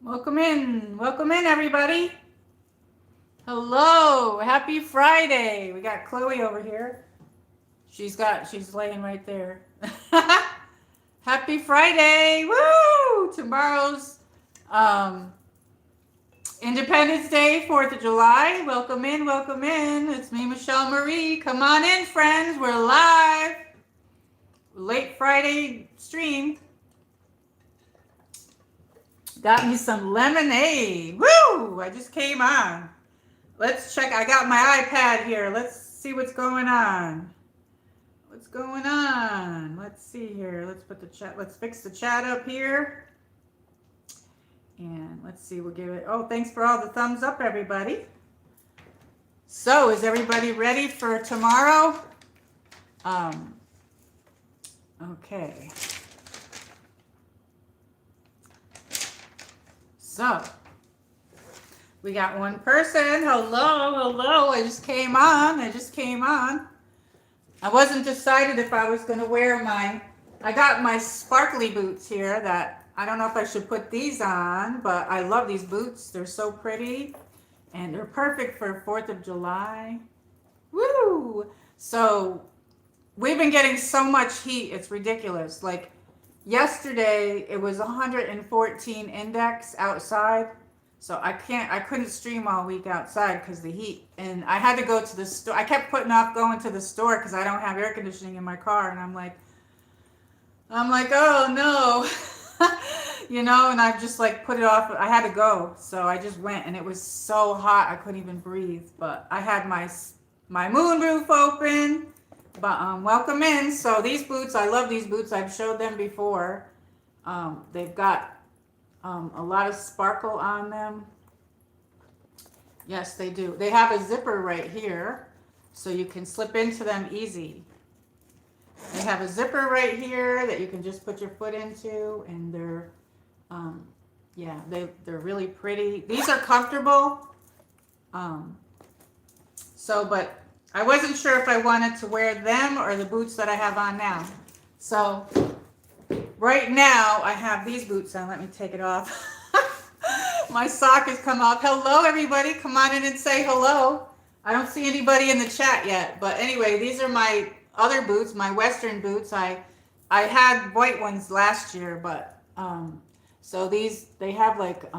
Welcome in, everybody. Hello, happy Friday. We got Chloe over here. She's laying right there. Happy Friday, woo! Tomorrow's um, Independence Day, 4th of July. Welcome in, welcome in. It's me, MichelleMarie. Come on in, friends. We're live. Late Friday stream. Got me some lemonade. Woo! I just came on. Let's check. I got my iPad here. Let's see what's going on. What's going on? Let's see here. Let's put the chat. Let's fix the chat up here. And let's see. We'll give it. Oh, thanks for all the thumbs up, everybody. So, is everybody ready for tomorrow? Okay. So, we got one person. Hello. I just came on. I wasn't decided if I was going to wear I got my sparkly boots here that I don't know if I should put these on, but I love these boots. They're so pretty and they're perfect for 4th of July. Woo! So, we've been getting so much heat. It's ridiculous. Like yesterday, it was 114 index outside. So I couldn't stream all week outside because the heat. And I had to go to the store. I kept putting off going to the store because I don't have air conditioning in my car. And I'm like, oh no. And I just like put it off. I had to go. So I just went and it was so hot I couldn't even breathe. But I had my moonroof open. But welcome in. So these boots, I love these boots. I've showed them before. They've got a lot of sparkle on them. Yes, they do. They have a zipper right here, so you can slip into them easy. They have a zipper right here that you can just put your foot into, and they're, they're really pretty. These are comfortable. But I wasn't sure if I wanted to wear them or the boots that I have on now. So right now, I have these boots on. Let me take it off. My sock has come off. Hello, everybody. Come on in and say hello. I don't see anybody in the chat yet. But anyway, these are my other boots, my Western boots. I had white ones last year, but so they have like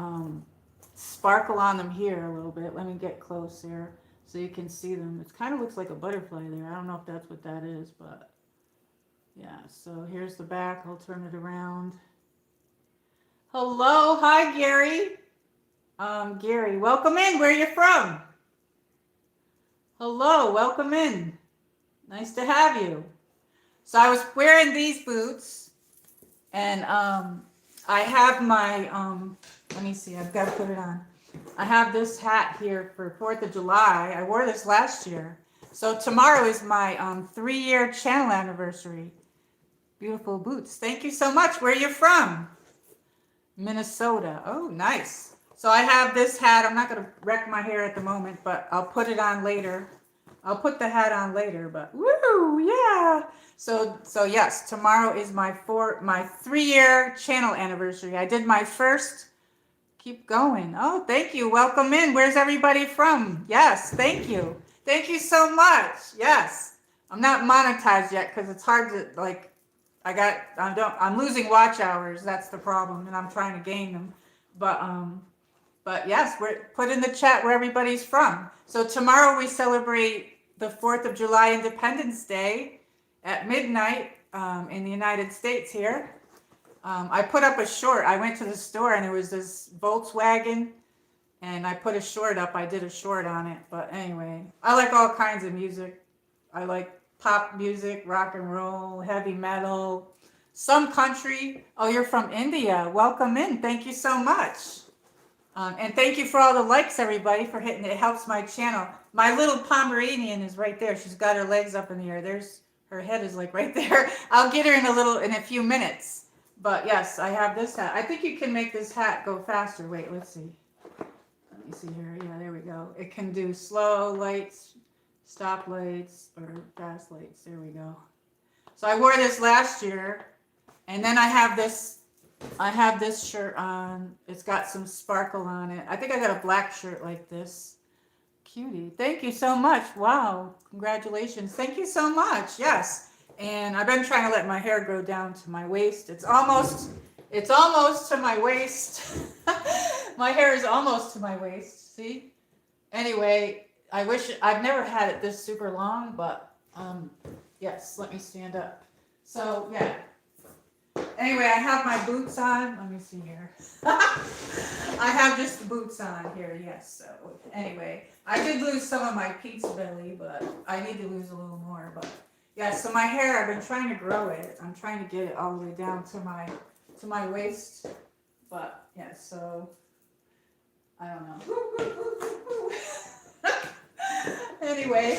sparkle on them here a little bit. Let me get close here so you can see them. It kind of looks like a butterfly there. I don't know if that's what that is, but yeah, so here's the back. I'll turn it around. Hello. Hi, Gary. Gary, welcome in. Where are you from? Hello. Welcome in. Nice to have you. So I was wearing these boots, and I have my, let me see. I've got to put it on. I have this hat here for 4th of July. I wore this last year. So tomorrow is my 3-year channel anniversary. Beautiful boots. Thank you so much. Where are you from? Minnesota. Oh, nice. So I have this hat. I'm not going to wreck my hair at the moment, but I'll put it on later. I'll put the hat on later, but woo, yeah. So yes, tomorrow is my 3-year channel anniversary. I did my first. Keep going. Oh, thank you. Welcome in. Where's everybody from? Yes, thank you. Thank you so much. Yes. I'm not monetized yet because it's hard to I'm losing watch hours. That's the problem, and I'm trying to gain them. But yes, put in the chat where everybody's from. So tomorrow we celebrate the 4th of July Independence Day at midnight in the United States here. I put up a short. I went to the store and there was this Volkswagen, and I put a short up. I did a short on it. But anyway, I like all kinds of music. I like pop music, rock and roll, heavy metal, some country. Oh, you're from India. Welcome in. Thank you so much. And thank you for all the likes, everybody, for hitting it. It helps my channel. My little Pomeranian is right there. She's got her legs up in the air. Her head is like right there. I'll get her in a few minutes. But yes, I have this hat. I think you can make this hat go faster. Wait, let's see. Let me see here. Yeah, there we go. It can do slow lights, stop lights, or fast lights. There we go. So I wore this last year, and then I have this I have this shirt on. It's got some sparkle on it. I think I got a black shirt like this. Cutie. Thank you so much. Wow. Congratulations. Thank you so much. Yes. And I've been trying to let my hair grow down to my waist. It's almost to my waist. My hair is almost to my waist. See? Anyway, I've never had it this super long, but yes, let me stand up. So yeah. Anyway, I have my boots on. Let me see here. I have just the boots on here, yes. So anyway, I did lose some of my pizza belly, but I need to lose a little more. But yeah, so my hair, I've been trying to grow it. I'm trying to get it all the way down to my waist. But yeah, so I don't know. Anyway.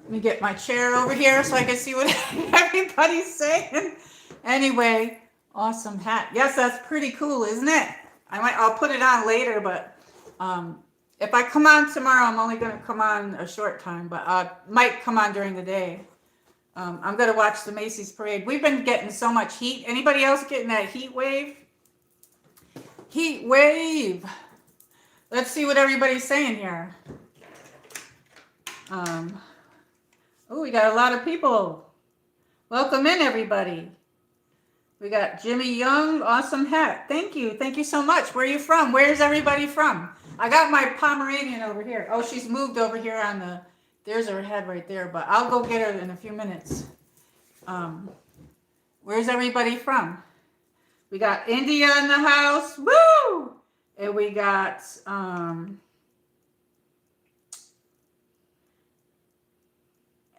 Let me get my chair over here so I can see what everybody's saying. Anyway, awesome hat. Yes, that's pretty cool, isn't it? I'll put it on later, but if I come on tomorrow, I'm only going to come on a short time, but I might come on during the day. I'm going to watch the Macy's parade. We've been getting so much heat. Anybody else getting that heat wave? Heat wave. Let's see what everybody's saying here. Oh, we got a lot of people. Welcome in, everybody. We got Jimmy Young, awesome hat. Thank you. Thank you so much. Where are you from? Where's everybody from? I got my Pomeranian over here. Oh, she's moved over here on there's her head right there, but I'll go get her in a few minutes. Where's everybody from? We got India in the house. Woo! And we got,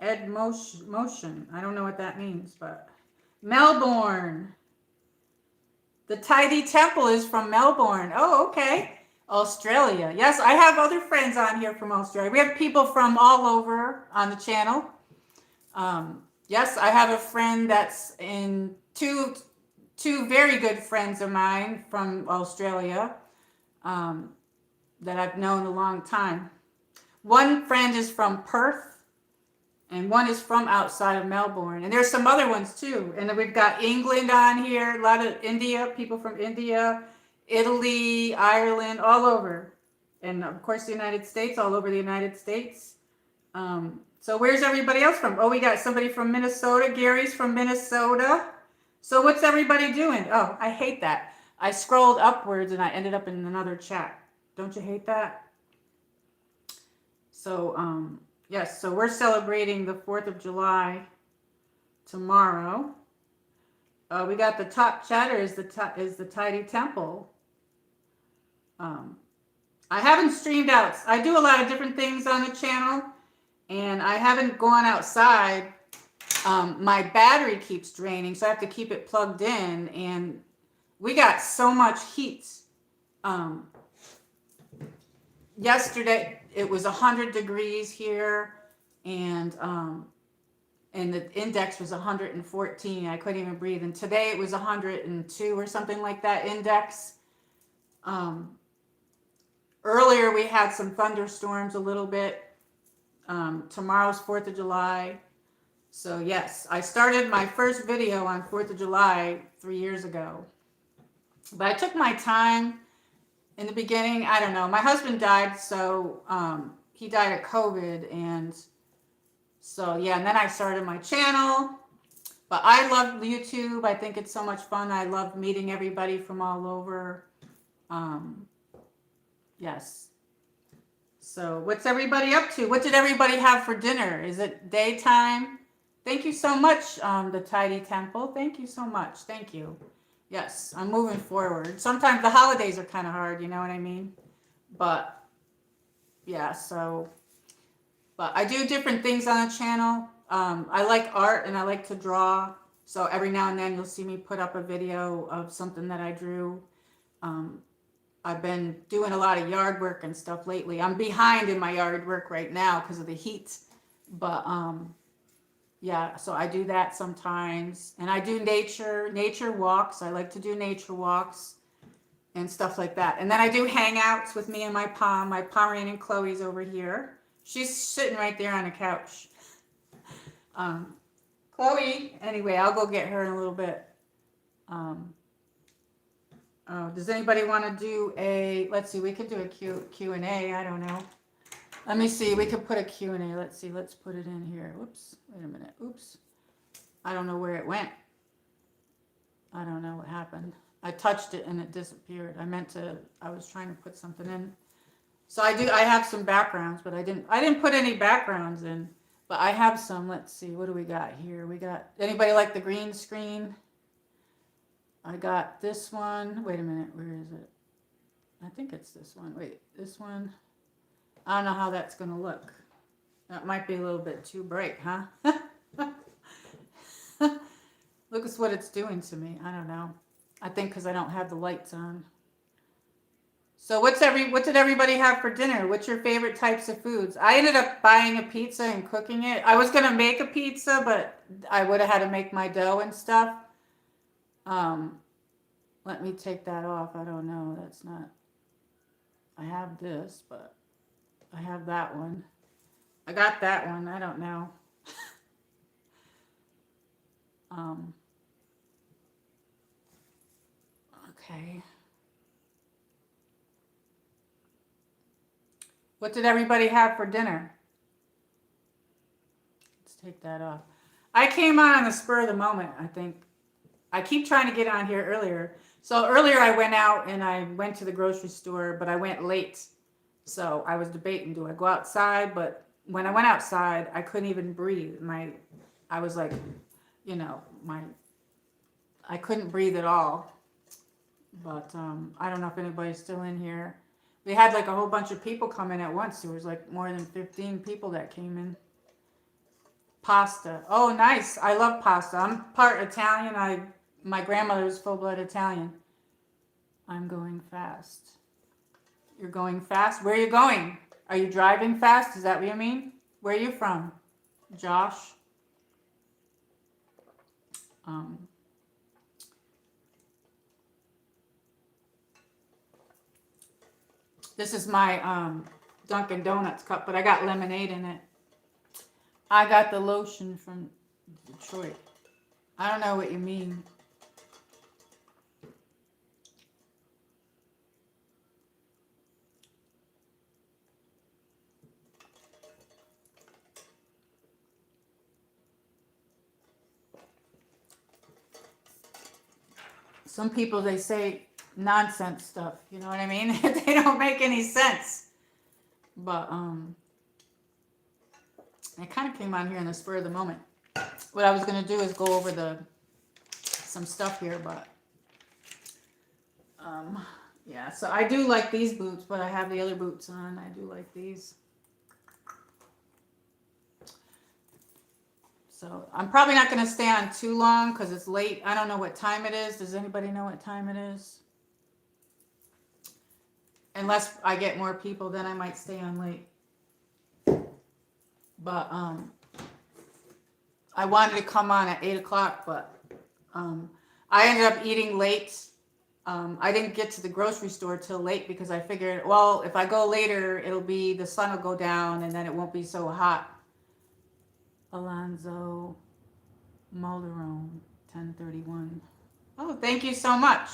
Ed Motion. I don't know what that means, but Melbourne. The Tidy Temple is from Melbourne. Oh, okay. Australia. Yes, I have other friends on here from Australia. We have people from all over on the channel. Yes, I have a friend that's in two very good friends of mine from Australia that I've known a long time. One friend is from Perth. And one is from outside of Melbourne. And there's some other ones too. And then we've got England on here, a lot of India, people from India, Italy, Ireland, all over. And of course, the United States, all over the United States. So where's everybody else from? Oh, we got somebody from Minnesota. Gary's from Minnesota. So what's everybody doing? Oh, I hate that. I scrolled upwards and I ended up in another chat. Don't you hate that? So, yes, so we're celebrating the 4th of July tomorrow. We got the top chatter is the Tidy Temple. I haven't streamed out. I do a lot of different things on the channel, and I haven't gone outside. My battery keeps draining, so I have to keep it plugged in, and we got so much heat. Yesterday it was 100 degrees here, and the index was 114. I couldn't even breathe. And today it was 102 or something like that index. Earlier we had some thunderstorms a little bit. Tomorrow's 4th of July. So yes, I started my first video on 4th of July 3 years ago. But I took my time in the beginning. I don't know. My husband died, so he died of COVID, and so yeah, and then I started my channel. But I love YouTube. I think it's so much fun. I love meeting everybody from all over. Yes. So what's everybody up to? What did everybody have for dinner? Is it daytime? Thank you so much, the Tidy Temple. Thank you so much. Thank you. Yes, I'm moving forward. Sometimes the holidays are kind of hard, you know what I mean? But yeah, so, but I do different things on the channel. I like art and I like to draw. So every now and then you'll see me put up a video of something that I drew. I've been doing a lot of yard work and stuff lately. I'm behind in my yard work right now because of the heat. But yeah, so I do that sometimes. And I do nature walks. I like to do nature walks and stuff like that. And then I do hangouts with me and my Pomeranian Khloe's over here. She's sitting right there on the couch. Chloe. Anyway, I'll go get her in a little bit. Oh, does anybody want to do a, let's see, we could do a Q&A. I don't know. Let me see. We could put a Q&A. Let's see. Let's put it in here. Whoops. Wait a minute. Oops. I don't know where it went. I don't know what happened. I touched it and it disappeared. I was trying to put something in. So I have some backgrounds, but I didn't put any backgrounds in, but I have some. Let's see. What do we got here? We got, anybody like the green screen? I got this one. Wait a minute. Where is it? I think it's this one. Wait, this one. I don't know how that's going to look. That might be a little bit too bright, huh? Look at what it's doing to me. I don't know. I think because I don't have the lights on. So what did everybody have for dinner? What's your favorite types of foods? I ended up buying a pizza and cooking it. I was going to make a pizza, but I would have had to make my dough and stuff. Let me take that off. I don't know. That's not, I have this, but I have that one. I got that one. I don't know. Okay. What did everybody have for dinner? Let's take that off. I came on the spur of the moment, I think. I keep trying to get on here earlier. So earlier I went out and I went to the grocery store, but I went late. So I was debating, do I go outside? But when I went outside, I couldn't even breathe. I was like, I couldn't breathe at all. But I don't know if anybody's still in here. We had like a whole bunch of people come in at once. There was like more than 15 people that came in. Pasta. Oh, nice. I love pasta. I'm part Italian. My grandmother was full-blood Italian. I'm going fast. You're going fast? Where are you going? Are you driving fast? Is that what you mean? Where are you from? Josh? This is my Dunkin' Donuts cup, but I got lemonade in it. I got the lotion from Detroit. I don't know what you mean. Some people, they say nonsense stuff. You know what I mean? They don't make any sense. But I kind of came on here in the spur of the moment. What I was going to do is go over some stuff here, but yeah. So I do like these boots, but I have the other boots on. I do like these. So I'm probably not going to stay on too long because it's late. I don't know what time it is. Does anybody know what time it is? Unless I get more people, then I might stay on late. But I wanted to come on at 8 o'clock, but I ended up eating late. I didn't get to the grocery store till late because I figured, well, if I go later, the sun will go down and then it won't be so hot. Alonzo Mulderone, 1031. Oh, thank you so much.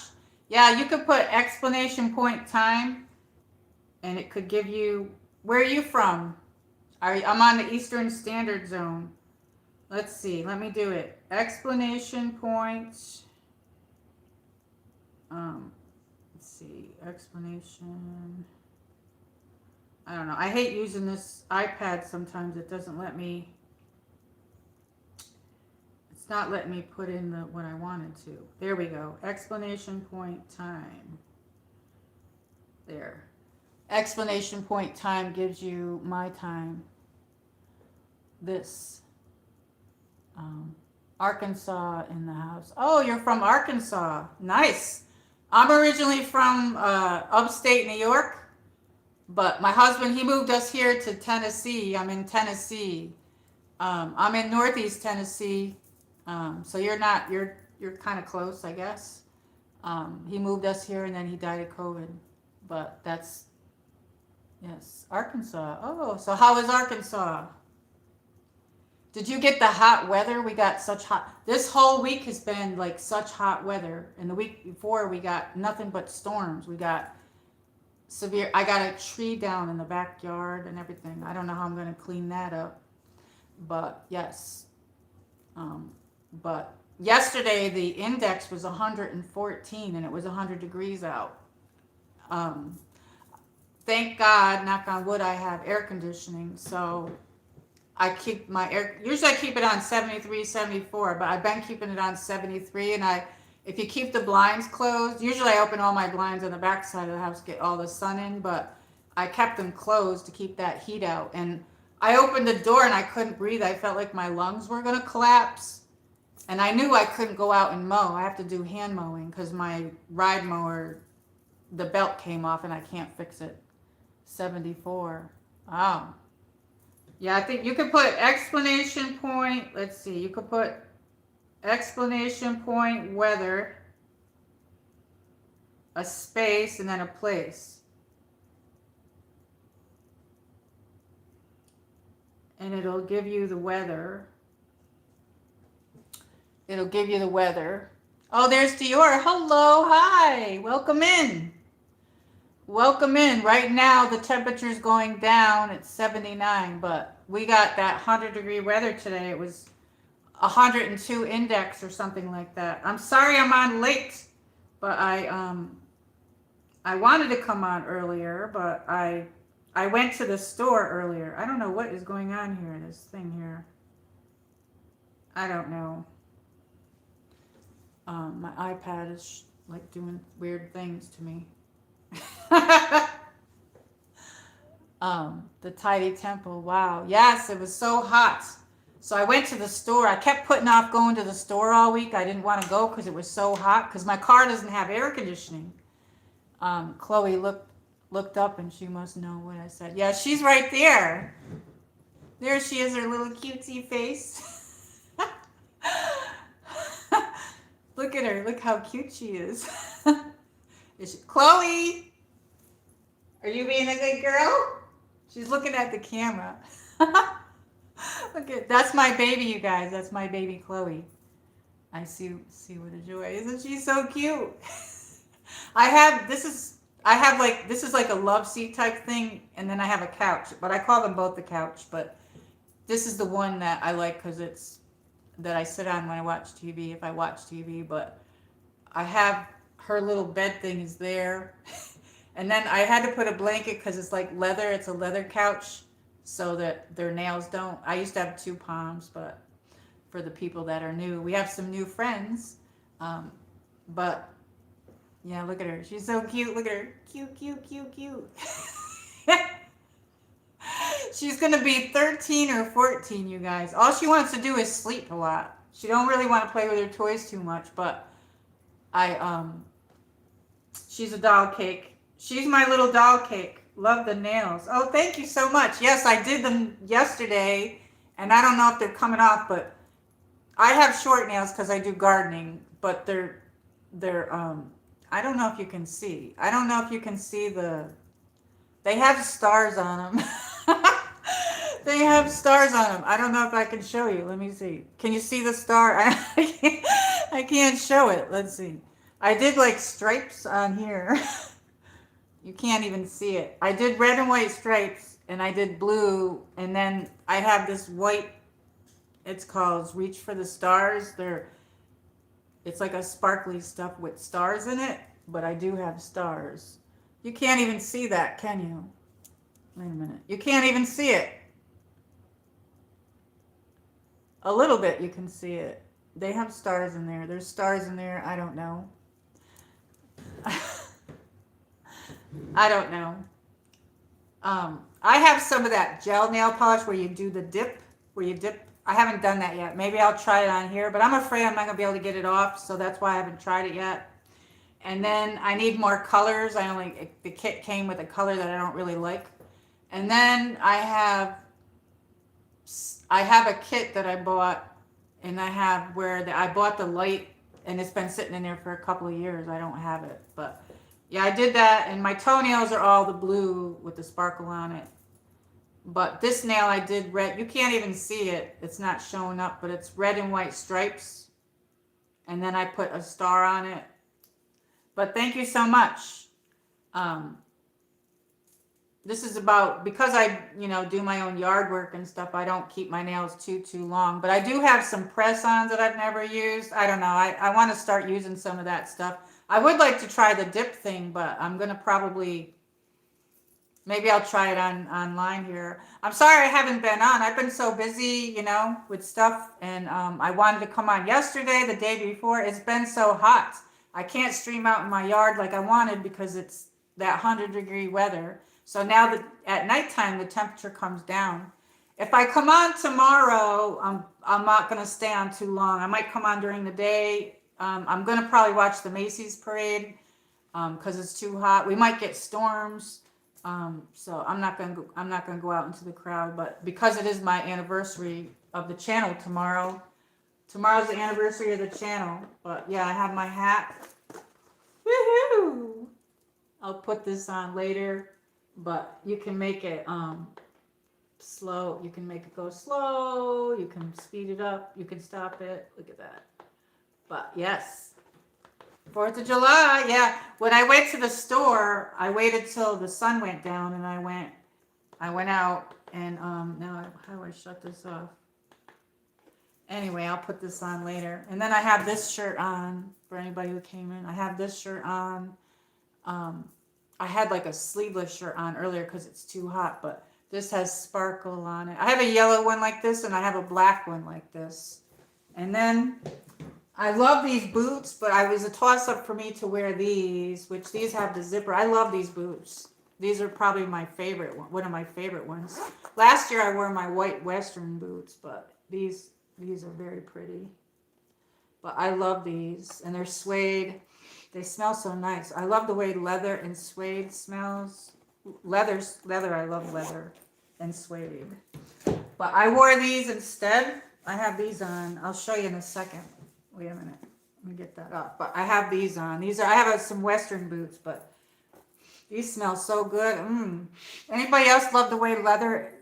Yeah, you could put exclamation point time and it could give you, where are you from? I'm on the Eastern Standard Zone. Let's see. Let me do it. Explanation point. Let's see. Explanation. I don't know. I hate using this iPad sometimes. It doesn't let me. It's not letting me put in what I wanted to. There we go. Explanation point time. There. Explanation point time gives you my time. This. Arkansas in the house. Oh, you're from Arkansas. Nice. I'm originally from upstate New York, but my husband, he moved us here to Tennessee. I'm in Tennessee. I'm in Northeast Tennessee. So you're kind of close, I guess. He moved us here and then he died of COVID. But yes, Arkansas. Oh, so how is Arkansas? Did you get the hot weather? We got such hot. This whole week has been like such hot weather. And the week before, we got nothing but storms. We got severe. I got a tree down in the backyard and everything. I don't know how I'm going to clean that up. But yes. But yesterday, the index was 114 and it was 100 degrees out. Um, Thank God, knock on wood, I have air conditioning. So I keep my air, usually I keep it on 73, 74, but I've been keeping it on 73. And if you keep the blinds closed, usually I open all my blinds on the back side of the house to get all the sun in, but I kept them closed to keep that heat out. And I opened the door and I couldn't breathe. I felt like my lungs were going to collapse. And I knew I couldn't go out and mow. I have to do hand mowing because my ride mower, the belt came off and I can't fix it. 74. Oh. Yeah, I think you could put exclamation point. Let's see. You could put exclamation point weather, a space, and then a place. And it'll give you the weather. It'll give you the weather. Oh, there's Dior. Hello. Hi. Welcome in. Welcome in. Right now, the temperature's going down. It's 79, but we got that 100-degree weather today. It was 102 index or something like that. I'm sorry I'm on late, but I wanted to come on earlier, but I went to the store earlier. I don't know what is going on here, this thing here. I don't know. My iPad is like doing weird things to me. The tidy temple. Wow. Yes, it was so hot. So I went to the store. I kept putting off going to the store all week. I didn't want to go because it was so hot because my car doesn't have air conditioning. Khloe looked up and she must know what I said. Yeah, she's right there. There she is, her little cutesy face. Look at her. Look how cute she is. Khloe, are you being a good girl? She's looking at the camera. Look at, that's my baby, you guys. That's my baby Khloe. I see what a joy. Isn't she so cute? This is like a love seat type thing, and then I have a couch, but I call them both the couch, but this is the one that I like because it's that I sit on when I watch TV, if I watch TV, but I have her little bed thing is there. And then I had to put a blanket because it's like leather. It's a leather couch so that their nails don't. I used to have 2 palms, but for the people that are new, we have some new friends. But yeah, look at her. She's so cute. Look at her. Cute, cute, cute, cute. She's going to be 13 or 14, you guys. All she wants to do is sleep a lot. She don't really want to play with her toys too much, but she's a doll cake. She's my little doll cake. Love the nails. Oh, thank you so much. Yes, I did them yesterday, and I don't know if they're coming off, but I have short nails because I do gardening, but they're I don't know if you can see. I don't know if you can see they have stars on them. They have stars on them. I don't know if I can show you. Let me see. Can you see the star? I can't show it. Let's see. I did like stripes on here. You can't even see it. I did red and white stripes, and I did blue, and then I have this white, it's called Reach for the Stars. It's like a sparkly stuff with stars in it, but I do have stars. You can't even see that, can you? Wait a minute. You can't even see it. A little bit you can see it. They have stars in there. There's stars in there. I don't know. I don't know. I have some of that gel nail polish where you do the dip, where you dip. I haven't done that yet. Maybe I'll try it on here, but I'm afraid I'm not going to be able to get it off, so that's why I haven't tried it yet. And then I need more colors. The kit came with a color that I don't really like. And then I have a kit that I bought, and I have I bought the light, and it's been sitting in there for a couple of years. I don't have it, but yeah, I did that, and my toenails are all the blue with the sparkle on it. But this nail I did red. You can't even see it. It's not showing up, but it's red and white stripes. And then I put a star on it. But thank you so much. Um, this is about, because I, do my own yard work and stuff, I don't keep my nails too long. But I do have some press-ons that I've never used. I don't know. I want to start using some of that stuff. I would like to try the dip thing, but I'm going to probably, maybe I'll try it online here. I'm sorry I haven't been on. I've been so busy, with stuff. And I wanted to come on yesterday, the day before. It's been so hot. I can't stream out in my yard like I wanted because it's that 100-degree weather. So now that at nighttime the temperature comes down. If I come on tomorrow, I'm not going to stay on too long. I might come on during the day. I'm going to probably watch the Macy's parade because it's too hot. We might get storms. So I'm not gonna go out into the crowd, but because it is my anniversary of the channel tomorrow. Tomorrow's the anniversary of the channel. But yeah, I have my hat. Woohoo! I'll put this on later, but you can make it slow. You can make it go slow. You can speed it up. You can stop it. Look at that. But yes. 4th of July, yeah. When I went to the store, I waited till the sun went down and I went out and now how do I shut this off? Anyway, I'll put this on later. And then I have this shirt on for anybody who came in. I have this shirt on. I had like a sleeveless shirt on earlier because it's too hot, but this has sparkle on it. I have a yellow one like this and I have a black one like this. And then I love these boots, but I was a toss-up for me to wear these, which these have the zipper. I love these boots. These are probably my favorite one of my favorite ones. Last year I wore my white Western boots, but these are very pretty. But I love these, and they're suede. They smell so nice. I love the way leather and suede smells. Leather, I love leather and suede. But I wore these instead. I have these on. I'll show you in a second. Wait a minute. Let me get that up. But I have these on. I have some Western boots, but these smell so good. Anybody else love the way leather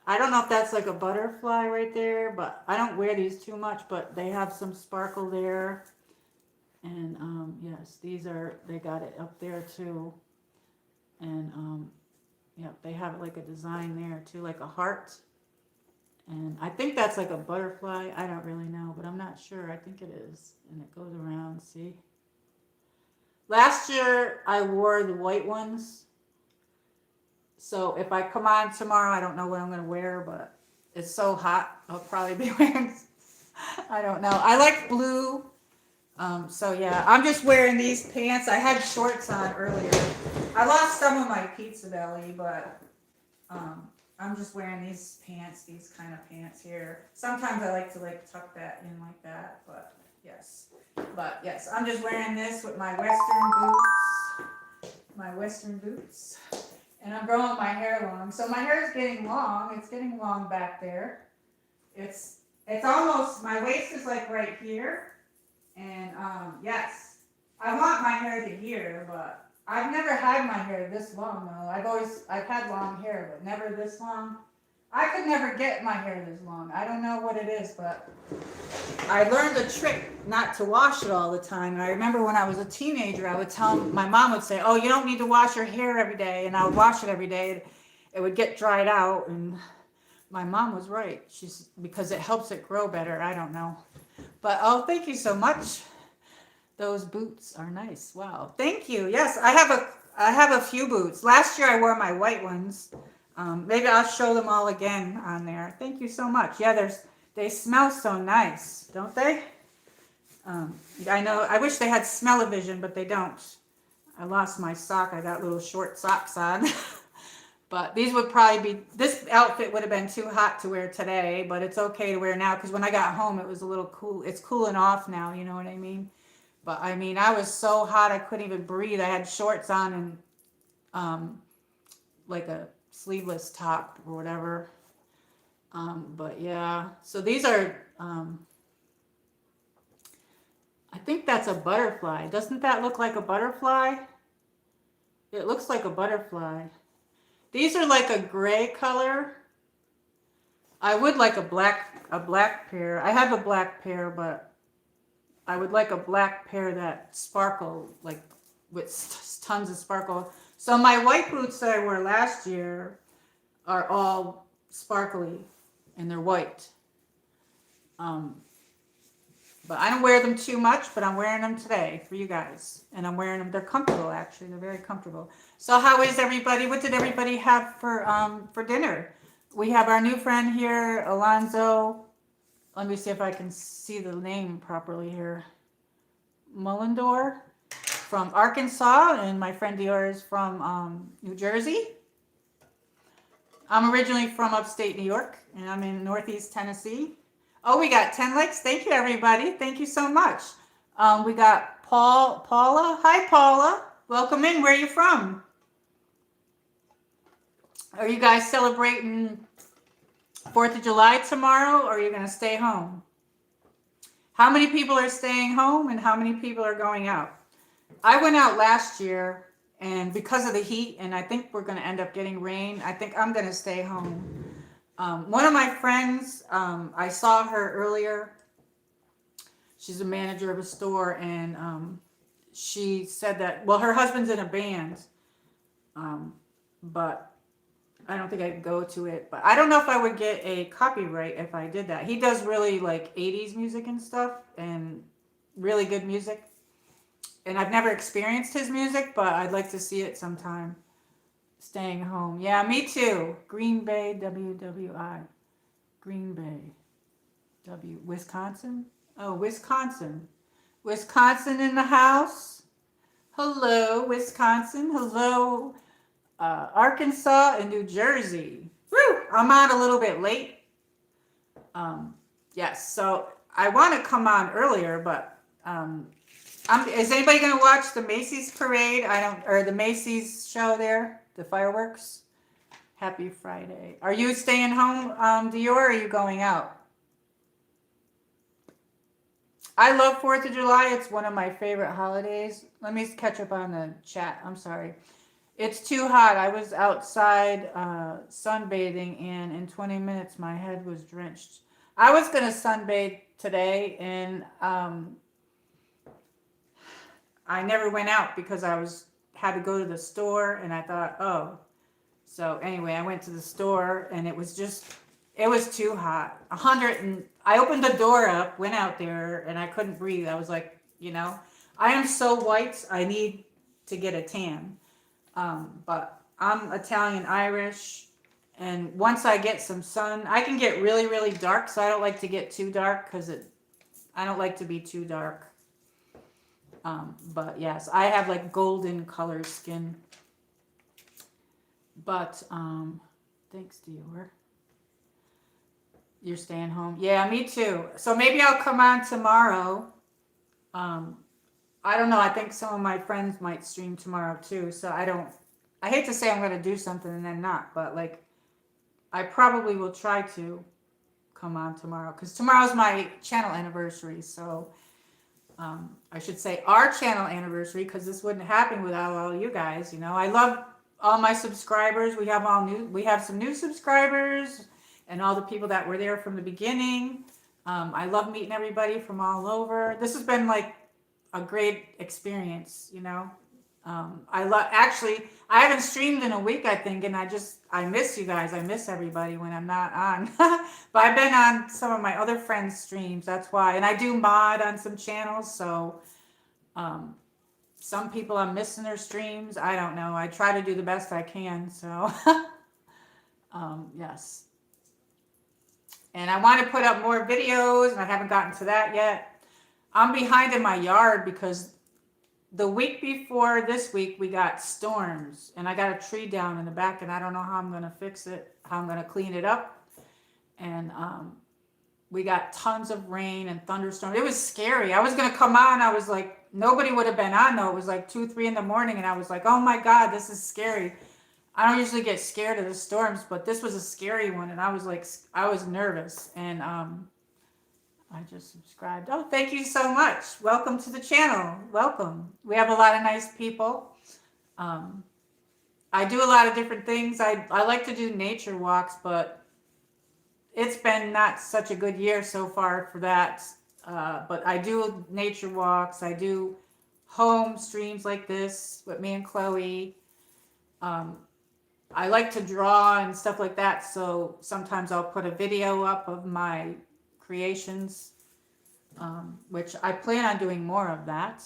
I don't know if that's like a butterfly right there, but I don't wear these too much, but they have some sparkle there. And yes, they got it up there too. And yeah, they have like a design there too, like a heart. And I think that's like a butterfly. I don't really know, but I'm not sure. I think it is. And it goes around, see? Last year, I wore the white ones. So if I come on tomorrow, I don't know what I'm going to wear, but it's so hot. I'll probably be wearing, I don't know. I like blue. So yeah, I'm just wearing these pants. I had shorts on earlier. I lost some of my pizza belly, but I'm just wearing these pants, these kind of pants here. Sometimes I like to tuck that in like that, but yes. I'm just wearing this with my Western boots. And I'm growing my hair long. So my hair is getting long. It's getting long back there. It's almost, my waist is like right here. And yes, I want my hair to here, but I've never had my hair this long though. I've had long hair, but never this long. I could never get my hair this long. I don't know what it is, but I learned a trick not to wash it all the time. And I remember when I was a teenager, I would my mom would say, oh, you don't need to wash your hair every day. And I would wash it every day. It would get dried out. And my mom was right. Because it helps it grow better. I don't know. But oh, thank you so much. Those boots are nice. Wow. Thank you. Yes, I have a few boots. Last year I wore my white ones. Maybe I'll show them all again on there. Thank you so much. Yeah, they smell so nice, don't they? I know. I wish they had smell-o-vision, but they don't. I lost my sock. I got little short socks on. But these would probably be, this outfit would have been too hot to wear today, but it's okay to wear now because when I got home, it was a little cool. It's cooling off now, you know what I mean? But I mean, I was so hot I couldn't even breathe. I had shorts on and like a sleeveless top or whatever. But yeah, so these are, I think that's a butterfly. Doesn't that look like a butterfly? It looks like a butterfly. These are like a gray color. I would like a black pair. I have a black pair, but I would like a black pair that sparkle, like with tons of sparkle. So my white boots that I wore last year are all sparkly and they're white. Um, but I don't wear them too much, but I'm wearing them today for you guys. And I'm wearing them, they're comfortable actually, they're very comfortable. So how is everybody? What did everybody have for dinner? We have our new friend here, Alonzo. Let me see if I can see the name properly here. Mullendor from Arkansas, and my friend Dior is from New Jersey. I'm originally from upstate New York, and I'm in Northeast Tennessee. Oh, we got 10 likes. Thank you, everybody. Thank you so much. We got Paula. Hi, Paula. Welcome in. Where are you from? Are you guys celebrating 4th of July tomorrow, or are you going to stay home? How many people are staying home, and how many people are going out? I went out last year, and because of the heat, and I think we're going to end up getting rain, I think I'm going to stay home. One of my friends, I saw her earlier. She's a manager of a store, and she said that, well, her husband's in a band, but I don't think I could go to it. But I don't know if I would get a copyright if I did that. He does really like 80s music and stuff, and really good music. And I've never experienced his music, but I'd like to see it sometime. Staying home. Yeah, me too. Green Bay, WWI. Green Bay. Wisconsin? Oh, Wisconsin. Wisconsin in the house. Hello, Wisconsin. Hello, Arkansas and New Jersey. Woo! I'm on a little bit late. Yes, so I want to come on earlier, but is anybody going to watch the Macy's parade? Or the Macy's show there, the fireworks. Happy Friday. Are you staying home, Dior, or are you going out? I love 4th of July. It's one of my favorite holidays. Let me catch up on the chat. I'm sorry. It's too hot. I was outside sunbathing, and in 20 minutes my head was drenched. I was going to sunbathe today, and I never went out because had to go to the store, and I thought, oh. So anyway, I went to the store, and it was too hot. I opened the door up, went out there, and I couldn't breathe. I was like, I am so white, I need to get a tan. But I'm Italian Irish, and once I get some sun, I can get really, really dark, so I don't like to get too dark because I don't like to be too dark. But yes, I have like golden color skin. But thanks, Dior. You're staying home. Yeah, me too. So maybe I'll come on tomorrow. I don't know. I think some of my friends might stream tomorrow too. So I hate to say I'm going to do something and then not, but like I probably will try to come on tomorrow because tomorrow's my channel anniversary. So I should say our channel anniversary because this wouldn't happen without all you guys. I love all my subscribers. We have some new subscribers and all the people that were there from the beginning. I love meeting everybody from all over. This has been like a great experience, I haven't streamed in a week, I think, and I miss you guys. I miss everybody when I'm not on. But I've been on some of my other friends' streams, that's why. And I do mod on some channels, so some people I'm missing their streams. I don't know. I try to do the best I can, so yes. And I want to put up more videos, and I haven't gotten to that yet. I'm behind in my yard because the week before this week, we got storms, and I got a tree down in the back, and I don't know how I'm going to fix it, how I'm going to clean it up. And we got tons of rain and thunderstorms. It was scary. I was going to come on. I was like, nobody would have been on, though. It was like 2, 3 in the morning, and I was like, oh, my God, this is scary. I don't usually get scared of the storms, but this was a scary one, and I was nervous, and I just subscribed. Oh, thank you so much. Welcome to the channel. Welcome. We have a lot of nice people. I do a lot of different things. I like to do nature walks, but it's been not such a good year so far for that. But I do nature walks. I do home streams like this with me and Khloe. Um, I like to draw and stuff like that. So sometimes I'll put a video up of my creations, which I plan on doing more of that.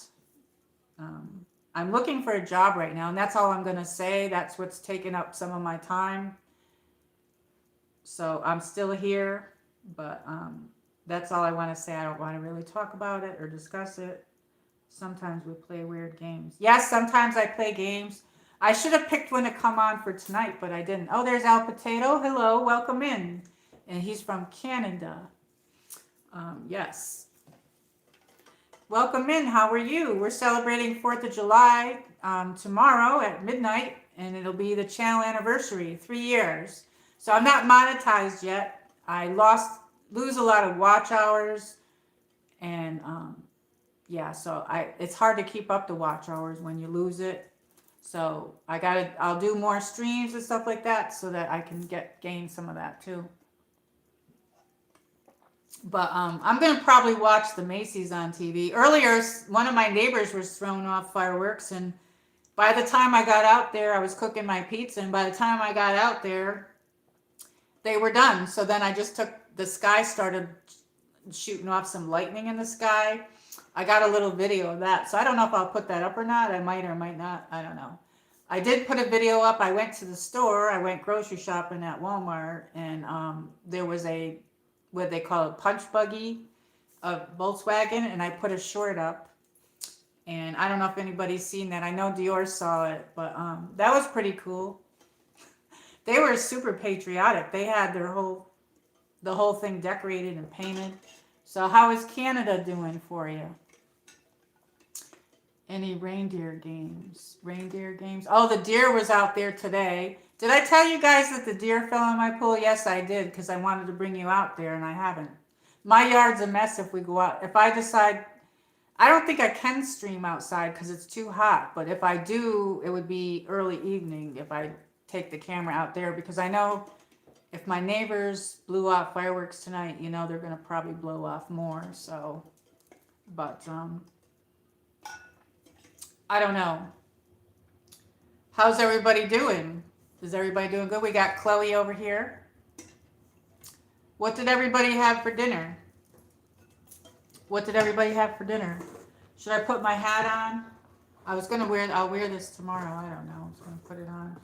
Um, I'm looking for a job right now, and that's all I'm going to say. That's what's taking up some of my time. So I'm still here, but that's all I want to say. I don't want to really talk about it or discuss it. Sometimes we play weird games. Yes, sometimes I play games. I should have picked one to come on for tonight, but I didn't. Oh, there's Al Potato. Hello, welcome in. And he's from Canada. Yes. Welcome in. How are you? We're celebrating 4th of July tomorrow at midnight, and it'll be the channel anniversary, 3 years. So I'm not monetized yet. I lose a lot of watch hours, and yeah, so it's hard to keep up the watch hours when you lose it. So I'll do more streams and stuff like that so that I can gain some of that too. But I'm gonna probably watch the Macy's on TV. Earlier, one of my neighbors was throwing off fireworks, and by the time I got out there, I was cooking my pizza, and by the time I got out there, they were done. So then I just the sky started shooting off some lightning in the sky. I got a little video of that. So I don't know if I'll put that up or not. I might or might not. I don't know. I did put a video up. I went to the store. I went grocery shopping at Walmart, and there was what they call a punch buggy, a Volkswagen, and I put a short up. And I don't know if anybody's seen that. I know Dior saw it, but that was pretty cool. They were super patriotic. They had the whole thing decorated and painted. So how is Canada doing for you? Any reindeer games? Reindeer games? Oh, the deer was out there today. Did I tell you guys that the deer fell in my pool? Yes, I did, because I wanted to bring you out there, and I haven't. My yard's a mess if we go out. If I decide, I don't think I can stream outside because it's too hot. But if I do, it would be early evening if I take the camera out there, because I know if my neighbors blew off fireworks tonight, they're going to probably blow off more. So, but I don't know. How's everybody doing? Is everybody doing good? We got Khloe over here. What did everybody have for dinner? What did everybody have for dinner? Should I put my hat on? I'll wear this tomorrow. I don't know. I'm just going to put it on.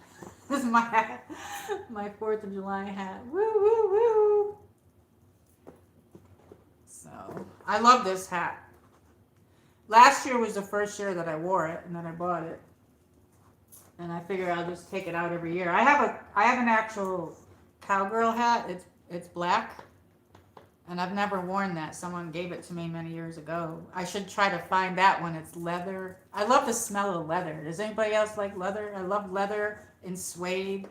This is my hat. My 4th of July hat. Woo, woo, woo. So, I love this hat. Last year was the first year that I wore it, and then I bought it. And I figure I'll just take it out every year. I have an actual cowgirl hat. It's black. And I've never worn that. Someone gave it to me many years ago. I should try to find that one. It's leather. I love the smell of leather. Does anybody else like leather? I love leather and suede.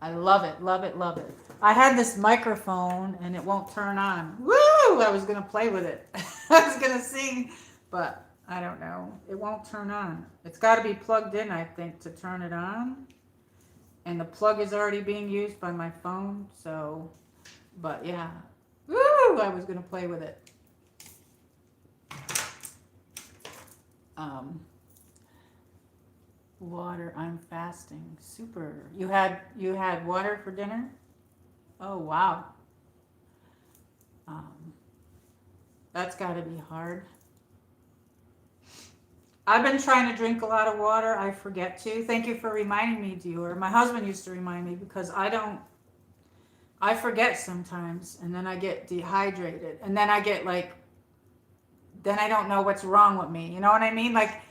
I love it, love it, love it. I had this microphone and it won't turn on. Woo! I was going to play with it. I was going to sing, but I don't know. It won't turn on. It's got to be plugged in, I think, to turn it on. And the plug is already being used by my phone. So, but yeah. Woo! I was going to play with it. Water. I'm fasting. Super. You had water for dinner? Oh, wow. That's got to be hard. I've been trying to drink a lot of water. I forget to. Thank you for reminding me, Dior. My husband used to remind me because I forget sometimes, and then I get dehydrated, and then I get then I don't know what's wrong with me. You know what I mean? Like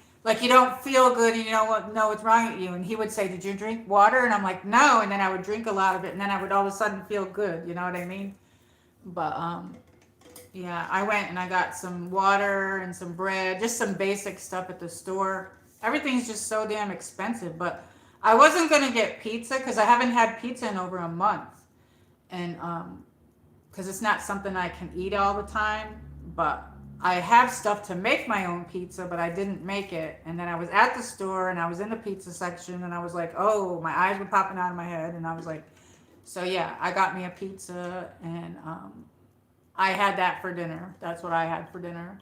you don't feel good, and you know what's wrong with you. And he would say, "Did you drink water?" And I'm like, "No." And then I would drink a lot of it, and then I would all of a sudden feel good. You know what I mean? But yeah, I went and I got some water and some bread, just some basic stuff at the store. Everything's just so damn expensive. But I wasn't gonna get pizza because I haven't had pizza in over a month. And because it's not something I can eat all the time, but I have stuff to make my own pizza, but I didn't make it. And then I was at the store and I was in the pizza section and I was like, oh, my eyes were popping out of my head. And I was like, so yeah, I got me a pizza and I had that for dinner. That's what I had for dinner.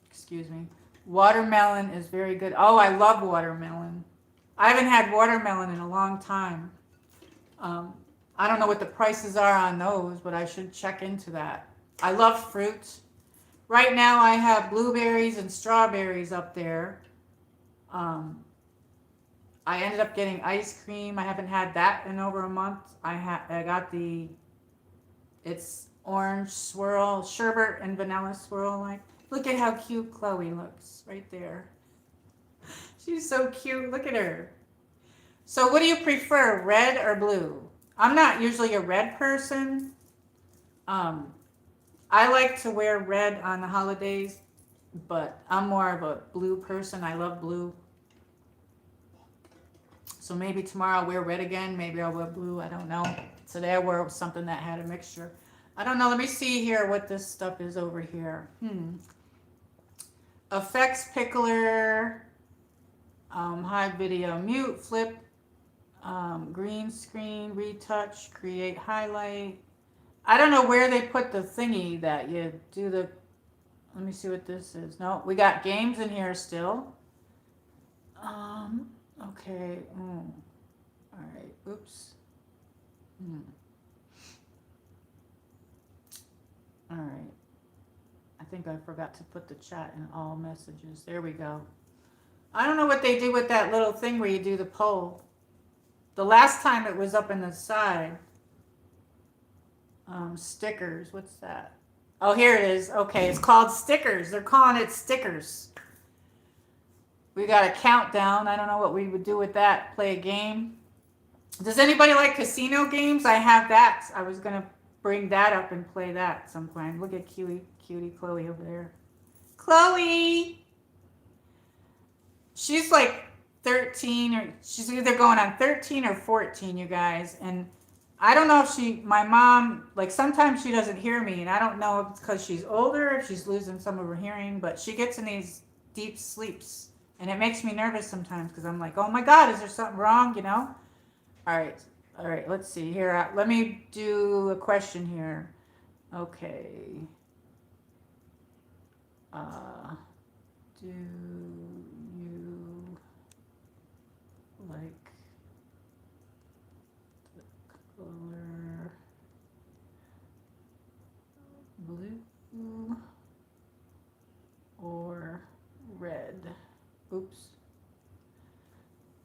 Excuse me. Watermelon is very good. Oh, I love watermelon. I haven't had watermelon in a long time. Um, I don't know what the prices are on those, but I should check into that. I love fruit. Right now I have blueberries and strawberries up there. Um, I ended up getting ice cream. I haven't had that in over a month. I got it's orange swirl, sherbet and vanilla swirl. Like, look at how cute Khloe looks right there. She's so cute. Look at her. So what do you prefer, red or blue? I'm not usually a red person. Um, I like to wear red on the holidays, but I'm more of a blue person. I love blue. So maybe tomorrow I'll wear red again. Maybe I'll wear blue. I don't know. Today I wore something that had a mixture. I don't know. Let me see here what this stuff is over here. Effects pickler, hide video, mute, flip, green screen, retouch, create highlight. I don't know where they put the thingy that you do the. Let me see what this is. No, we got games in here still. Okay. All right. Oops. All right. I think I forgot to put the chat in all messages. There we go. I don't know what they do with that little thing where you do the poll. The last time it was up in the side. Stickers. What's that? Oh, here it is. Okay, it's called stickers. They're calling it stickers. We got a countdown. I don't know what we would do with that. Play a game. Does anybody like casino games? I have that. I was going to bring that up and play that at some point. Look at cutie Khloe over there. Khloe! She's like 13 or she's either going on 13 or 14, you guys. And I don't know if my mom, like sometimes she doesn't hear me and I don't know if it's because she's older, if she's losing some of her hearing, but she gets in these deep sleeps and it makes me nervous sometimes because I'm like, oh my God, is there something wrong, you know? All right, let's see here. Let me do a question here. Okay. Do you like the color blue or red? Oops.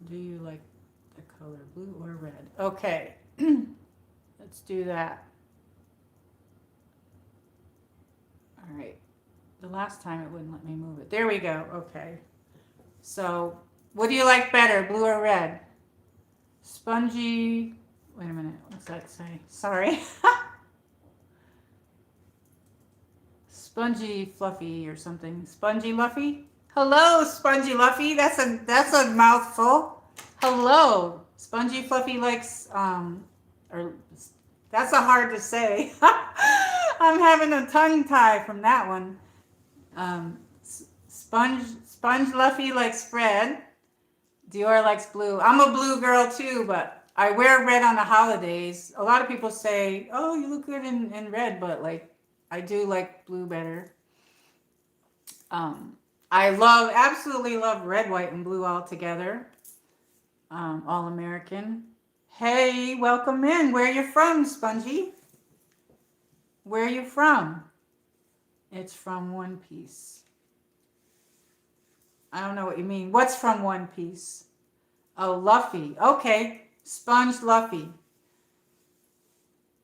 Do you like the color blue or red? Okay. Let's do that. All right. The last time it wouldn't let me move it. There we go. Okay. So, what do you like better, blue or red? Spongy. Wait a minute. What's that say? Sorry. Spongy fluffy or something. Spongy Luffy? Hello, Spongy Luffy. That's a mouthful. Hello. Spongy Fluffy likes or that's a hard to say. I'm having a tongue tie from that one. Sponge Luffy likes red. Dior likes blue. I'm a blue girl too, but I wear red on the holidays. A lot of people say, "Oh, you look good in red," but like I do like blue better. I absolutely love red, white, and blue all together. All American. Hey, welcome in. Where are you from, Spongy? Where are you from? It's from One Piece. I don't know what you mean. What's from One Piece? Oh, Luffy. Okay. Sponge Luffy.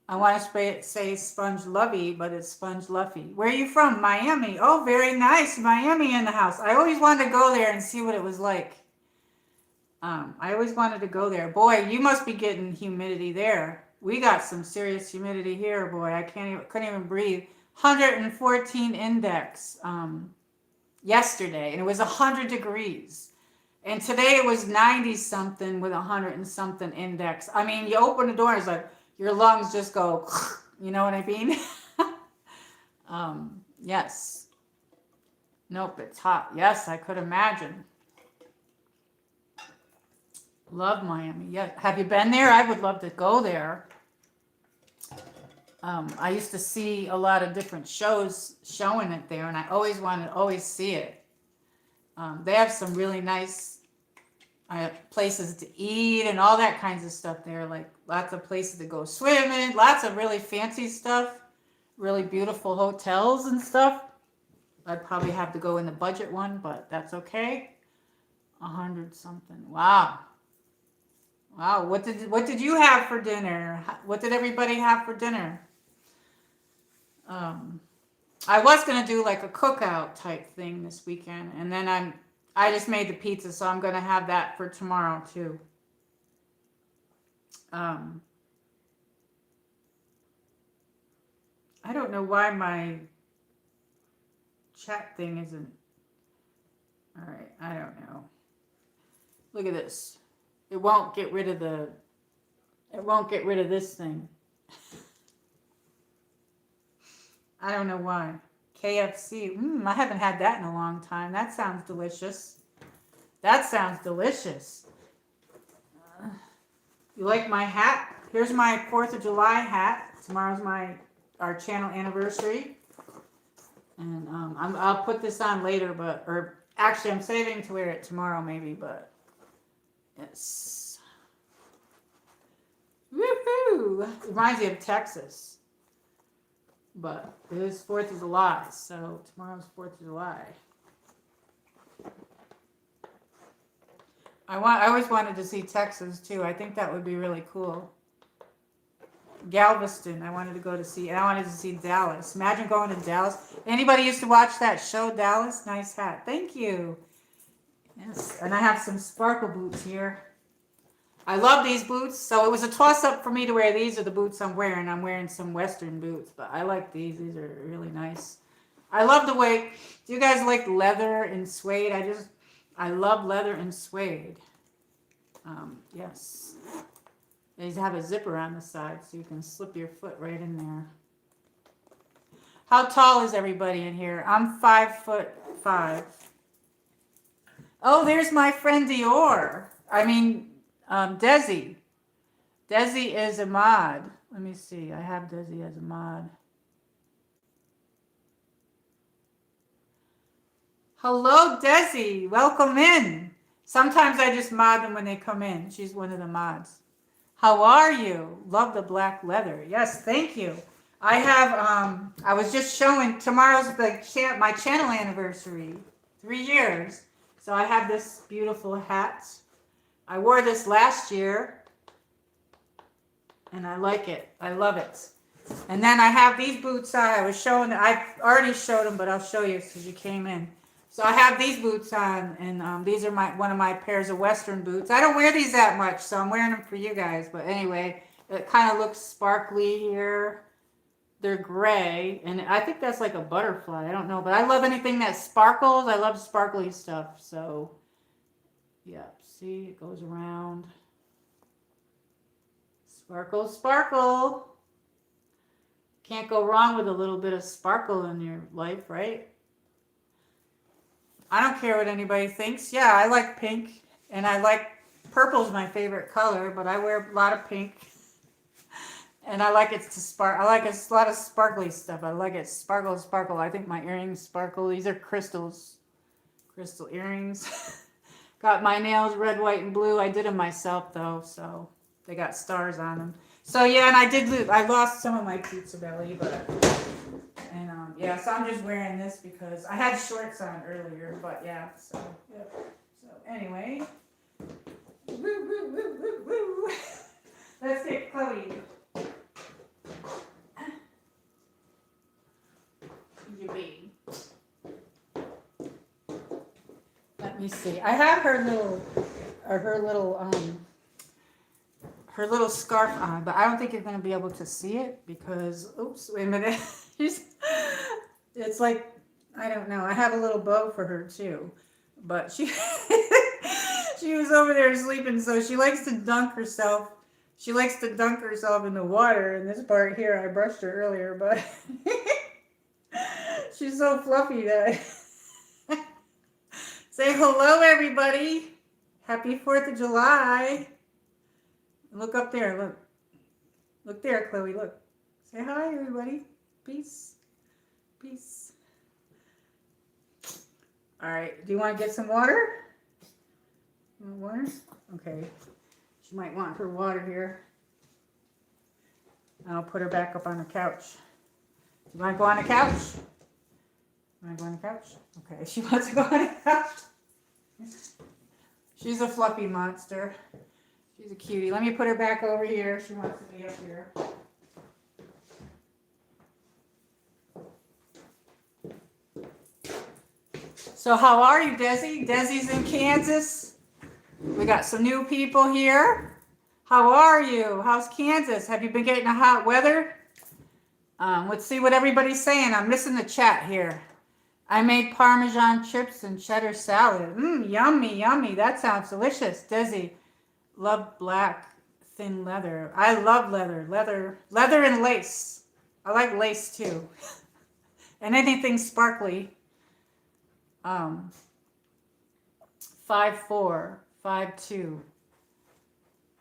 I want to say Sponge Lovey, but it's Sponge Luffy. Where are you from? Miami. Oh, very nice. Miami in the house. I always wanted to go there and see what it was like. I always wanted to go there. Boy, you must be getting humidity there. We got some serious humidity here, boy. I couldn't even breathe. 114 index yesterday, and it was 100 degrees. And today it was 90 something with 100 and something index. I mean, you open the door and it's like your lungs just go, you know what I mean? Yes. Nope, it's hot. Yes, I could imagine. Love Miami. Yeah. Have you been there? I would love to go there. I used to see a lot of different shows showing it there, and I always wanted to always see it. They have some really nice places to eat and all that kinds of stuff there, like lots of places to go swimming, lots of really fancy stuff, really beautiful hotels and stuff. I'd probably have to go in the budget one, but that's okay. 100 something. Wow. Wow. What did you have for dinner? What did everybody have for dinner? I was gonna do like a cookout type thing this weekend, and then I just made the pizza, so I'm gonna have that for tomorrow too. I don't know why my chat thing isn't. All right, I don't know. Look at this. It won't get rid of the. It won't get rid of this thing. I don't know why. KFC. I haven't had that in a long time. That sounds delicious. That sounds delicious. You like my hat? Here's my 4th of July hat. Tomorrow's our channel anniversary. And I'll put this on later, or actually I'm saving to wear it tomorrow maybe, but yes. Woohoo! It reminds me of Texas. But it is 4th of July, so tomorrow's 4th of July. I always wanted to see Texas too. I think that would be really cool. Galveston, I wanted to go to see, and I wanted to see Dallas. Imagine going to Dallas. Anybody used to watch that show, Dallas? Nice hat. Thank you. Yes, and I have some sparkle boots here. I love these boots, so it was a toss-up for me to wear these or the boots I'm wearing. I'm wearing some Western boots, but I like these. These are really nice. I love the way, do you guys like leather and suede? I love leather and suede. Yes. These have a zipper on the side, so you can slip your foot right in there. How tall is everybody in here? I'm 5'5". Oh, there's my friend Dior. Desi. Desi is a mod. Let me see. I have Desi as a mod. Hello, Desi. Welcome in. Sometimes I just mod them when they come in. She's one of the mods. How are you? Love the black leather. Yes, thank you. I have, I was just showing, tomorrow's my channel anniversary. 3 years. So I have this beautiful hat. I wore this last year, and I like it. I love it. And then I have these boots on. I was showing, I already showed them, but I'll show you because you came in. So I have these boots on, and these are one of my pairs of Western boots. I don't wear these that much, so I'm wearing them for you guys. But anyway, it kind of looks sparkly here. They're gray, and I think that's like a butterfly. I don't know, but I love anything that sparkles. I love sparkly stuff, so yeah. See, it goes around. Sparkle, sparkle. Can't go wrong with a little bit of sparkle in your life, right? I don't care what anybody thinks. Yeah, I like pink, and I like purple's my favorite color, but I wear a lot of pink. And I like it to spark. I like a lot of sparkly stuff. I like it sparkle, sparkle. I think my earrings sparkle. These are crystals. Crystal earrings. Got my nails red, white, and blue. I did them myself, though, so they got stars on them. So, yeah, and I lost some of my pizza belly, but, and, yeah, so I'm just wearing this because I had shorts on earlier, but, yeah, so, yep. So, anyway. Woo, woo, woo, woo, woo. Let's get Khloe. You be. Let me see. I have her little scarf on, but I don't think you're going to be able to see it because, oops, wait a minute. It's like, I don't know. I have a little bow for her too, but she was over there sleeping, so she likes to dunk herself. She likes to dunk herself in the water. In this part here, I brushed her earlier, but She's so fluffy that say hello, everybody. Happy 4th of July. Look up there. Look. Look there, Khloe. Look. Say hi, everybody. Peace. Peace. All right. Do you want to get some water? You want water? Okay. She might want her water here. I'll put her back up on the couch. You want to go on the couch? You want to go on the couch? Okay. She wants to go on the couch. She's a fluffy monster. She's a cutie. Let me put her back over here. She wants to be up here. So how are you, Desi? Desi's in Kansas. We got some new people here. How are you? How's Kansas? Have you been getting the hot weather? Let's see what everybody's saying. I'm missing the chat here. I made Parmesan chips and cheddar salad. Yummy, yummy. That sounds delicious. Desi, love black thin leather. I love leather. Leather and lace. I like lace too. And anything sparkly. 5'4", 5'2",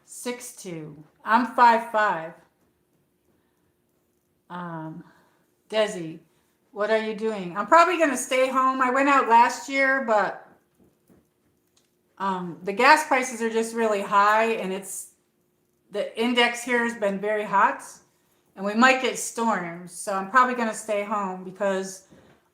6'2". I'm 5'5". Desi, what are you doing? I'm probably going to stay home. I went out last year, but the gas prices are just really high, and the index here has been very hot, and we might get storms. So I'm probably going to stay home because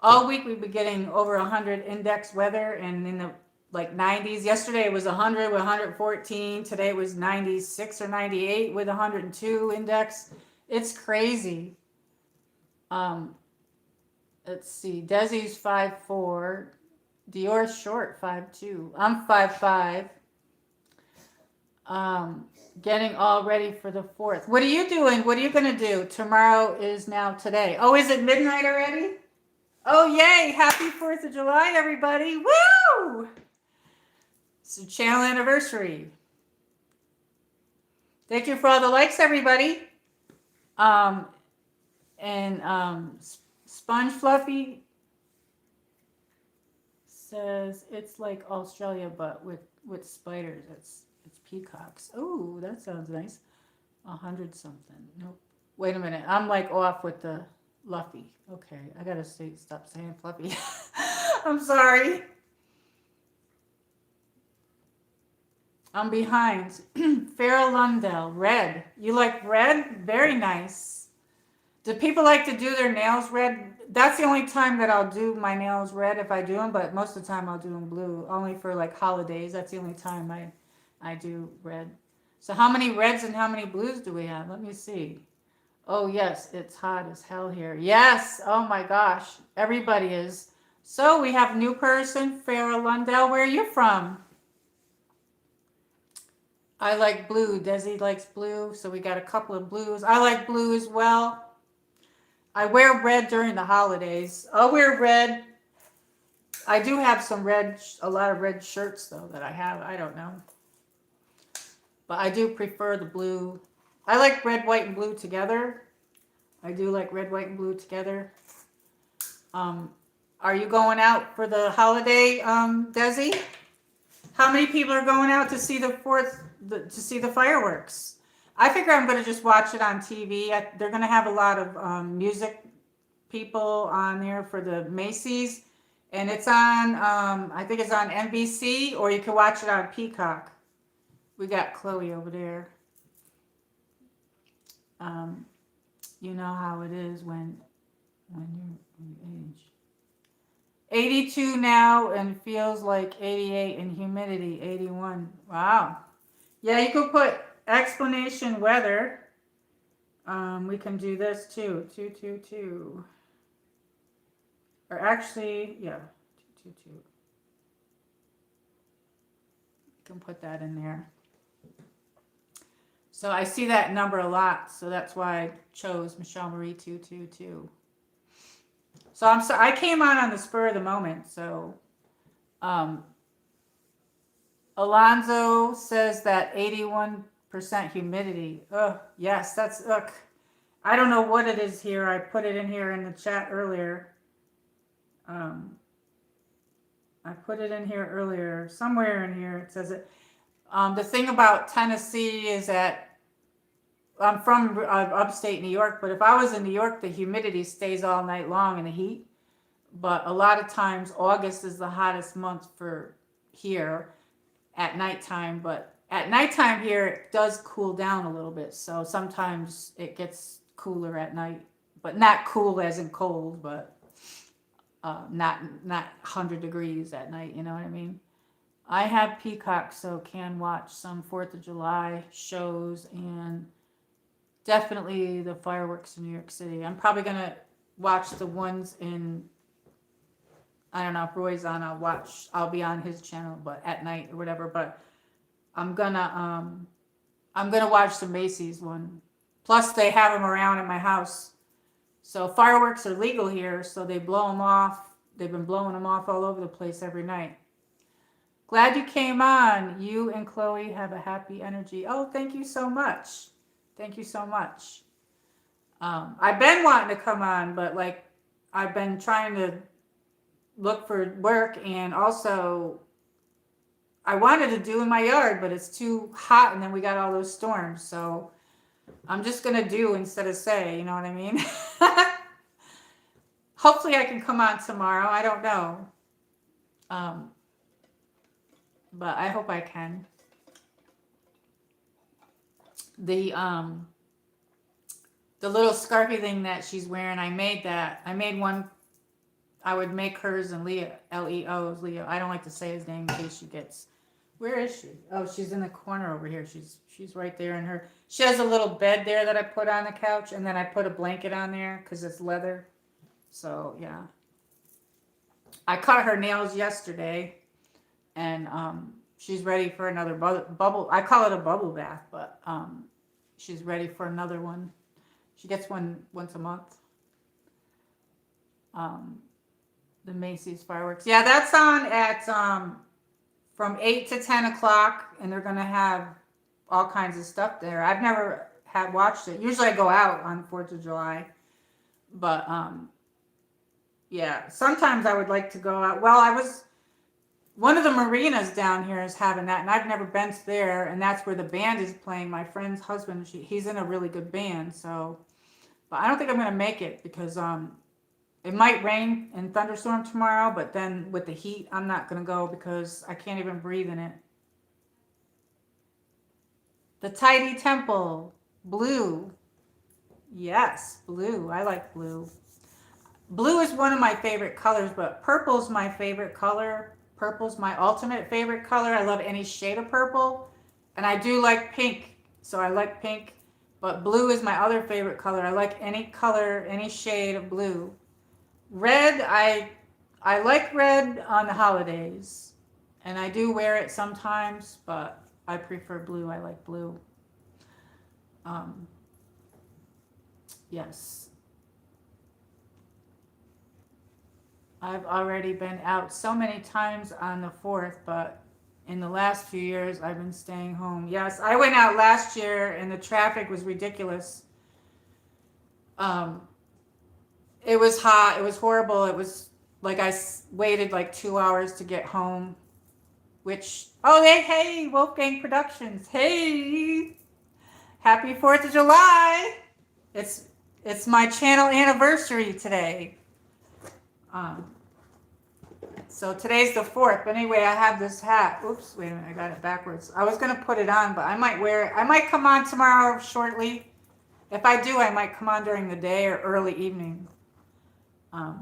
all week we've been getting over 100 index weather, and in the like 90s. Yesterday it was 100 with 114. Today it was 96 or 98 with 102 index. It's crazy. Let's see. Desi's 5'4". Dior's short, 5'2". I'm 5'5". Getting all ready for the 4th. What are you doing? What are you going to do? Tomorrow is now today. Oh, is it midnight already? Oh, yay. Happy 4th of July, everybody. Woo! It's a channel anniversary. Thank you for all the likes, everybody. Sponge Fluffy says it's like Australia, but with spiders. It's peacocks. Oh, that sounds nice. 100 something. Nope. Wait a minute. I'm like off with the Fluffy. Okay, I gotta stop saying Fluffy. I'm sorry. I'm behind. Farrah Lundell, red. You like red? Very nice. Do people like to do their nails red? That's the only time that I'll do my nails red if I do them, but most of the time I'll do them blue. Only for like holidays. That's the only time I do red. So how many reds and how many blues do we have? Let me see. Oh, yes, it's hot as hell here. Yes. Oh, my gosh. Everybody is. So we have a new person, Farrah Lundell. Where are you from? I like blue. Desi likes blue. So we got a couple of blues. I like blue as well. I wear red during the holidays. I'll wear red. I do have some red, a lot of red shirts, though, that I have. I don't know. But I do prefer the blue. I like red, white, and blue together. I do like red, white, and blue together. Are you going out for the holiday, Desi? How many people are going out to see the fireworks? I figure I'm going to just watch it on TV. They're going to have a lot of music people on there for the Macy's. And it's on, I think it's on NBC, or you can watch it on Peacock. We got Khloe over there. You know how it is when you age. 82 now and feels like 88 in humidity, 81. Wow. Yeah, you could put explanation weather. We can do this too. 222. Or actually, yeah, 222. You can put that in there. So I see that number a lot, so that's why I chose MichelleMarie 222. So I'm sorry, I came on the spur of the moment. So Alonzo says that 81% humidity. Oh, yes, that's, I don't know what it is here. I put it in here in the chat earlier. Um, I put it in here earlier, somewhere in here. It says it. The thing about Tennessee is that I'm from upstate New York, but if I was in New York, the humidity stays all night long in the heat. But a lot of times, August is the hottest month for here at nighttime. But at nighttime here, it does cool down a little bit. So sometimes it gets cooler at night, but not cool as in cold, but not 100 degrees at night. You know what I mean? I have Peacock, so can watch some 4th of July shows and definitely the fireworks in New York City. I'm probably gonna watch the ones in, I don't know if Roy's on, I'll be on his channel, but at night or whatever. But I'm gonna watch the Macy's one. Plus they have them around at my house. So fireworks are legal here, so they blow them off. They've been blowing them off all over the place every night. Glad you came on. You and Khloe have a happy energy. Oh, thank you so much. Thank you so much. I've been wanting to come on, but like I've been trying to look for work, and also I wanted to do in my yard, but it's too hot, and then we got all those storms. So I'm just gonna do instead of say, you know what I mean? Hopefully I can come on tomorrow. I don't know. But I hope I can. The little scarfy thing that she's wearing, I made that. I made one. I would make hers and Leo, Leo's Leo. I don't like to say his name in case she gets. Where is she? Oh, she's in the corner over here. She's right there in her. She has a little bed there that I put on the couch, and then I put a blanket on there because it's leather. So yeah. I cut her nails yesterday, and she's ready for another bubble. I call it a bubble bath, but she's ready for another one. She gets one once a month. The Macy's fireworks. Yeah, that's on at from 8 to 10 o'clock, and they're gonna have all kinds of stuff there. I've never had watched it. Usually I go out on 4th of July, but yeah, sometimes I would like to go out. Well, one of the marinas down here is having that, and I've never been to there, and that's where the band is playing. My friend's husband, he's in a really good band, so, but I don't think I'm gonna make it because it might rain and thunderstorm tomorrow, but then with the heat, I'm not gonna go because I can't even breathe in it. The Tidy Temple, blue. Yes, blue. I like blue. Blue is one of my favorite colors, but purple's my favorite color. Purple's my ultimate favorite color. I love any shade of purple. And I do like pink, so I like pink. But blue is my other favorite color. I like any color, any shade of blue. Red, I like red on the holidays. And I do wear it sometimes, but I prefer blue. I like blue. Yes. I've already been out so many times on the 4th, but in the last few years, I've been staying home. Yes, I went out last year, and the traffic was ridiculous. It was hot. It was horrible. It was like I waited like 2 hours to get home, which, oh, hey, Wolfgang Productions. Hey, happy 4th of July. It's my channel anniversary today. So today's the 4th. But anyway, I have this hat. Oops, wait a minute. I got it backwards. I was going to put it on, but I might wear it. I might come on tomorrow shortly. If I do, I might come on during the day or early evening.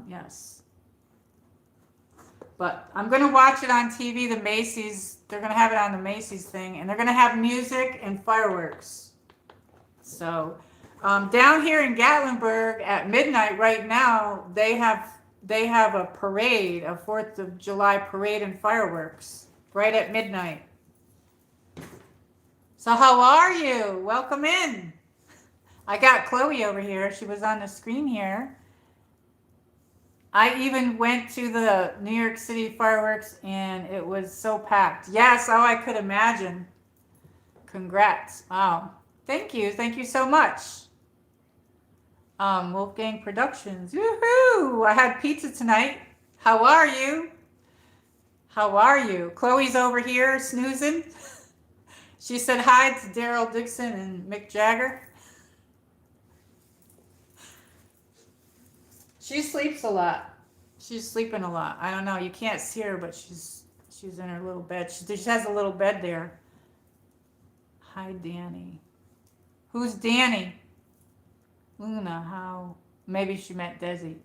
Yes. But I'm going to watch it on TV, the Macy's. They're going to have it on the Macy's thing. And they're going to have music and fireworks. So down here in Gatlinburg at midnight right now, they have a parade, a 4th of July parade and fireworks right at midnight. So how are you? Welcome in. I got Khloe over here. She was on the screen here. I even went to the New York City fireworks and it was so packed. Yes, oh, I could imagine. Congrats. Wow. Thank you. Thank you so much. Wolfgang Productions. Woohoo! I had pizza tonight. How are you? How are you? Chloe's over here snoozing. She said hi to Daryl Dixon and Mick Jagger. She sleeps a lot. She's sleeping a lot. I don't know. You can't see her, but she's in her little bed. She has a little bed there. Hi, Danny. Who's Danny? Luna. How? Maybe she meant Desi.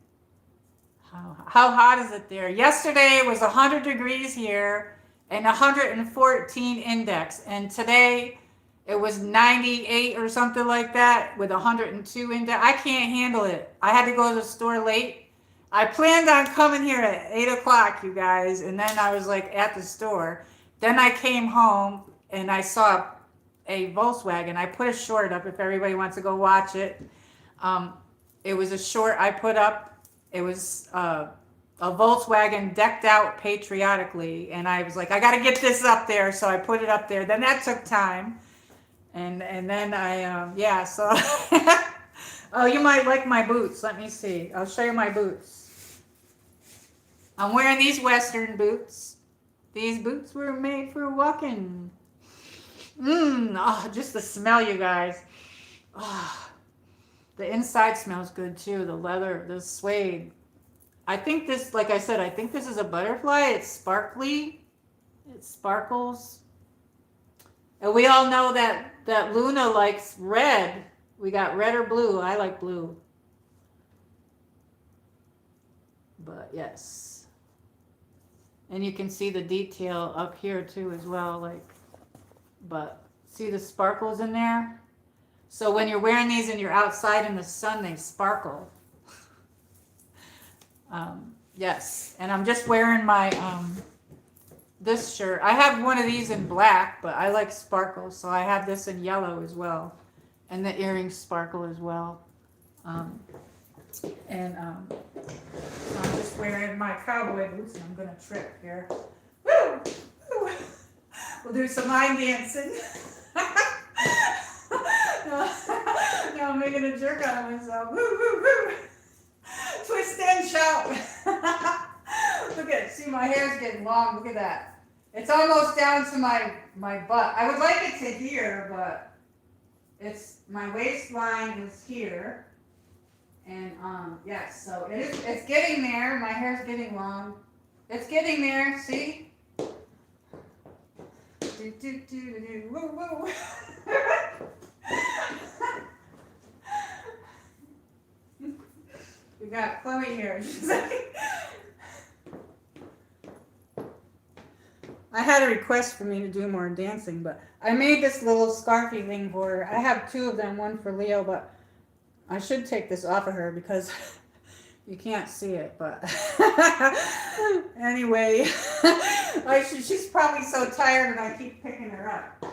How hot is it there? Yesterday it was 100 degrees here and 114 index. And today it was 98 or something like that with 102 index. I can't handle it. I had to go to the store late. I planned on coming here at 8 o'clock, you guys. And then I was like at the store. Then I came home and I saw a Volkswagen. I put a short up if everybody wants to go watch it. It was a short I put up. It was a Volkswagen decked out patriotically, and I was like, I got to get this up there, so I put it up there. Then that took time, and then I yeah. So oh, you might like my boots. Let me see. I'll show you my boots. I'm wearing these Western boots. These boots were made for walking. Oh, just the smell, you guys. Oh. The inside smells good too. The leather, the suede. I think this, like I said, I think this is a butterfly. It's sparkly. It sparkles. And we all know that Luna likes red. We got red or blue. I like blue. But yes. And you can see the detail up here too as well. Like, but see the sparkles in there? So when you're wearing these and you're outside in the sun, they sparkle. Yes, and I'm just wearing my this shirt. I have one of these in black, but I like sparkles, so I have this in yellow as well, and the earrings sparkle as well. I'm just wearing my cowboy boots, and I'm gonna trip here. Woo! Woo! We'll do some line dancing. Now I'm making a jerk out of myself. Woo, woo, woo. Twist and shout. Look at it. See, my hair's getting long. Look at that. It's almost down to my butt. I would like it to here, but it's my waistline is here. And yes, so it's getting there. My hair's getting long. It's getting there. See? Do, do, do, do, do. Woo, woo. We got Chloe here. She's like, I had a request for me to do more dancing, but I made this little scarfy thing for her. I have two of them, one for Leo, but I should take this off of her because you can't see it, but anyway, she's probably so tired and I keep picking her up.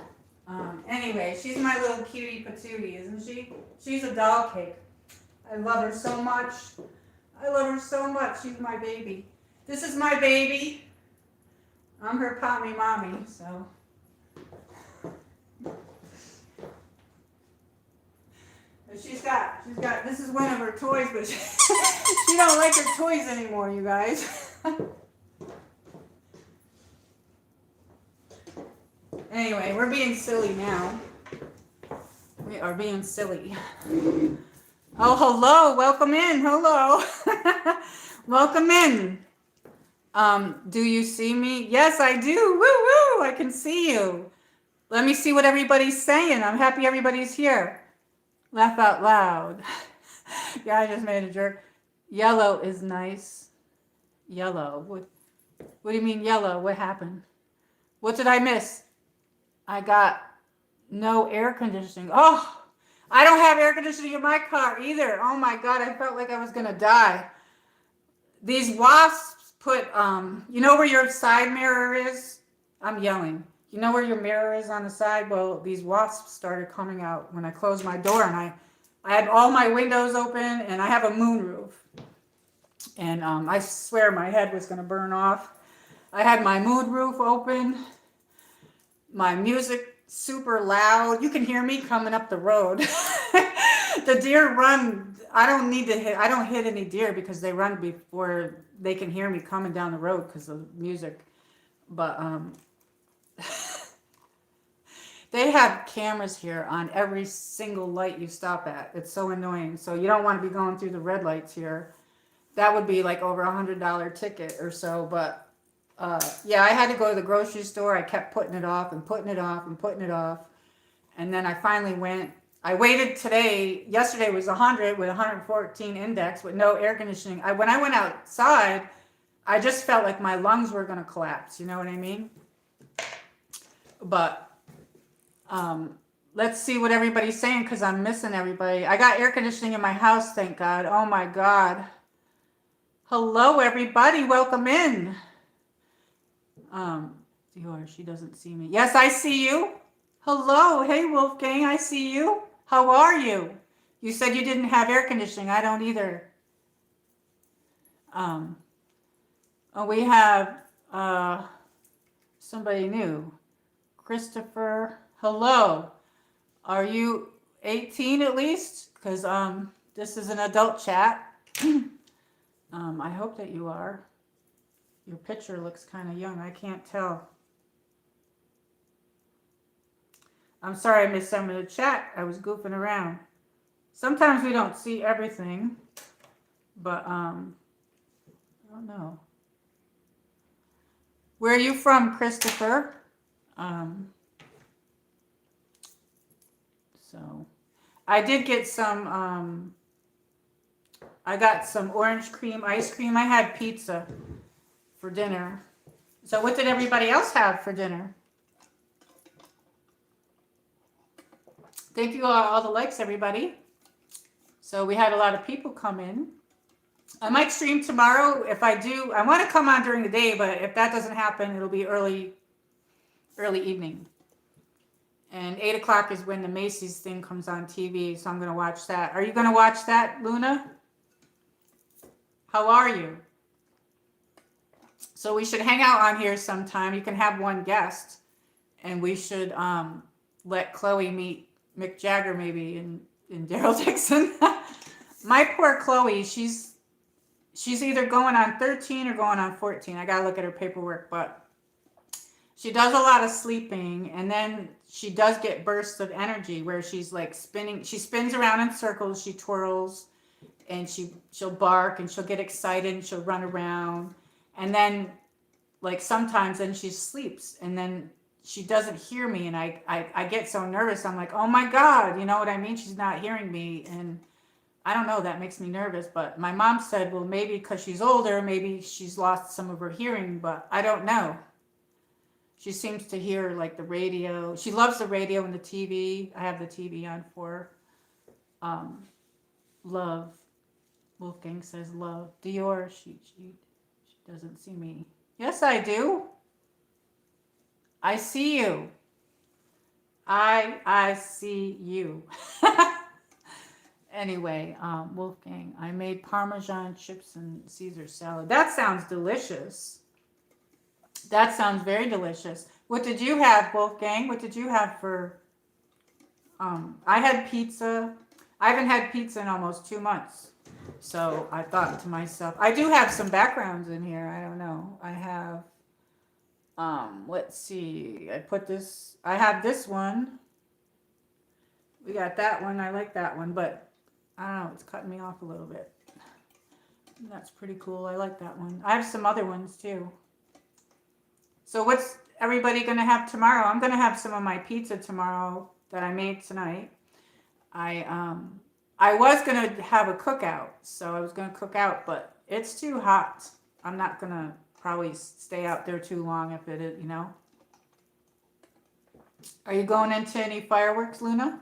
Anyway, she's my little cutie patootie, isn't she? She's a doll cake. I love her so much. I love her so much. She's my baby. This is my baby. I'm her pommy mommy, so. She's got, this is one of her toys, but she don't like her toys anymore, you guys. Anyway, we're being silly now. We are being silly. Oh, hello. Welcome in. Hello. Welcome in. Do you see me? Yes, I do. Woo woo. I can see you. Let me see what everybody's saying. I'm happy everybody's here. Laugh out loud. Yeah, I just made a jerk. Yellow is nice. Yellow. What do you mean yellow? What happened? What did I miss? I got no air conditioning. Oh, I don't have air conditioning in my car either. Oh my God, I felt like I was going to die. These wasps put, you know where your side mirror is? I'm yelling. You know where your mirror is on the side? Well, these wasps started coming out when I closed my door, and I had all my windows open, and I have a moonroof. And I swear my head was going to burn off. I had my moonroof open, my music super loud. You can hear me coming up the road. The deer run I don't need to hit. I don't hit any deer because they run before they can hear me coming down the road because of music. But they have cameras here on every single light you stop at. It's so annoying. So you don't want to be going through the red lights here. That would be like over $100 ticket or so. But yeah, I had to go to the grocery store. I kept putting it off and putting it off and putting it off. And then I finally went. I waited today. Yesterday was 100 with 114 index with no air conditioning. When I went outside, I just felt like my lungs were going to collapse. You know what I mean? But let's see what everybody's saying because I'm missing everybody. I got air conditioning in my house, thank God. Oh my God. Hello, everybody. Welcome in. Dior, she doesn't see me. Yes, I see you. Hello. Hey, Wolfgang, I see you. How are you? You said you didn't have air conditioning. I don't either. Oh, we have somebody new. Christopher. Hello. Are you 18 at least? Because this is an adult chat. I hope that you are. Your picture looks kind of young. I can't tell. I'm sorry I missed some of the chat. I was goofing around. Sometimes we don't see everything, but I don't know. Where are you from, Christopher? So I did get some, I got some orange cream ice cream. I had pizza for dinner. So what did everybody else have for dinner? Thank you all the likes, everybody. So we had a lot of people come in. I might stream tomorrow. If I do, I want to come on during the day, but if that doesn't happen, it'll be early evening. And 8 o'clock is when the Macy's thing comes on TV, so I'm going to watch that. Are you going to watch that, Luna? How are you? So we should hang out on here sometime. You can have one guest, and we should let Khloe meet Mick Jagger maybe in Daryl Dixon. My poor Khloe, she's either going on 13 or going on 14. I gotta look at her paperwork, but she does a lot of sleeping, and then she does get bursts of energy where she's like spinning. She spins around in circles, she twirls, and she'll bark and she'll get excited and she'll run around, and then like sometimes then she sleeps and then she doesn't hear me, and I get so nervous. I'm like, oh my God, you know what I mean? She's not hearing me, and I don't know, that makes me nervous. But my mom said, well, maybe because she's older, maybe she's lost some of her hearing, but I don't know. She seems to hear like the radio. She loves the radio and the TV. I have the TV on for her. Love. Wolfgang says love. Dior, she doesn't see me. Yes, I do. I see you. I see you. Anyway, Wolfgang, I made Parmesan chips and Caesar salad. That sounds delicious. That sounds very delicious. What did you have, Wolfgang? What did you have for... I had pizza. I haven't had pizza in almost 2 months. So I thought to myself, I do have some backgrounds in here. I don't know. I have... let's see. I have this one. We got that one. I like that one, but I don't know. It's cutting me off a little bit. That's pretty cool. I like that one. I have some other ones too. So what's everybody going to have tomorrow? I'm going to have some of my pizza tomorrow that I made tonight. I was going to have a cookout. So I was going to cook out, but it's too hot. I'm not going to probably stay out there too long if it is, you know. Are you going into any fireworks, Luna?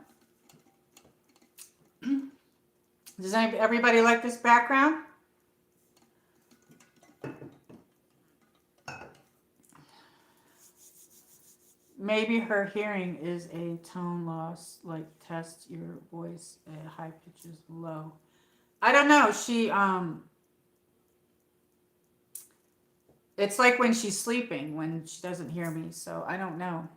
Does everybody like this background? Maybe her hearing is a tone loss, like test your voice at high pitches low. I don't know. It's like when she's sleeping, when she doesn't hear me. So I don't know.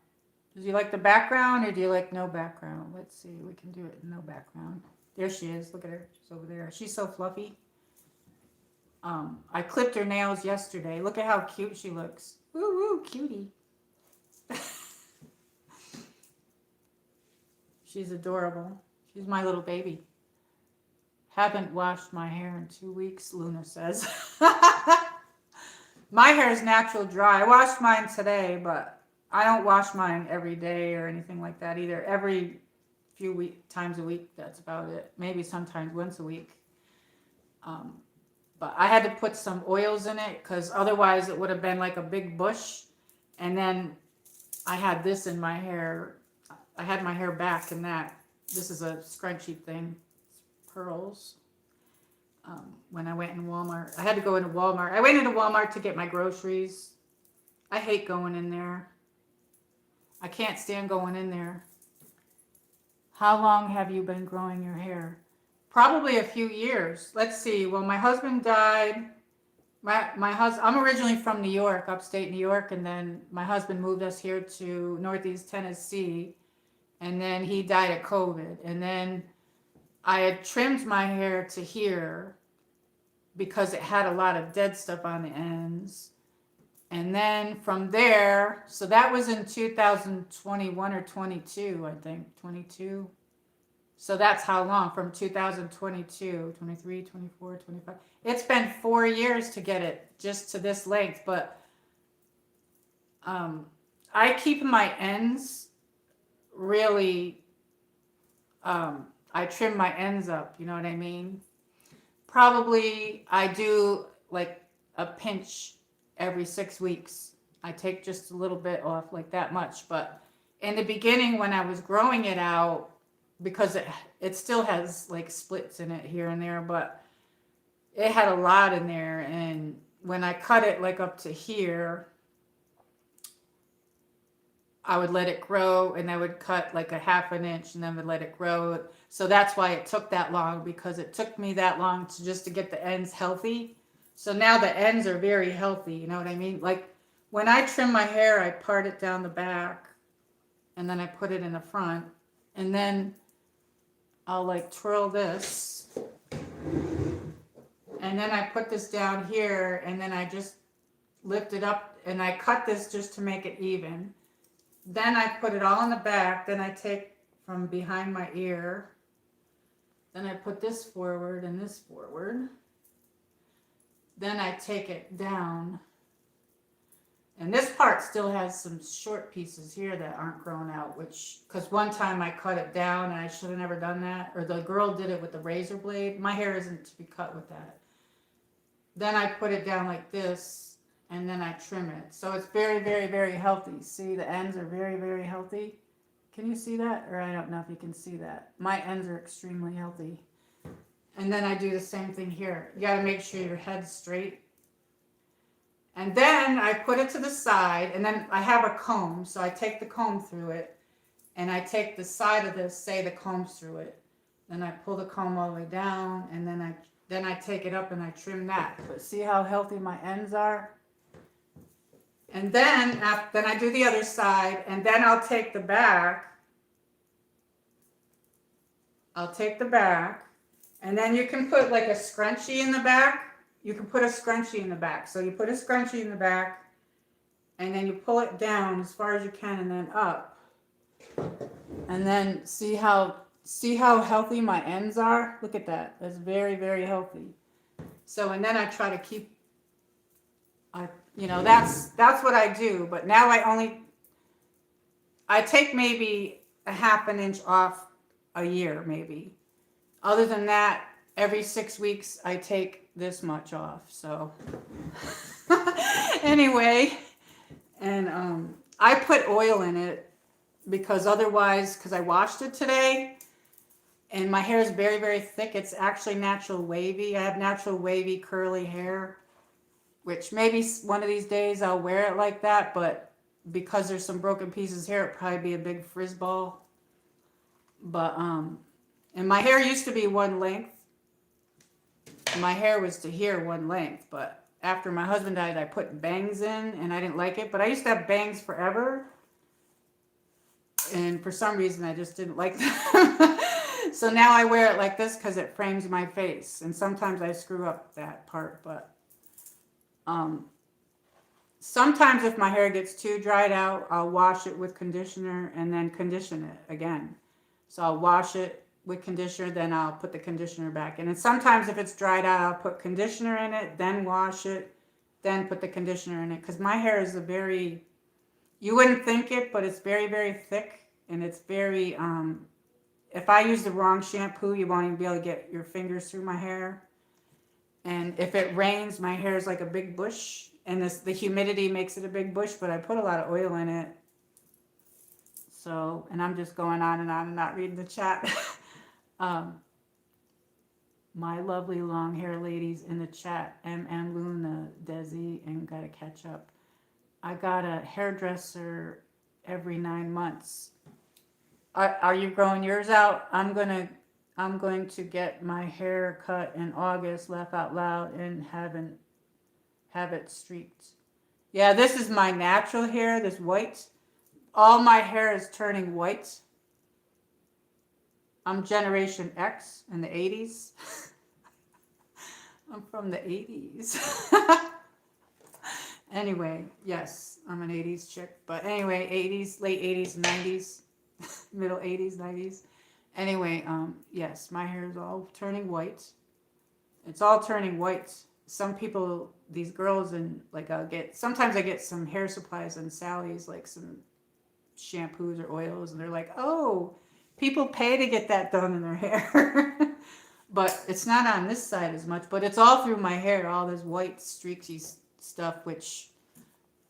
Do you like the background or do you like no background? Let's see. We can do it in no background. There she is. Look at her. She's over there. She's so fluffy. I clipped her nails yesterday. Look at how cute she looks. Woo woo, cutie. She's adorable. She's my little baby. Haven't washed my hair in 2 weeks, Luna says. My hair is natural dry. I washed mine today, but I don't wash mine every day or anything like that either. Every few times a week, that's about it. Maybe sometimes once a week. But I had to put some oils in it because otherwise it would have been like a big bush. And then I had this in my hair. I had my hair back in that. This is a scrunchie thing. It's pearls. When I went in Walmart. I had to go into Walmart. I went into Walmart to get my groceries. I hate going in there. I can't stand going in there. How long have you been growing your hair? Probably a few years. Let's see. Well, my husband died. I'm originally from New York, upstate New York, and then my husband moved us here to Northeast Tennessee, and then he died of COVID. And then I had trimmed my hair to here because it had a lot of dead stuff on the ends. And then from there, so that was in 2021 or 22, I think, 22. So that's how long, from 2022, 23, 24, 25. It's been 4 years to get it just to this length, but I keep my ends really, I trim my ends up, you know what I mean? Probably I do like a pinch every 6 weeks. I take just a little bit off, like that much. But in the beginning when I was growing it out, because it still has like splits in it here and there, but it had a lot in there. And when I cut it like up to here, I would let it grow, and I would cut like a ½ an inch and then would let it grow. So that's why it took that long, because it took me that long to get the ends healthy. So now the ends are very healthy, you know what I mean? Like when I trim my hair, I part it down the back and then I put it in the front, and then I'll like twirl this, and then I put this down here, and then I just lift it up, and I cut this just to make it even. Then I put it all in the back. Then I take from behind my ear. Then I put this forward and this forward. Then I take it down. And this part still has some short pieces here that aren't grown out, which, because one time I cut it down and I should have never done that. Or the girl did it with the razor blade. My hair isn't to be cut with that. Then I put it down like this, and then I trim it. So it's very, very, very healthy. See, the ends are very, very healthy. Can you see that? Or I don't know if you can see that. My ends are extremely healthy. And then I do the same thing here. You got to make sure your head's straight. And then I put it to the side, and then I have a comb. So I take the comb through it, and I take the side of this, say the comb's through it. Then I pull the comb all the way down, and then I take it up and I trim that. But see how healthy my ends are? And then I do the other side, and then I'll take the back. And then you can put like a scrunchie in the back. You can put a scrunchie in the back. So you put a scrunchie in the back, and then you pull it down as far as you can, and then up. And then see how healthy my ends are? Look at that. That's very, very healthy. So, and then I try to keep, that's what I do. But now I take maybe a ½ an inch off a year, maybe. Other than that, every 6 weeks, I take this much off. So anyway, and I put oil in it because I washed it today, and my hair is very, very thick. It's actually natural wavy. I have natural wavy curly hair, which maybe one of these days I'll wear it like that, but because there's some broken pieces here, it'll probably be a big frizz ball. But and my hair used to be one length. My hair was to here one length, but after my husband died, I put bangs in, and I didn't like it. But I used to have bangs forever, and for some reason, I just didn't like them. So now I wear it like this because it frames my face. And sometimes I screw up that part, but um, sometimes if my hair gets too dried out, I'll wash it with conditioner and then condition it again. So I'll wash it with conditioner, then I'll put the conditioner back in. And sometimes if it's dried out, I'll put conditioner in it, then wash it, then put the conditioner in it. Because my hair is a very, you wouldn't think it, but it's very, very thick. And it's very, if I use the wrong shampoo, you won't even be able to get your fingers through my hair. And if it rains, my hair is like a big bush. And the humidity makes it a big bush, but I put a lot of oil in it. So, and I'm just going on and not reading the chat. My lovely long hair ladies in the chat, Luna, Desi, and Gotta Catch Up. I got a hairdresser every 9 months. Are you growing yours out? I'm going to get my hair cut in August, laugh out loud, and have it streaked. Yeah, this is my natural hair, this white. All my hair is turning white. I'm Generation X in the 80s. I'm from the 80s. Anyway, yes, I'm an 80s chick. But anyway, 80s, late 80s, 90s, middle 80s, 90s. Anyway, yes, my hair is all turning white. It's all turning white. Some people, these girls, and like sometimes I get some hair supplies on Sally's, like some shampoos or oils, and they're like, oh, people pay to get that done in their hair. But it's not on this side as much, but it's all through my hair, all this white streaky stuff, which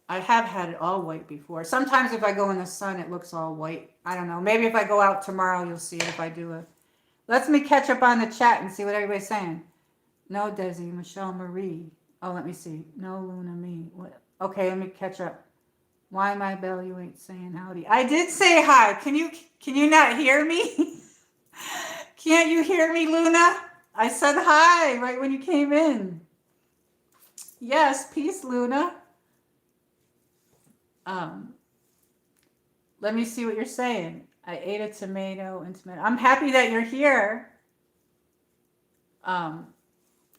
I have had it all white before. Sometimes if I go in the sun, it looks all white. I don't know. Maybe if I go out tomorrow, you'll see it if I do it. Let me catch up on the chat and see what everybody's saying. No, Desi, MichelleMarie. Oh, let me see. No, Luna, me. What? Okay, let me catch up. Why my bell? You ain't saying howdy. I did say hi. Can you not hear me? Can't you hear me, Luna? I said hi right when you came in. Yes, peace, Luna. Let me see what you're saying. I ate a tomato and tomato. I'm happy that you're here.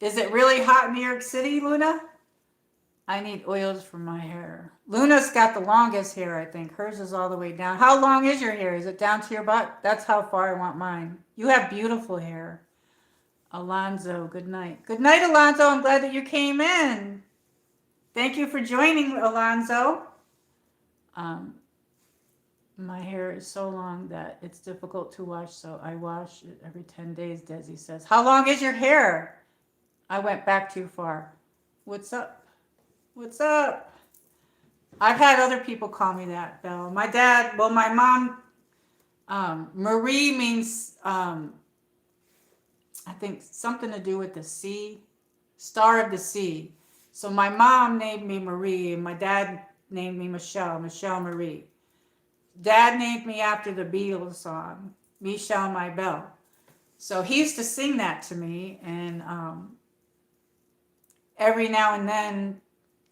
Is it really hot in New York City, Luna? I need oils for my hair. Luna's got the longest hair, I think. Hers is all the way down. How long is your hair? Is it down to your butt? That's how far I want mine. You have beautiful hair. Alonzo, good night. Good night, Alonzo. I'm glad that you came in. Thank you for joining, Alonzo. My hair is so long that it's difficult to wash, so I wash it every 10 days, Desi says. How long is your hair? I went back too far. What's up? What's up? I've had other people call me that, Belle. My dad, well, my mom, Marie means, I think something to do with the sea, star of the sea. So my mom named me Marie, and my dad named me MichelleMarie. Dad named me after the Beatles song, Michelle My Belle. So he used to sing that to me, and every now and then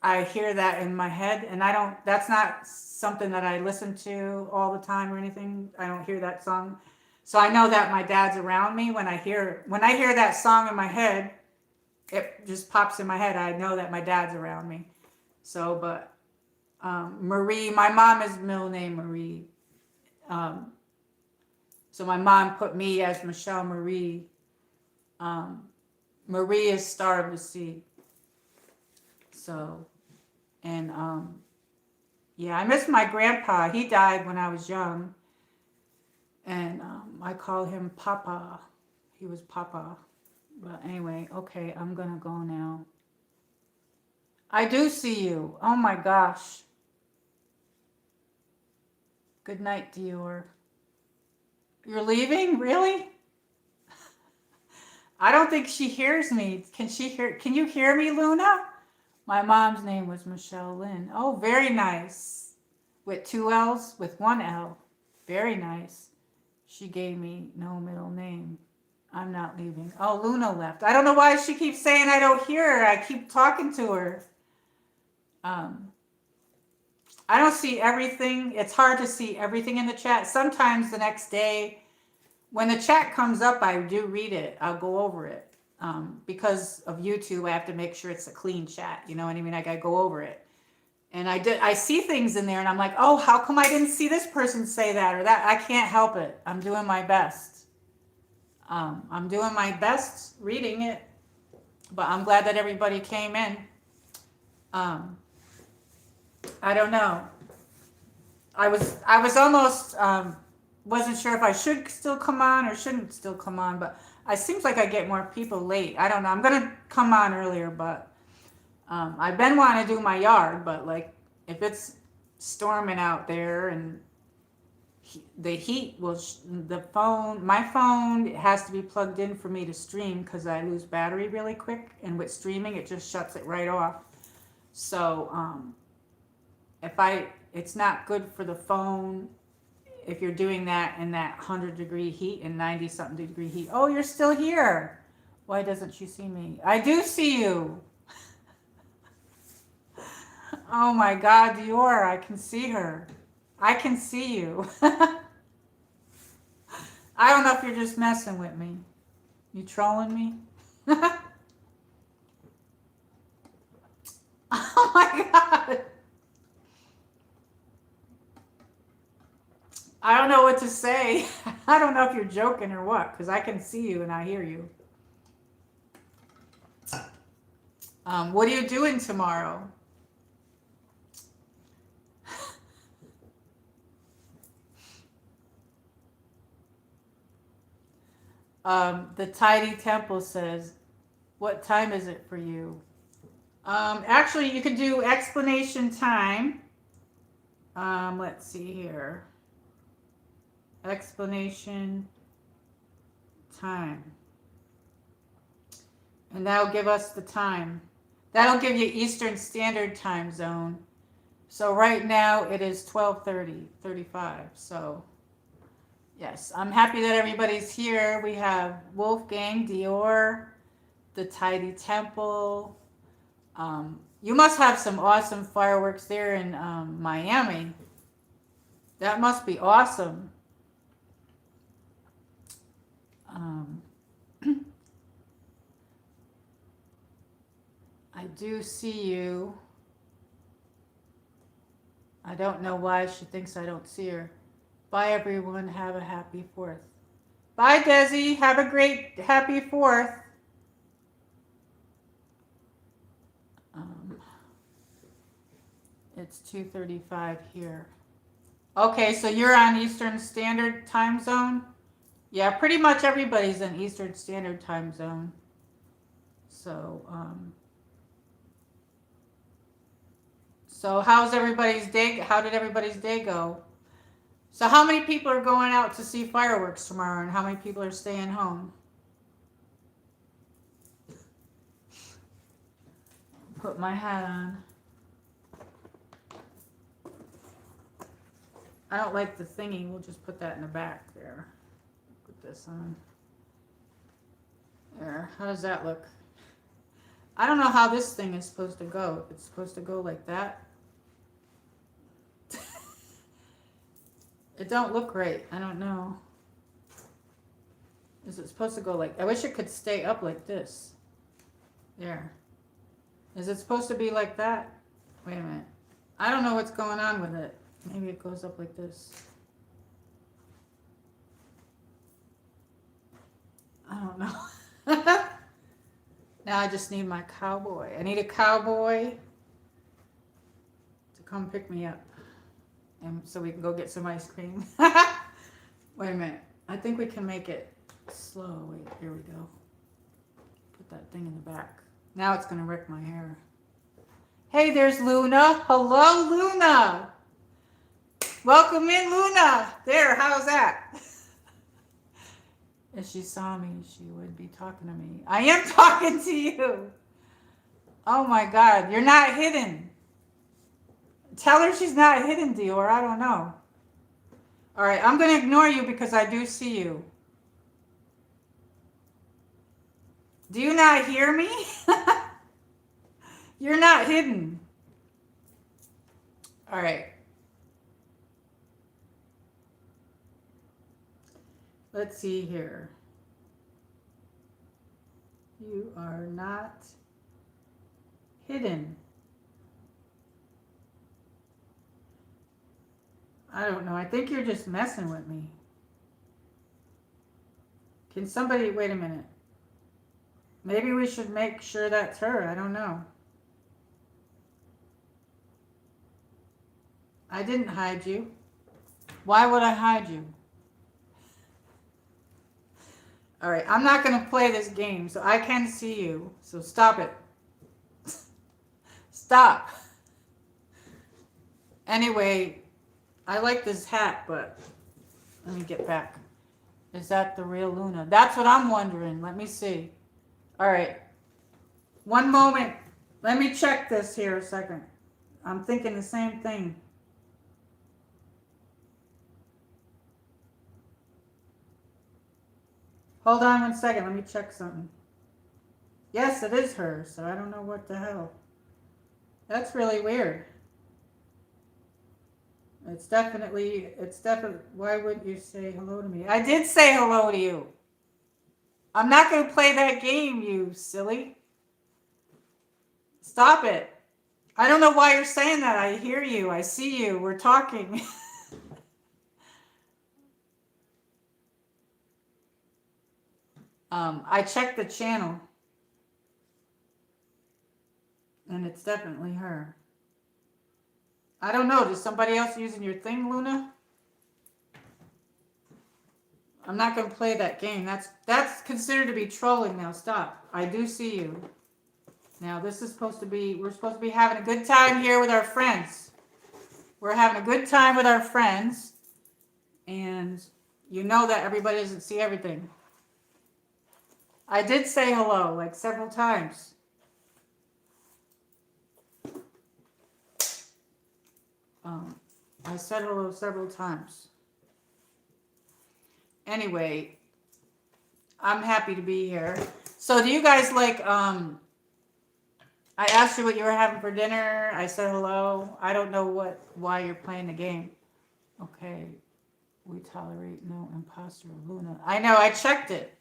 I hear that in my head, and that's not something that I listen to all the time or anything. I don't hear that song. So I know that my dad's around me when I hear that song in my head. It just pops in my head. I know that my dad's around me. So, but Marie, my mom is middle name Marie. So my mom put me as MichelleMarie. Marie is star of the sea. So, and yeah, I miss my grandpa. He died when I was young. And I call him Papa. He was Papa. But anyway, okay, I'm going to go now. I do see you. Oh my gosh. Good night, Dior. You're leaving? Really? I don't think she hears me. Can you hear me, Luna? My mom's name was Michelle Lynn. Oh, very nice. With 2 L's, with 1 L. Very nice. She gave me no middle name. I'm not leaving. Oh, Luna left. I don't know why she keeps saying I don't hear her. I keep talking to her. I don't see everything. It's hard to see everything in the chat. Sometimes the next day When the chat comes up, I do read it. I'll go over it. Because of YouTube, I have to make sure it's a clean chat. You know what I mean? I gotta go over it. And I see things in there and I'm like, oh, how come I didn't see this person say that or that? I can't help it. I'm doing my best. I'm doing my best reading it, but I'm glad that everybody came in. I don't know. I was almost wasn't sure if I should still come on or shouldn't still come on, but it seems like I get more people late. I don't know. I'm gonna come on earlier, but I've been wanting to do my yard, but like if it's storming out there and the heat will my phone has to be plugged in for me to stream because I lose battery really quick, and with streaming it just shuts it right off. So it's not good for the phone if you're doing that in that 100-degree heat and 90-something degree heat. Oh, you're still here. Why doesn't she see me? I do see you. Oh my God, Dior, I can see her. I can see you. I don't know if you're just messing with me. You trolling me? Oh my God. I don't know what to say. I don't know if you're joking or what, because I can see you and I hear you. What are you doing tomorrow? The Tidy Temple says, what time is it for you? Actually, you can do explanation time. Let's see here. Explanation time. And that'll give us the time. That'll give you Eastern Standard Time Zone. So right now it is 12:35. So yes, I'm happy that everybody's here. We have Wolfgang, Dior, the Tidy Temple. You must have some awesome fireworks there in Miami. That must be awesome. I do see you. I don't know why she thinks I don't see her. Bye, everyone. Have a happy 4th. Bye, Desi. Have a great happy 4th. It's 2:35 here. Okay, so you're on Eastern Standard Time Zone? Yeah, pretty much everybody's in Eastern Standard Time Zone. So how's everybody's day? How did everybody's day go? So how many people are going out to see fireworks tomorrow, and how many people are staying home? Put my hat on. I don't like the thingy. We'll just put that in the back there. Put this on. There. How does that look? I don't know how this thing is supposed to go. It's supposed to go like that. It don't look right. I don't know. Is it supposed to go like... I wish it could stay up like this. There. Is it supposed to be like that? Wait a minute. I don't know what's going on with it. Maybe it goes up like this. I don't know. Now I just need my cowboy. I need a cowboy to come pick me up. And so we can go get some ice cream. Wait a minute. I think we can make it slow. Wait, here we go. Put that thing in the back. Now it's going to wreck my hair. Hey, there's Luna. Hello, Luna. Welcome in, Luna. There, how's that? If she saw me, she would be talking to me. I am talking to you. Oh my God, you're not hidden. Tell her she's not hidden, Dior. I don't know. All right, I'm going to ignore you because I do see you. Do you not hear me? You're not hidden. All right. Let's see here. You are not hidden. I don't know. I think you're just messing with me. Can somebody, wait a minute. Maybe we should make sure that's her. I don't know. I didn't hide you. Why would I hide you? All right, I'm not going to play this game, so I can see you. So stop it. Stop. Anyway, I like this hat, but let me get back. Is that the real Luna? That's what I'm wondering. Let me see. All right. One moment. Let me check this here a second. I'm thinking the same thing. Hold on one second. Let me check something. Yes, it is her, so I don't know what the hell. That's really weird. It's definitely, why wouldn't you say hello to me? I did say hello to you. I'm not going to play that game, you silly. Stop it. I don't know why you're saying that. I hear you. I see you. We're talking. I checked the channel. And it's definitely her. I don't know. Is somebody else using your thing, Luna? I'm not going to play that game. That's considered to be trolling now. Stop. I do see you. Now, this is supposed to be, we're supposed to be having a good time here with our friends. We're having a good time with our friends. And you know that everybody doesn't see everything. I did say hello, like several times. I said hello several times. Anyway, I'm happy to be here. So do you guys like, I asked you what you were having for dinner. I said hello. I don't know why you're playing the game. Okay. We tolerate no imposter Luna. I know, I checked it.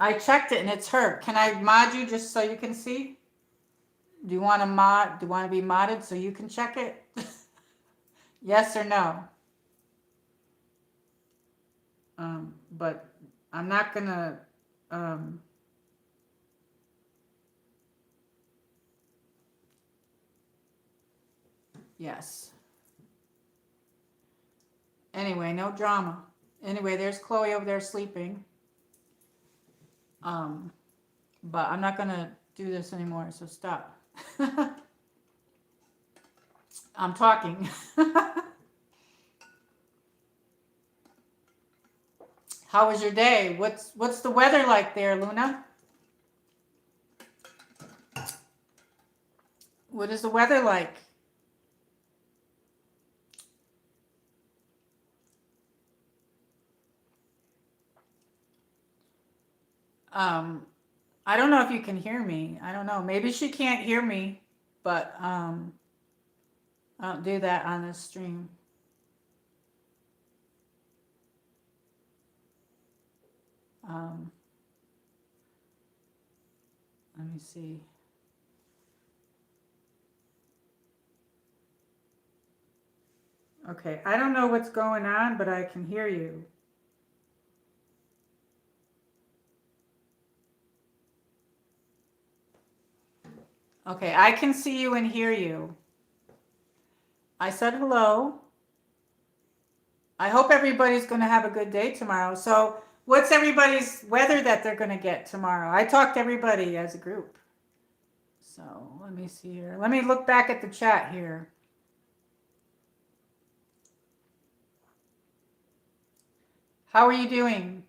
I checked it and it's her. Can I mod you just so you can see? Do you want to mod? Do you want to be modded so you can check it? Yes or no? But I'm not gonna. Yes. Anyway, no drama. Anyway, there's Khloe over there sleeping. But I'm not gonna do this anymore, so stop. I'm talking. How was your day? What's the weather like there, Luna? What is the weather like? I don't know if you can hear me. I don't know. Maybe she can't hear me, but I don't do that on this stream. Let me see. Okay, I don't know what's going on, but I can hear you. Okay, I can see you and hear you. I said hello. I hope everybody's going to have a good day tomorrow. So, what's everybody's weather that they're going to get tomorrow? I talked to everybody as a group. So, let me see here. Let me look back at the chat here. How are you doing?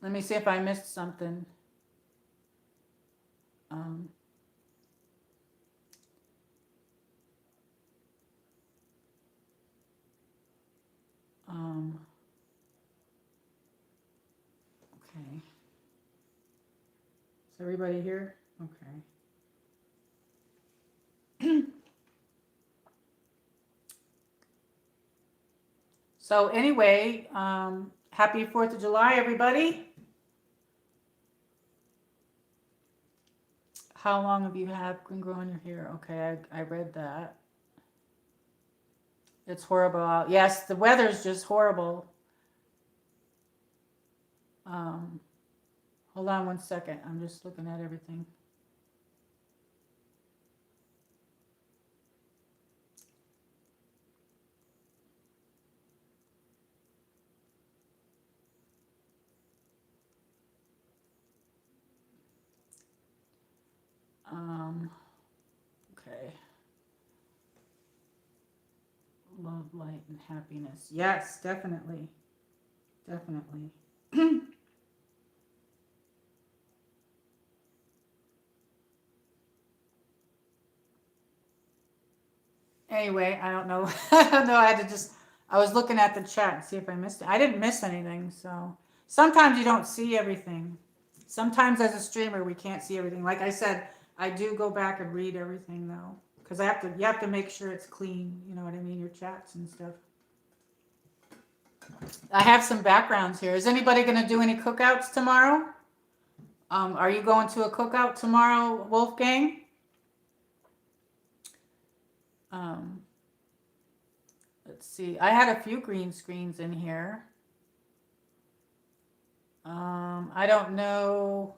Let me see if I missed something. Okay. Is everybody here? Okay. So anyway, happy 4th of July, everybody. How long have you had been growing your hair? Okay, I read that. It's horrible out. Yes, the weather's just horrible. Um, Hold on one second. I'm just looking at everything. Okay. Love, light, and happiness. Yes, definitely. Definitely. Anyway, I don't know. I don't know. I was looking at the chat and see if I missed it. I didn't miss anything. So sometimes you don't see everything. Sometimes as a streamer, we can't see everything. Like I said, I do go back and read everything though. Because you have to make sure it's clean. You know what I mean? Your chats and stuff. I have some backgrounds here. Is anybody going to do any cookouts tomorrow? Are you going to a cookout tomorrow, Wolfgang? Let's see. I had a few green screens in here. I don't know.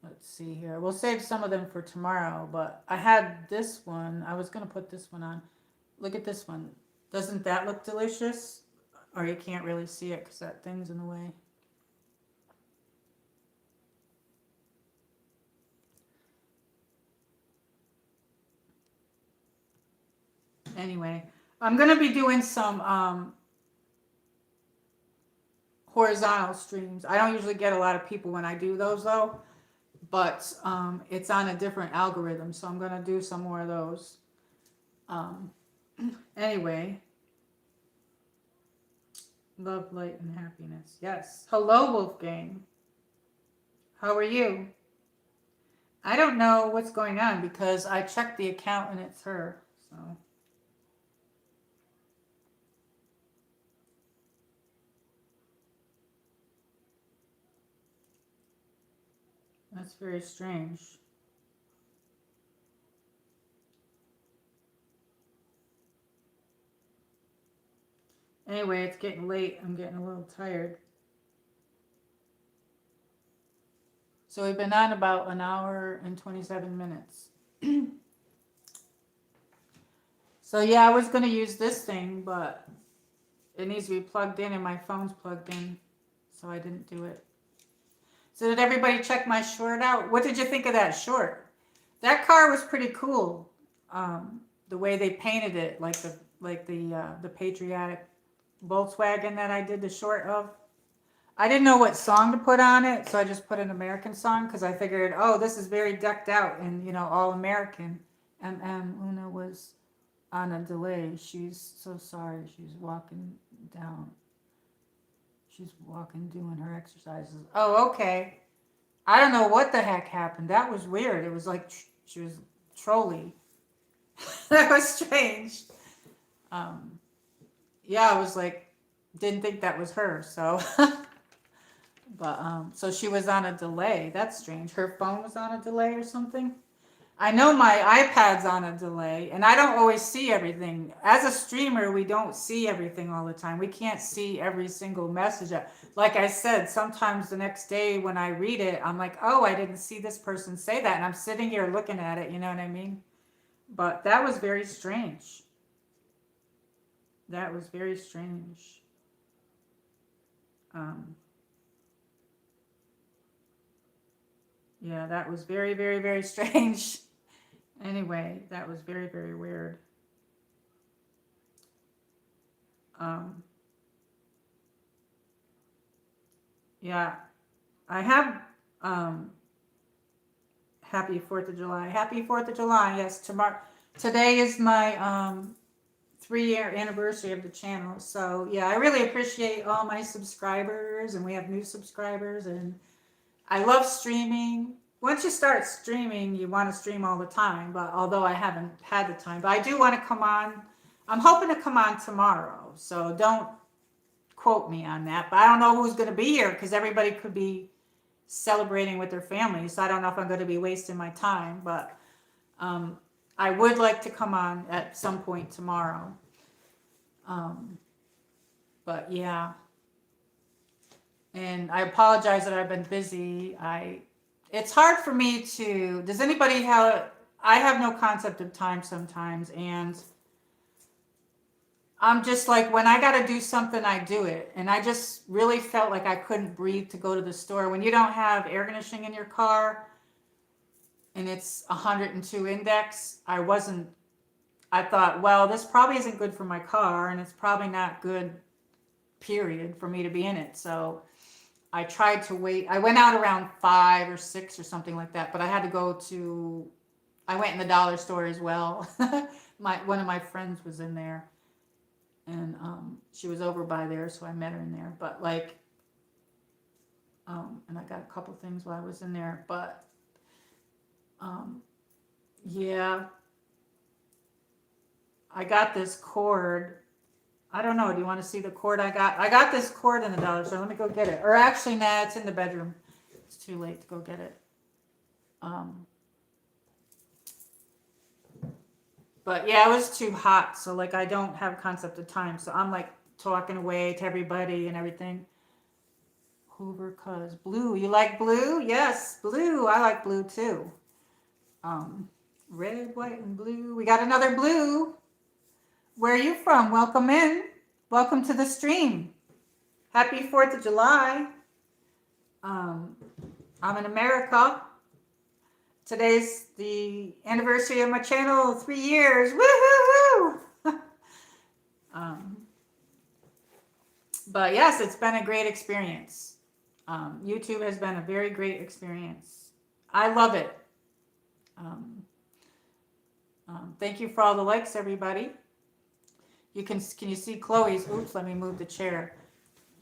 Let's see here. We'll save some of them for tomorrow, but I had this one. I was going to put this one on. Look at this one. Doesn't that look delicious? Or you can't really see it because that thing's in the way. Anyway, I'm going to be doing some horizontal streams. I don't usually get a lot of people when I do those though, but it's on a different algorithm, so I'm going to do some more of those. Anyway, love, light, and happiness. Yes. Hello, Wolfgang. How are you? I don't know what's going on because I checked the account and it's her. So that's very strange. Anyway, it's getting late. I'm getting a little tired. So we've been on about an hour and 27 minutes. So yeah, I was going to use this thing, but it needs to be plugged in and my phone's plugged in. So I didn't do it. So did everybody check my short out? What did you think of that short? That car was pretty cool. The way they painted it, like the patriotic Volkswagen that I did the short of. I didn't know what song to put on it, so I just put an American song because I figured, oh, this is very decked out and all American. And Una was on a delay. She's so sorry. She's walking down. She's walking, doing her exercises. Oh, okay. I don't know what the heck happened. That was weird. It was like she was trolly. That was strange. Yeah, I was like, didn't think that was her. So, but so she was on a delay. That's strange. Her phone was on a delay or something. I know my iPad's on a delay, and I don't always see everything. As a streamer, we don't see everything all the time. We can't see every single message. Like I said, sometimes the next day when I read it, I'm like, oh, I didn't see this person say that. And I'm sitting here looking at it, you know what I mean? But that was very strange. That was very strange. Yeah, that was very, very, very strange. Anyway, that was very, very weird. Yeah, I have happy 4th of July. Happy 4th of July. Yes, tomorrow. Today is my 3-year anniversary of the channel. So yeah, I really appreciate all my subscribers, and we have new subscribers, and I love streaming. Once you start streaming, you want to stream all the time, but although I haven't had the time, but I do want to come on. I'm hoping to come on tomorrow, so don't quote me on that. But I don't know who's going to be here because everybody could be celebrating with their families. So I don't know if I'm going to be wasting my time, but I would like to come on at some point tomorrow. But yeah, and I apologize that I've been busy. It's hard for me to, does anybody have, I have no concept of time sometimes, and I'm just like, when I got to do something, I do it. And I just really felt like I couldn't breathe to go to the store. When you don't have air conditioning in your car and it's 102 index, I thought, well, this probably isn't good for my car, and it's probably not good, period, for me to be in it. So I tried to wait. I went out around 5 or 6 or something like that, but I had to go to, I went in the dollar store as well. One of my friends was in there, and she was over by there, so I met her in there. But like, and I got a couple things while I was in there. But yeah, I got this cord. I don't know. Do you want to see the cord I got? I got this cord in the dollar store. Let me go get it. Or actually, nah, it's in the bedroom. It's too late to go get it. But yeah, it was too hot. So like, I don't have concept of time. So I'm like talking away to everybody and everything. Hoover cuz blue. You like blue? Yes, blue. I like blue too. Red, white, and blue. We got another blue. Where are you from? Welcome in. Welcome to the stream. Happy 4th of July. I'm in America. Today's the anniversary of my channel, 3 years. Woo-hoo-hoo! But yes, it's been a great experience. YouTube has been a very great experience. I love it. Thank you for all the likes, everybody. Can you see Chloe's? Oops, let me move the chair.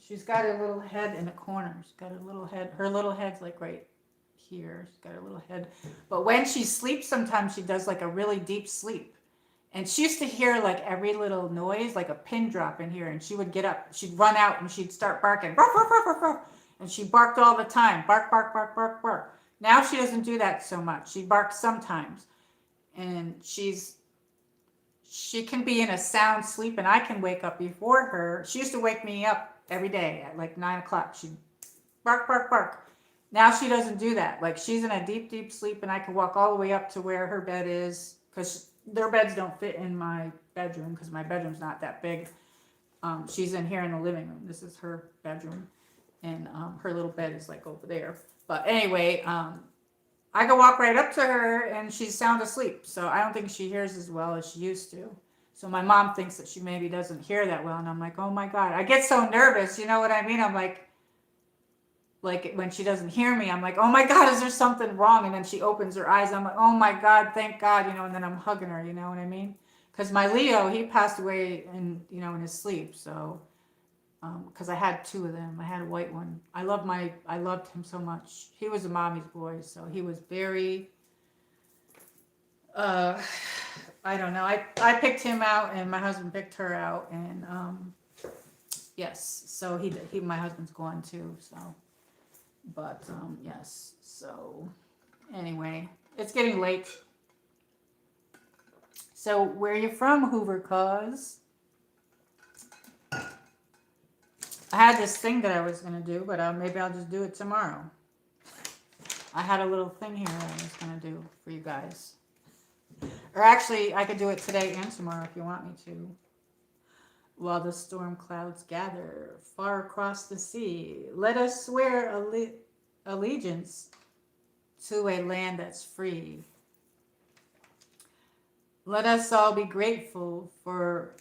She's got her little head in the corner. She's got her little head. Her little head's like right here. She's got her little head. But when she sleeps, sometimes she does like a really deep sleep. And she used to hear like every little noise, like a pin drop in here. And she would get up. She'd run out and she'd start barking. Bark, bark, bark, bark, bark. And she barked all the time. Bark, bark, bark, bark, bark. Now she doesn't do that so much. She barks sometimes. And she can be in a sound sleep and I can wake up before her. She used to wake me up every day at like 9 o'clock. She'd bark, bark, bark. Now she doesn't do that. Like, she's in a deep, deep sleep and I can walk all the way up to where her bed is, because their beds don't fit in my bedroom because my bedroom's not that big. She's in here in the living room. This is her bedroom, and her little bed is like over there. But anyway, I can walk right up to her and she's sound asleep. So I don't think she hears as well as she used to. So my mom thinks that she maybe doesn't hear that well. And I'm like, oh my God, I get so nervous. You know what I mean? I'm like when she doesn't hear me, I'm like, oh my God, is there something wrong? And then she opens her eyes. I'm like, oh my God, thank God, and then I'm hugging her, you know what I mean? Because my Leo, he passed away in his sleep. So, because I had 2 of them. I had a white one. I loved him so much. He was a mommy's boy. So he was very, I don't know. I picked him out and my husband picked her out. And, yes, so my husband's gone too. So, but, yes. So anyway, it's getting late. So where are you from, Hoover cuz? I had this thing that I was going to do, but maybe I'll just do it tomorrow. I had a little thing here that I was going to do for you guys. Or actually, I could do it today and tomorrow if you want me to. While the storm clouds gather far across the sea, let us swear allegiance to a land that's free. Let us all be grateful for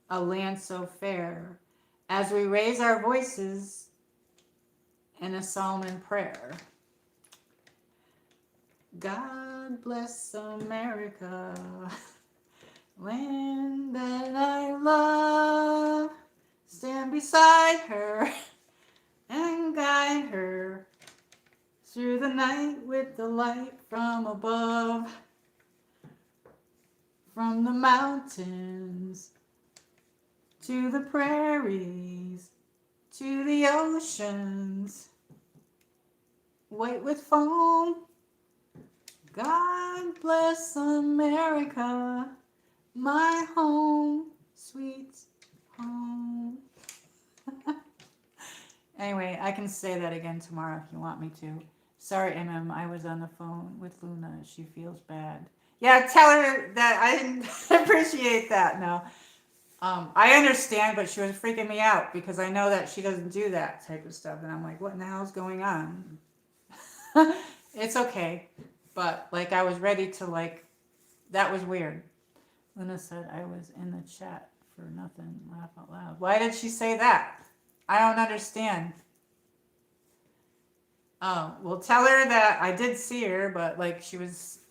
a land so fair, as we raise our voices in a psalm and prayer. God bless America, land that I love. Stand beside her and guide her through the night with the light from above. from the mountains to the prairies to the oceans, white with foam. God bless America, my home, sweet home. Anyway, I can say that again tomorrow if you want me to. Sorry, I was on the phone with Luna. She feels bad. Yeah, tell her that I didn't appreciate that. No. I understand, but she was freaking me out because I know that she doesn't do that type of stuff. And I'm like, what in the hell's going on? It's okay. But like, I was ready to like, that was weird. Luna said I was in the chat for nothing. Laugh out loud. Why did she say that? I don't understand. Oh, well, tell her that I did see her, but like she was,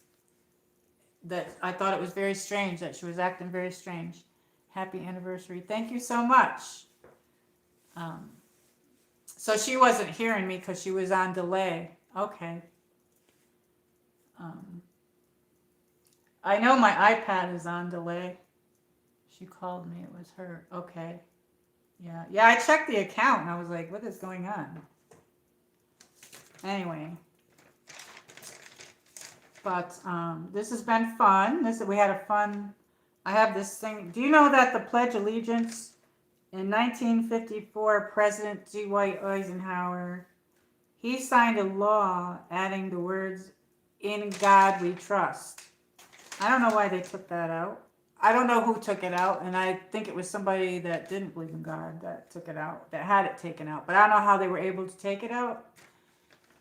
that I thought it was very strange that she was acting very strange. Happy anniversary. Thank you so much. So she wasn't hearing me because she was on delay. Okay. I know my iPad is on delay. She called me. It was her. Okay. Yeah. Yeah, I checked the account and I was like, what is going on? Anyway. But this has been fun. We had a fun. I have this thing. Do you know that the Pledge of Allegiance in 1954, President Dwight Eisenhower, he signed a law adding the words, "In God We Trust." I don't know why they took that out. I don't know who took it out, and I think it was somebody that didn't believe in God that took it out, that had it taken out. But I don't know how they were able to take it out.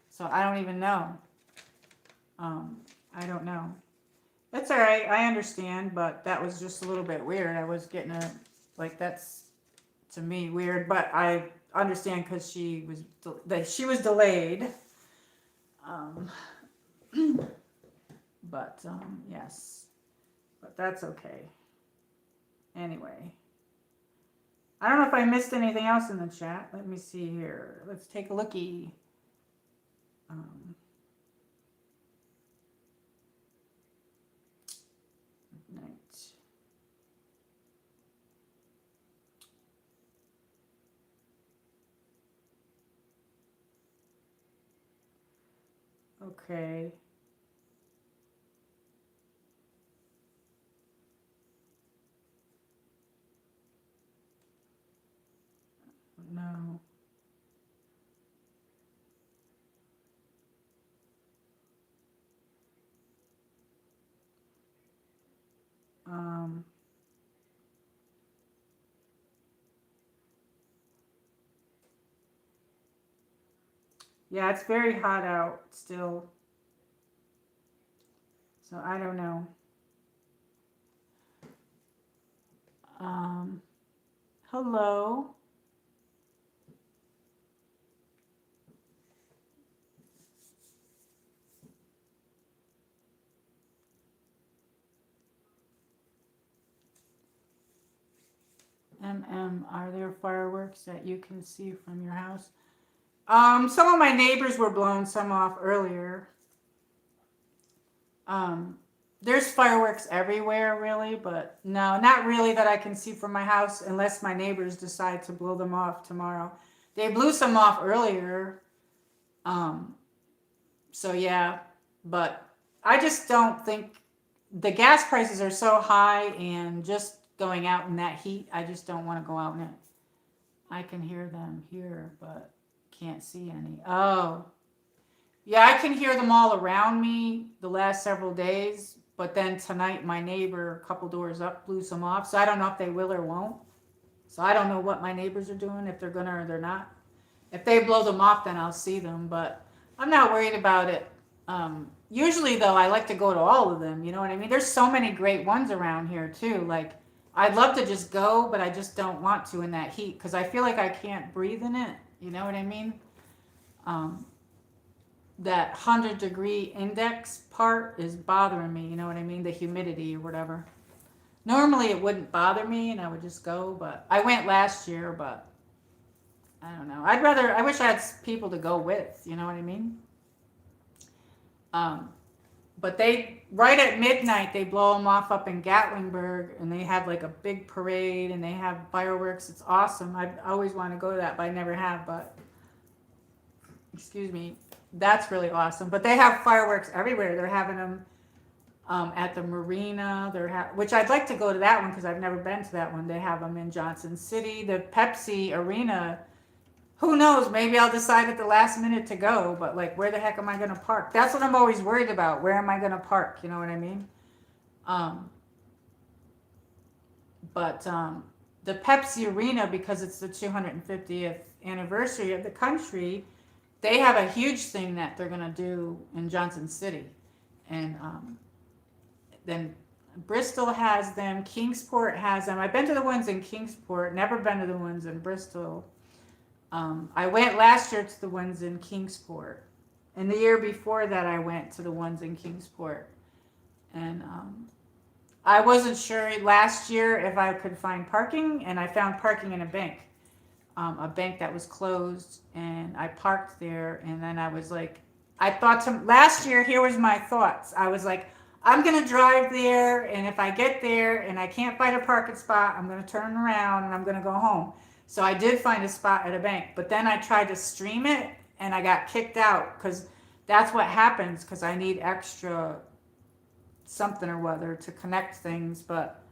So I don't even know. I don't know. It's all right. I understand, but that was just a little bit weird. I was getting like, that's to me weird, but I understand because she was delayed. But yes, but that's okay. Anyway, I don't know if I missed anything else in the chat. Let me see here. Let's take a looky. Okay. No. Yeah, it's very hot out still. So I don't know. Hello. Are there fireworks that you can see from your house? Some of my neighbors were blowing some off earlier. There's fireworks everywhere, really, but no, not really that I can see from my house unless my neighbors decide to blow them off tomorrow. They blew some off earlier. So yeah, but I just don't think the gas prices are so high, and just going out in that heat, I just don't want to go out in it. I can hear them here, but can't see any. Oh, yeah, I can hear them all around me the last several days, but then tonight my neighbor a couple doors up blew some off, so I don't know if they will or won't. So I don't know what my neighbors are doing, if they're gonna or they're not. If they blow them off, then I'll see them, but I'm not worried about it. Usually though, I like to go to all of them, you know what I mean? There's so many great ones around here too. Like, I'd love to just go, but I just don't want to in that heat because I feel like I can't breathe in it. You know what I mean? That 100-degree index part is bothering me. You know what I mean? The humidity or whatever. Normally it wouldn't bother me and I would just go, but I went last year, but I don't know. I wish I had people to go with, you know what I mean? But they, right at midnight, they blow them off up in Gatlinburg, and they have like a big parade, and they have fireworks. It's awesome. I always want to go to that, but I never have. But excuse me, that's really awesome. But they have fireworks everywhere. They're having them at the marina. Which I'd like to go to that one because I've never been to that one. They have them in Johnson City, the Pepsi Arena. Who knows? Maybe I'll decide at the last minute to go, but like, where the heck am I going to park? That's what I'm always worried about. Where am I going to park? You know what I mean? Um, but the Pepsi Arena, because it's the 250th anniversary of the country, they have a huge thing that they're going to do in Johnson City. And then Bristol has them, Kingsport has them. I've been to the ones in Kingsport, never been to the ones in Bristol. I went last year to the ones in Kingsport. And the year before that, I went to the ones in Kingsport. And I wasn't sure last year if I could find parking, and I found parking in a bank that was closed, and I parked there. And then I was like, last year, here was my thoughts. I was like, I'm going to drive there, and if I get there and I can't find a parking spot, I'm going to turn around and I'm going to go home. So I did find a spot at a bank, but then I tried to stream it and I got kicked out because that's what happens, because I need extra something or other to connect things. But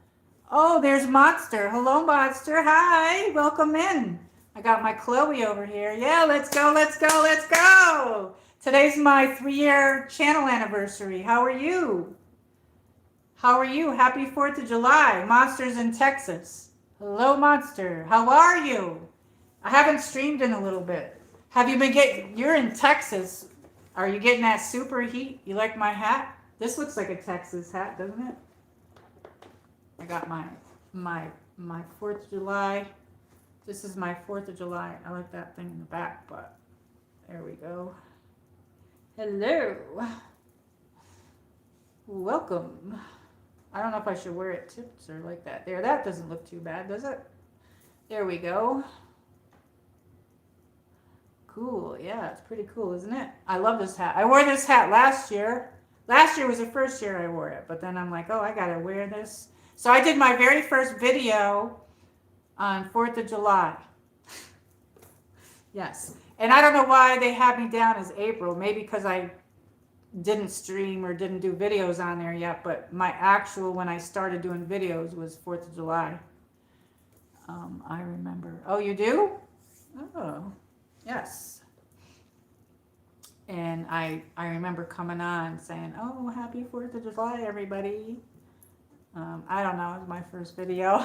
oh, there's Monster. Hello, Monster. Hi, welcome in. I got my Khloe over here. Yeah, let's go, let's go, let's go. Today's my 3-year channel anniversary. How are you? How are you? Happy 4th of July. Monster's in Texas. Hello, Monster. How are you? I haven't streamed in a little bit. Have you been you're in Texas. Are you getting that super heat? You like my hat? This looks like a Texas hat, doesn't it? I got my 4th of July. This is my 4th of July. I like that thing in the back, but there we go. Hello. Welcome. I don't know if I should wear it tipped or like that. There, that doesn't look too bad, does it? There we go. Cool. Yeah, it's pretty cool, isn't it? I love this hat. I wore this hat last year. Last year was the first year I wore it, but then I'm like, oh, I gotta wear this. So I did my very first video on 4th of July. Yes. And I don't know why they have me down as April. Maybe because I didn't stream or didn't do videos on there yet, but my actual, when I started doing videos, was 4th of July. I remember. Oh, you do? Oh, yes. And I remember coming on saying, oh, happy 4th of July, everybody. I don't know, it was my first video.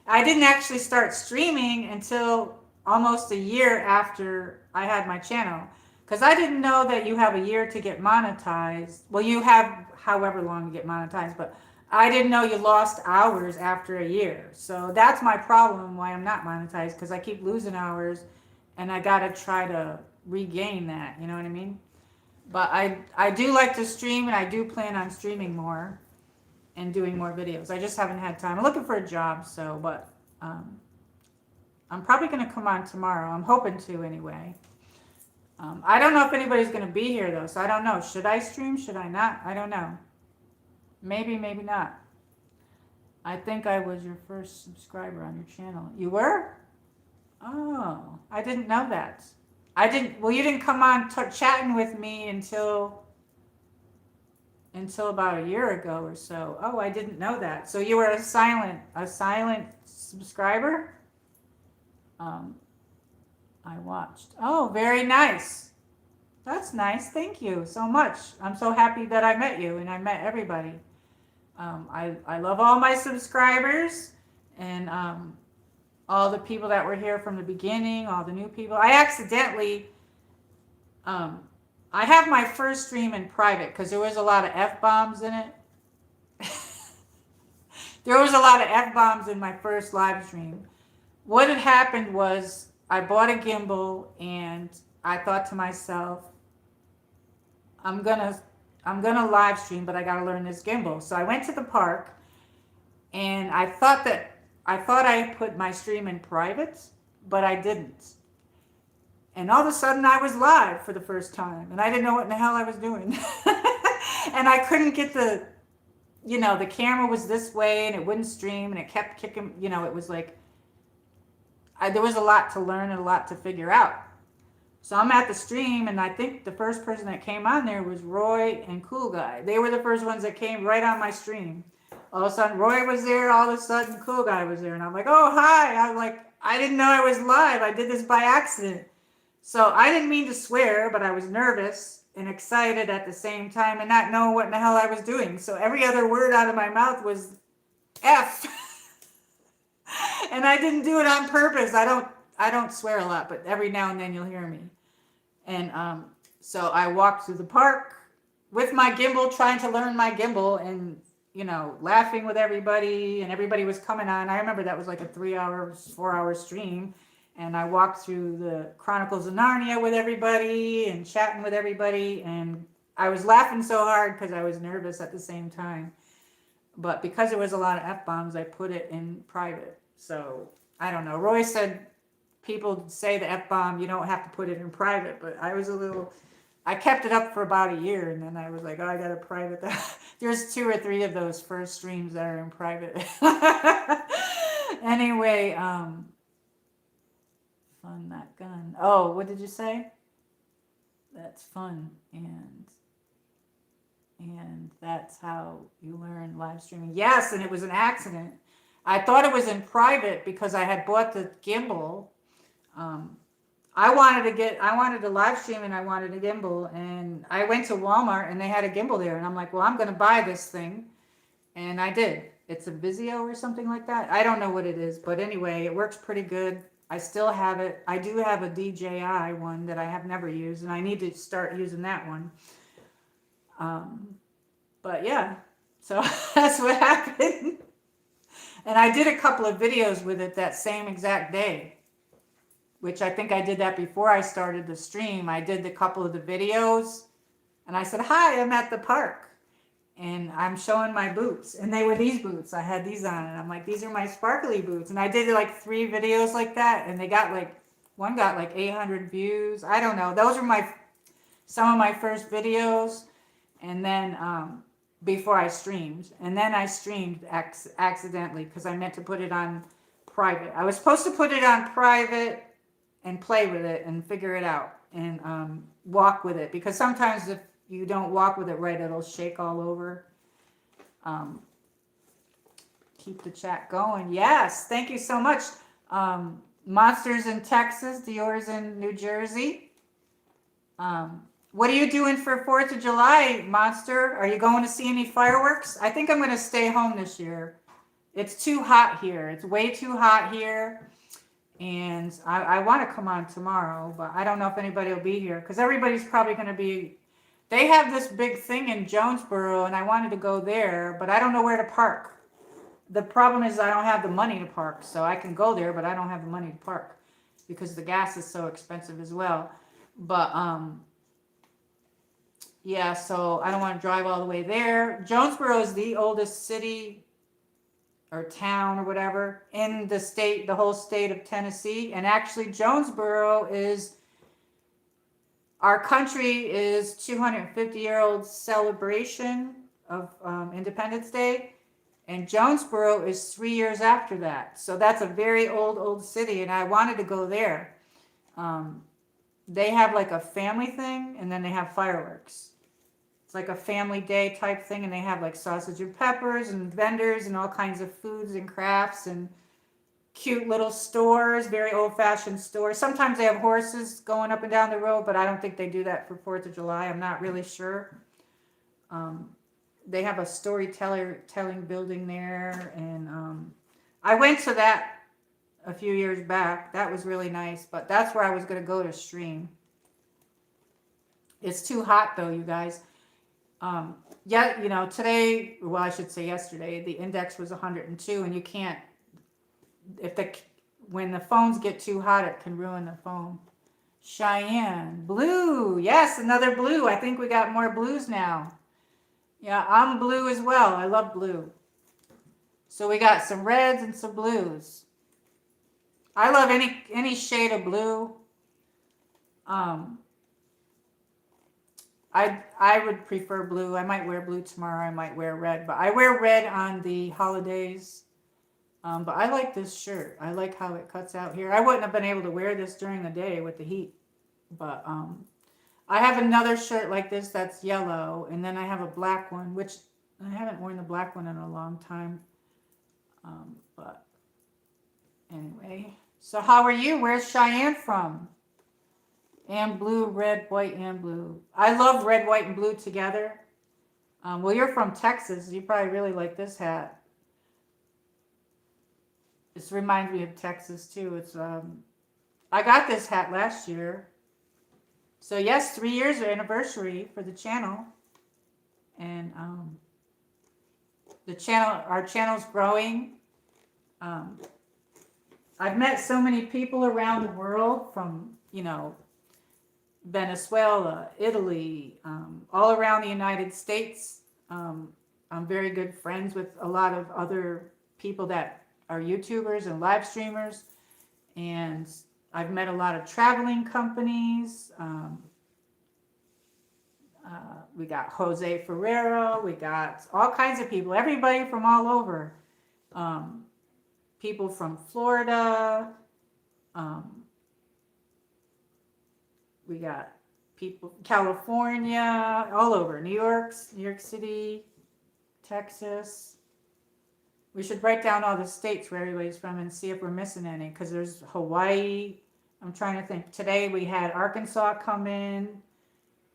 I didn't actually start streaming until almost a year after I had my channel. Because I didn't know that you have a year to get monetized. Well, you have however long to get monetized, but I didn't know you lost hours after a year. So that's my problem why I'm not monetized, because I keep losing hours and I got to try to regain that. You know what I mean? But I do like to stream, and I do plan on streaming more and doing more videos. I just haven't had time. I'm looking for a job, so, but I'm probably going to come on tomorrow. I'm hoping to anyway. I don't know if anybody's going to be here, though, so I don't know. Should I stream? Should I not? I don't know. Maybe, maybe not. I think I was your first subscriber on your channel. You were? Oh, I didn't know that. Well, you didn't come on chatting with me until about a year ago or so. Oh, I didn't know that. So you were a silent subscriber? I watched. Oh, very nice. That's nice. Thank you so much. I'm so happy that I met you, and I met everybody. I love all my subscribers, and all the people that were here from the beginning, all the new people. I accidentally, I have my first stream in private because there was a lot of F-bombs in it. There was a lot of F-bombs in my first live stream. What had happened was I bought a gimbal, and I thought to myself, I'm gonna live stream, but I gotta learn this gimbal. So I went to the park, and I thought I put my stream in private, but I didn't. And all of a sudden I was live for the first time, and I didn't know what in the hell I was doing. And I couldn't get the camera was this way and it wouldn't stream and it kept kicking, it was like, there was a lot to learn and a lot to figure out. So I'm at the stream, and I think the first person that came on there was Roy and Cool Guy. They were the first ones that came right on my stream. All of a sudden, Roy was there. All of a sudden, Cool Guy was there. And I'm like, oh, hi. I was like, I didn't know I was live. I did this by accident. So I didn't mean to swear, but I was nervous and excited at the same time and not knowing what in the hell I was doing. So every other word out of my mouth was F. And I didn't do it on purpose. I don't swear a lot, but every now and then you'll hear me. And so I walked through the park with my gimbal, trying to learn my gimbal and, laughing with everybody, and everybody was coming on. I remember that was like a 3-hour, 4-hour stream. And I walked through the Chronicles of Narnia with everybody and chatting with everybody. And I was laughing so hard because I was nervous at the same time. But because there was a lot of F-bombs, I put it in private. So I don't know. Roy said people say the F-bomb, you don't have to put it in private. But I kept it up for about a year. And then I was like, oh, I got to private that. There's 2 or 3 of those first streams that are in private. Anyway, fun, that gun. Oh, what did you say? That's fun. And that's how you learn live streaming. Yes, and it was an accident. I thought it was in private because I had bought the gimbal. I wanted to live stream and I wanted a gimbal. And I went to Walmart and they had a gimbal there. And I'm like, well, I'm going to buy this thing. And I did. It's a Vizio or something like that. I don't know what it is. But anyway, it works pretty good. I still have it. I do have a DJI one that I have never used. And I need to start using that one. But yeah, so that's what happened. And I did a couple of videos with it that same exact day, which I think I did that before I started the stream. I did a couple of the videos and I said, hi, I'm at the park and I'm showing my boots. And they were these boots. I had these on and I'm like, these are my sparkly boots. And I did like 3 videos like that. And one got like 800 views. I don't know. Those were some of my first videos. And then before I streamed. And then I streamed accidentally because I meant to put it on private. I was supposed to put it on private and play with it and figure it out and walk with it. Because sometimes if you don't walk with it right, it'll shake all over. Keep the chat going. Yes, thank you so much. Monsters in Texas, Dior's in New Jersey. What are you doing for 4th of July, Monster? Are you going to see any fireworks? I think I'm going to stay home this year. It's too hot here. It's way too hot here. And I want to come on tomorrow, but I don't know if anybody will be here because everybody's probably going to be... They have this big thing in Jonesboro, and I wanted to go there, but I don't know where to park. The problem is I don't have the money to park, so I can go there, but I don't have the money to park because the gas is so expensive as well. But... yeah, so I don't want to drive all the way there. Jonesboro is the oldest city or town or whatever in the whole state of Tennessee. And actually Jonesboro our country is 250-year-old celebration of Independence Day. And Jonesboro is 3 years after that. So that's a very old city. And I wanted to go there. They have like a family thing and then they have fireworks. It's like a family day type thing, and they have like sausage and peppers and vendors and all kinds of foods and crafts and cute little stores, very old-fashioned stores. Sometimes they have horses going up and down the road, but I don't think they do that for 4th of July. I'm not really sure. They have a storytelling building there, and I went to that a few years back. That was really nice, but that's where I was going to go to stream. It's too hot though, you guys. Yeah, today, well, I should say yesterday, the index was 102, and you can't, when the phones get too hot, it can ruin the phone. Cheyenne, blue, yes, another blue. I think we got more blues now. Yeah, I'm blue as well. I love blue. So we got some reds and some blues. I love any shade of blue. I would prefer blue. I might wear blue tomorrow. I might wear red, but I wear red on the holidays. But I like this shirt. I like how it cuts out here. I wouldn't have been able to wear this during the day with the heat, but I have another shirt like this that's yellow, and then I have a black one, which I haven't worn the black one in a long time. But anyway, so how are you? Where's Cheyenne from? And blue, red, white, and blue. I love red, white, and blue together. Well, you're from Texas. You probably really like this hat. This reminds me of Texas too. It's I got this hat last year. So yes, 3 years anniversary for the channel, and our channel's growing. I've met so many people around the world from Venezuela, Italy, all around the United States. I'm very good friends with a lot of other people that are YouTubers and live streamers, and I've met a lot of traveling companies. We got Jose Ferrero. We got all kinds of people, everybody from all over. People from Florida. We got people, California, all over. New York City, Texas. We should write down all the states where everybody's from and see if we're missing any, because there's Hawaii. I'm trying to think. Today we had Arkansas come in.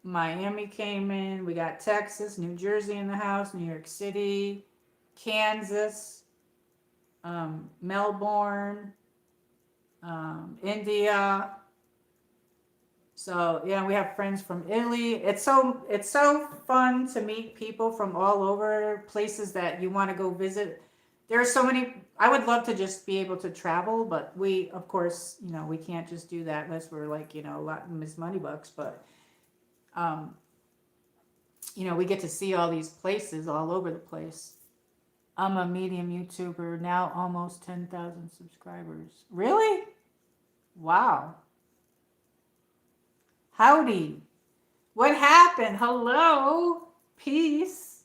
Miami came in. We got Texas, New Jersey in the house, New York City, Kansas, Melbourne, India. So yeah, we have friends from Italy. It's so fun to meet people from all over, places that you want to go visit. There are so many. I would love to just be able to travel, but we, of course, we can't just do that unless we're like, a lot Miss Moneybucks. But we get to see all these places all over the place. I'm a medium YouTuber now, almost 10,000 subscribers. Really? Wow. Howdy. What happened? Hello. Peace.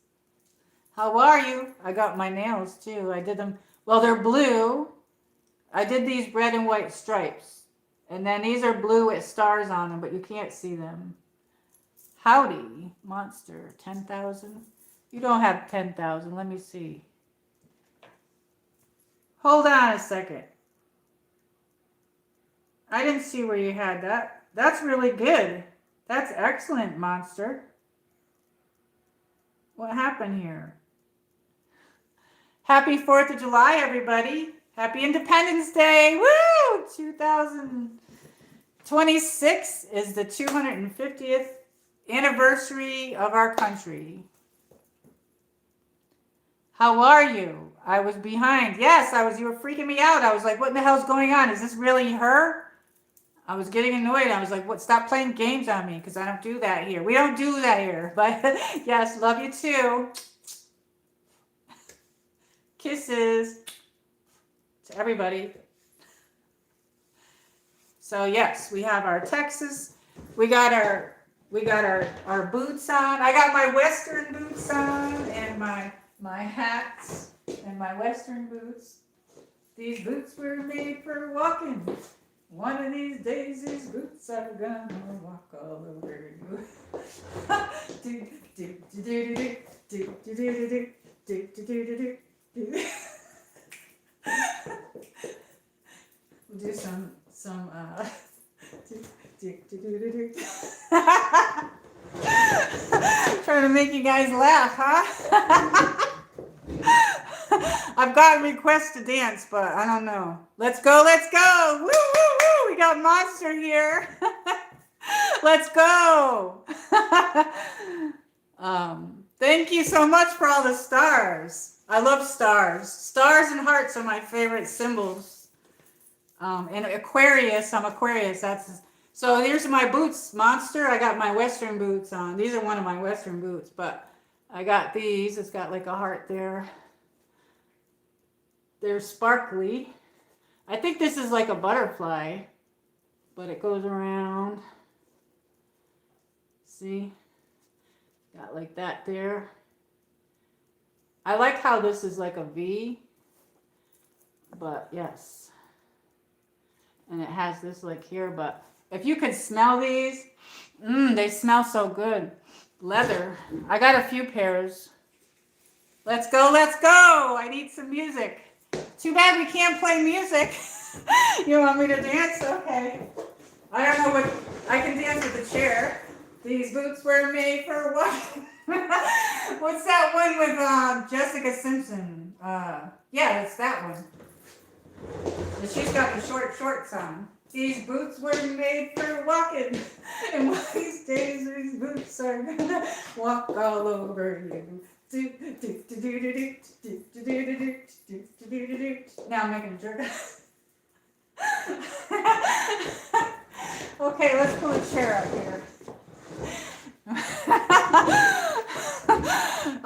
How are you? I got my nails too. I did them. Well, they're blue. I did these red and white stripes. And then these are blue with stars on them, but you can't see them. Howdy, monster. 10,000? You don't have 10,000. Let me see. Hold on a second. I didn't see where you had that. That's really good. That's excellent, monster. What happened here? Happy 4th of July, everybody. Happy Independence Day. Woo! 2026 is the 250th anniversary of our country. How are you? I was behind. Yes, you were freaking me out. I was like, what in the hell's going on? Is this really her? I was getting annoyed. I was like, what? Stop playing games on me, because I don't do that here. We don't do that here. But yes, love you too. Kisses to everybody. So yes, we have our Texas. We got our boots on. I got my Western boots on and my hats and my Western boots. These boots were made for walking. One of these days, these boots are gonna walk all over you. We'll do some trying to make you guys laugh, huh? I've gotten requests to dance, but I don't know. Let's go, let's go. Woo, woo, woo. We got Monster here. Let's go. Thank you so much for all the stars. I love stars. Stars and hearts are my favorite symbols. And Aquarius, I'm Aquarius. So here's my boots, Monster. I got my Western boots on. These are one of my Western boots, but I got these. It's got like a heart there. They're sparkly. I think this is like a butterfly, but it goes around. See? Got like that there. I like how this is like a V, but yes. And it has this like here, but if you could smell these, they smell so good. Leather. I got a few pairs. Let's go, let's go. I need some music. Too bad we can't play music. You want me to dance? Okay. I don't know what, I can dance with the chair. These boots were made for what? What's that one with Jessica Simpson? Yeah, it's that one. And she's got the shorts on. These boots were made for walking. And one of these days, these boots are gonna walk all over you. Now I'm making a jerk. Okay, let's pull a chair up here.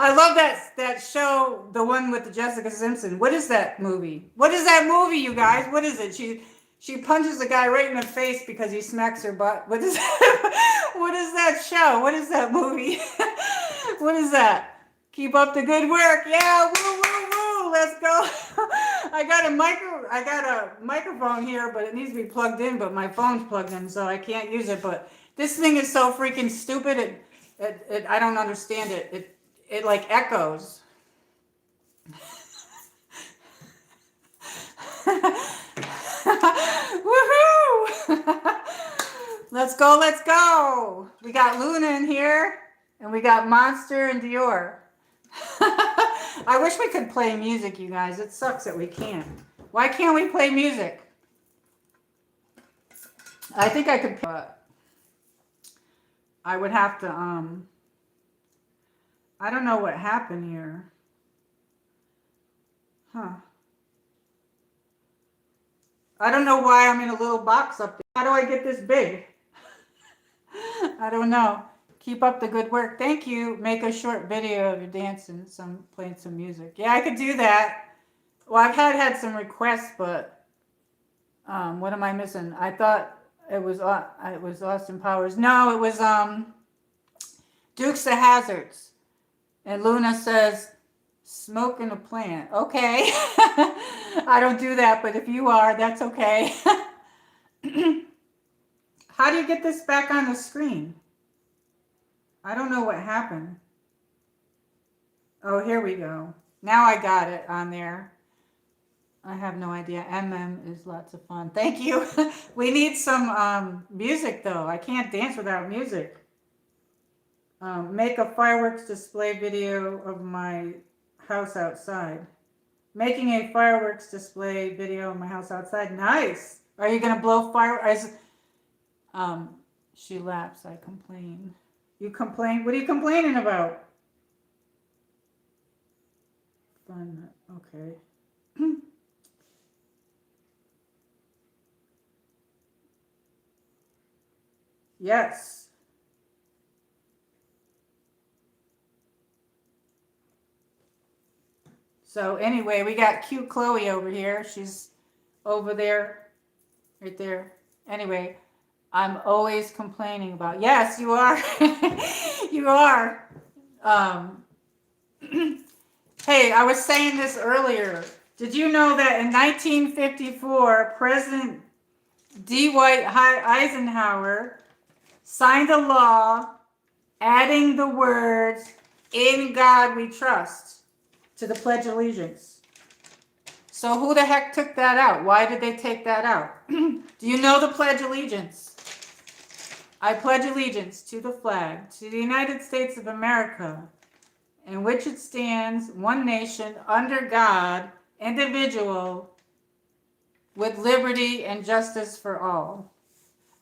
I love that show, the one with the Jessica Simpson. What is that movie? What is that movie, you guys? What is it? She punches the guy right in the face because he smacks her butt. What is that show? What is that movie? What is that? Keep up the good work. Yeah, woo, woo, woo. Let's go. I got a microphone here, but it needs to be plugged in, but my phone's plugged in, so I can't use it. But this thing is so freaking stupid. I don't understand it. It like echoes. Woohoo! Let's go, let's go. We got Luna in here, and we got Monster and Dior. I wish we could play music, you guys. It sucks that we can't. Why can't we play music? I think I could, but I would have to, I don't know what happened here. Huh. I don't know why I'm in a little box up there. How do I get this big? I don't know. Keep up the good work. Thank you. Make a short video of you dancing, playing some music. Yeah, I could do that. Well, I've had some requests, but what am I missing? I thought it was Austin Powers. No, it was Dukes of Hazzards. And Luna says, smoking a plant. Okay. I don't do that, but if you are, that's okay. How do you get this back on the screen? I don't know what happened. Oh, here we go. Now I got it on there. I have no idea. is lots of fun. Thank you. We need some music, though. I can't dance without music. Make a fireworks display video of my house outside. Making a fireworks display video of my house outside. Nice. Are you going to blow fireworks? She laughs. I complain. You complain? What are you complaining about? Fun. Okay. Yes. So anyway, we got cute Khloe over here. She's over there, right there. Anyway, I'm always complaining about. Yes, you are. You are. Hey, I was saying this earlier. Did you know that in 1954, President Dwight Eisenhower signed a law adding the words, "In God We Trust," to the Pledge of Allegiance? So who the heck took that out? Why did they take that out? Do you know the Pledge of Allegiance? I pledge allegiance to the flag, to the United States of America, in which it stands, one nation, under God, indivisible, with liberty and justice for all.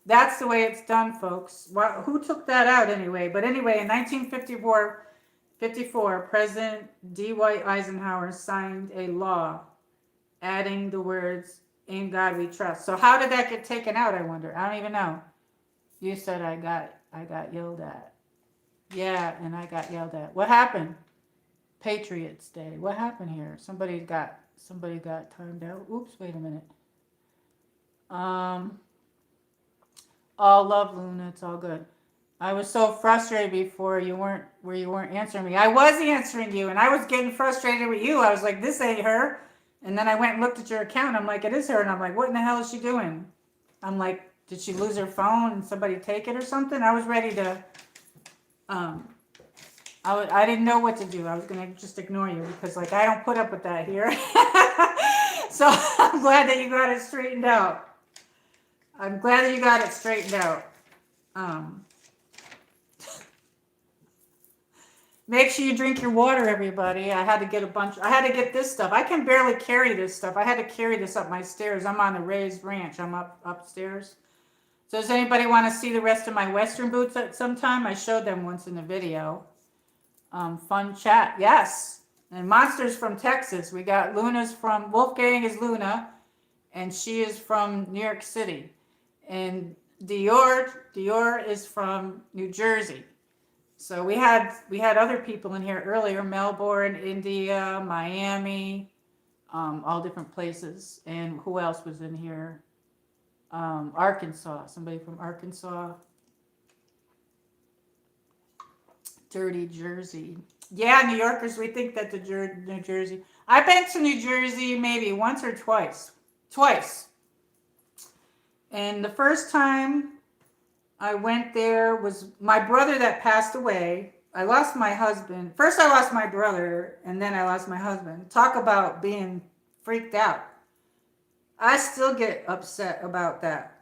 That's the way it's done, folks. Who took that out anyway? But anyway, in 1954, President Dwight Eisenhower signed a law adding the words, "In God We Trust." So how did that get taken out, I wonder? I don't even know. You said I got yelled at. Yeah, and I got yelled at. What happened? Patriots Day. What happened here? Somebody got timed out. Oops, wait a minute. All love, Luna. It's all good. I was so frustrated before you weren't answering me. I was answering you, and I was getting frustrated with you. I was like, this ain't her. And then I went and looked at your account. I'm like, it is her. And I'm like, what in the hell is she doing? I'm like, did she lose her phone and somebody take it or something? I was ready to, um, I didn't know what to do. I was gonna just ignore you because like I don't put up with that here. So I'm glad that you got it straightened out. I'm glad that you got it straightened out. Um, Make sure you drink your water, everybody. I had to get I had to get this stuff. I can barely carry this stuff. I had to carry this up my stairs. I'm on a raised ranch. I'm upstairs. So does anybody want to see the rest of my Western boots at some time? I showed them once in the video. Fun chat. Yes. And Monster's from Texas. We got Luna's from, Wolfgang is Luna, and she is from New York City. And Dior is from New Jersey. So we had other people in here earlier, Melbourne, India, Miami, all different places. And who else was in here? Arkansas, somebody from Arkansas. Dirty Jersey. Yeah, New Yorkers, we think that New Jersey. I've been to New Jersey maybe once or twice. Twice. And the first time I went there was my brother that passed away. I lost my husband. First, I lost my brother, and then I lost my husband. Talk about being freaked out. I still get upset about that,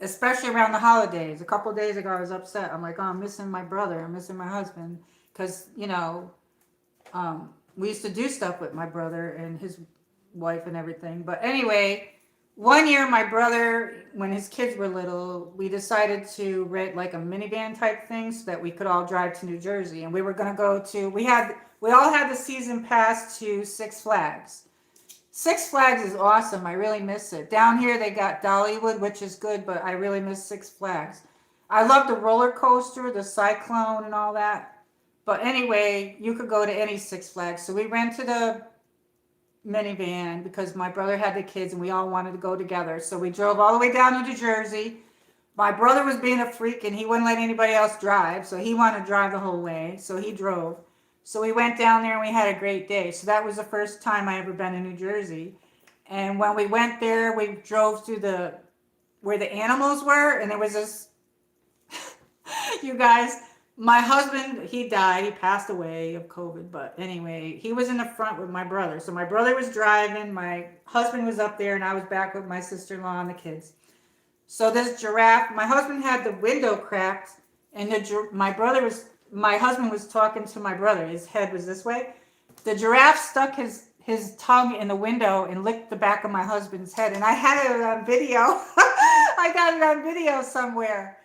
especially around the holidays. A couple of days ago, I was upset. I'm like, oh, I'm missing my brother. I'm missing my husband. Because, we used to do stuff with my brother and his wife and everything. But anyway, one year, my brother, when his kids were little, we decided to rent like a minivan type thing so that we could all drive to New Jersey. And we were going to go to, we all had the season pass to Six Flags. Six Flags is awesome. I really miss it. Down here, they got Dollywood, which is good, but I really miss Six Flags. I love the roller coaster, the Cyclone and all that. But anyway, you could go to any Six Flags. So we rented a minivan because my brother had the kids and we all wanted to go together. So we drove all the way down to New Jersey. My brother was being a freak and he wouldn't let anybody else drive. So he wanted to drive the whole way. So he drove. So we went down there and we had a great day. So that was the first time I ever been in New Jersey. And when we went there, we drove through where the animals were. And there was this, you guys, my husband, he died. He passed away of COVID. But anyway, he was in the front with my brother. So my brother was driving. My husband was up there and I was back with my sister-in-law and the kids. So this giraffe, my husband had the window cracked and my husband was talking to my brother. His head was this way. The giraffe stuck his tongue in the window and licked the back of my husband's head. And I had it on video. I got it on video somewhere.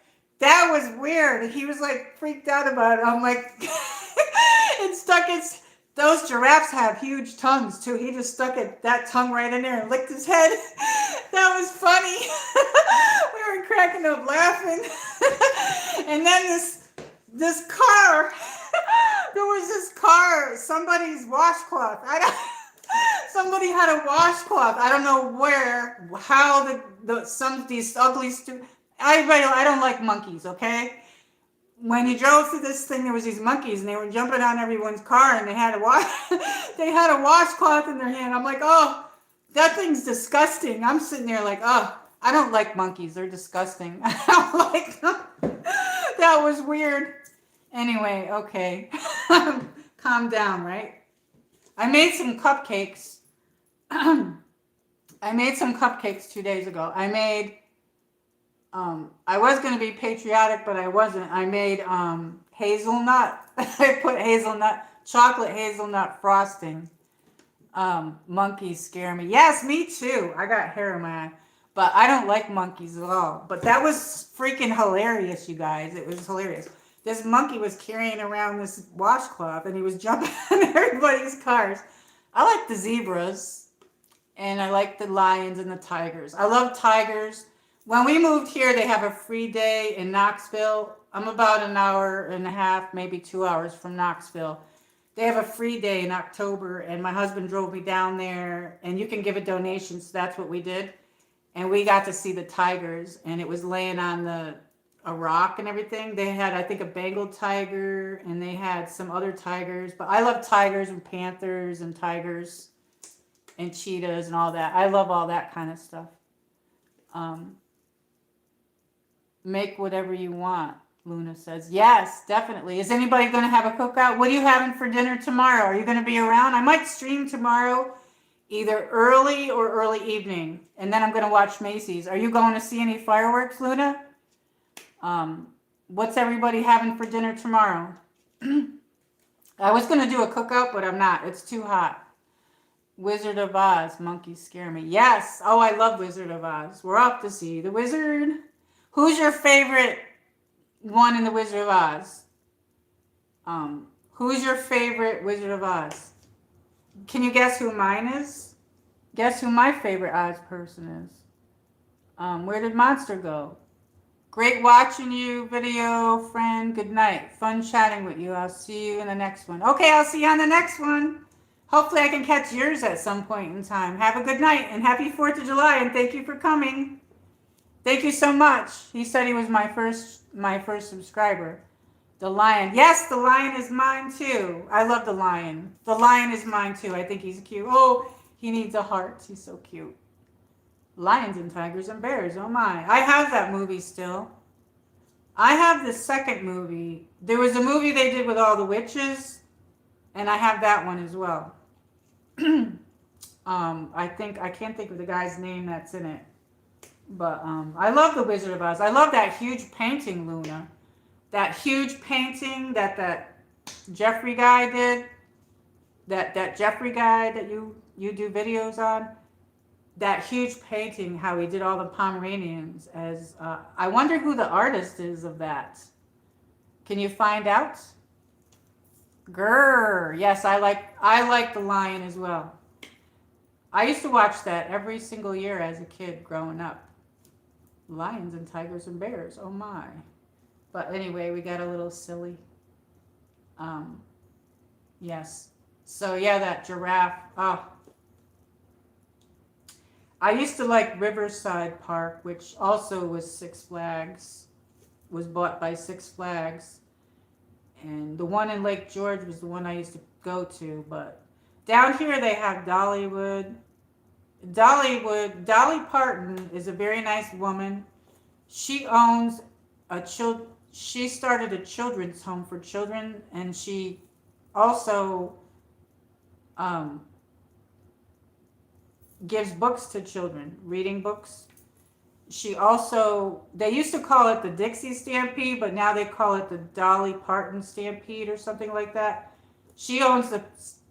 That was weird. He was like freaked out about it. I'm like, it stuck those giraffes have huge tongues too. He just stuck that tongue right in there and licked his head. That was funny. We were cracking up laughing. And then this car, there was this car, somebody's washcloth. Somebody had a washcloth. I don't know how some of these ugly I don't like monkeys, okay? When you drove through this thing, there was these monkeys and they were jumping on everyone's car and they had a washcloth in their hand. I'm like, oh, that thing's disgusting. I'm sitting there like, oh, I don't like monkeys. They're disgusting. I don't like them. That was weird. Anyway, okay. Calm down, right? I made some cupcakes. I made some cupcakes 2 days ago. I was going to be patriotic, but I wasn't. I made hazelnut. I put chocolate hazelnut frosting. Monkeys scare me. Yes, me too. I got hair in my eye. But I don't like monkeys at all. But that was freaking hilarious, you guys. It was hilarious. This monkey was carrying around this washcloth and he was jumping on everybody's cars. I like the zebras and I like the lions and the tigers. I love tigers. When we moved here, they have a free day in Knoxville. I'm about an hour and a half, maybe 2 hours from Knoxville. They have a free day in October, and my husband drove me down there, and you can give a donation, so that's what we did. And we got to see the tigers, and it was laying on a rock and everything. They had, I think, a Bengal tiger, and they had some other tigers. But I love tigers and panthers and tigers and cheetahs and all that. I love all that kind of stuff. Um, Make whatever you want, Luna says. Yes, definitely. Is anybody going to have a cookout? What are you having for dinner tomorrow? Are you going to be around? I might stream tomorrow, either early or early evening. And then I'm going to watch Macy's. Are you going to see any fireworks, Luna? What's everybody having for dinner tomorrow? I was going to do a cookout, but I'm not. It's too hot. Wizard of Oz. Monkeys scare me. Yes. Oh, I love Wizard of Oz. We're off to see the wizard. Who's your favorite one in the Wizard of Oz? Who's your favorite Wizard of Oz? Can you guess who mine is? Guess who my favorite Oz person is? Where did Monster go? Great watching you, video friend. Good night. Fun chatting with you. I'll see you in the next one. Okay, I'll see you on the next one. Hopefully I can catch yours at some point in time. Have a good night and happy 4th of July, and thank you for coming. Thank you so much. He said he was my first subscriber. The lion. Yes, the lion is mine too. I love the lion. The lion is mine too. I think he's cute. Oh, he needs a heart. He's so cute. Lions and tigers and bears. Oh my. I have that movie still. I have the second movie. There was a movie they did with all the witches, and I have that one as well. I can't think of the guy's name that's in it. But I love the Wizard of Oz. I love that huge painting, Luna. That huge painting that Jeffrey guy did. That Jeffrey guy that you do videos on. That huge painting, how he did all the Pomeranians. As I wonder who the artist is of that. Can you find out? Grrr. Yes, I like the lion as well. I used to watch that every single year as a kid growing up. Lions and tigers and bears. Oh my. But anyway, we got a little silly. Yes. So yeah, that giraffe. Oh. I used to like Riverside Park, which also was Six Flags. Was bought by Six Flags. And the one in Lake George was the one I used to go to. But down here they have Dollywood. Dolly Parton is a very nice woman. She owns she started a children's home for children, and she also gives books to children, reading books. She also, they used to call it the Dixie Stampede, but now they call it the Dolly Parton Stampede or something like that. She owns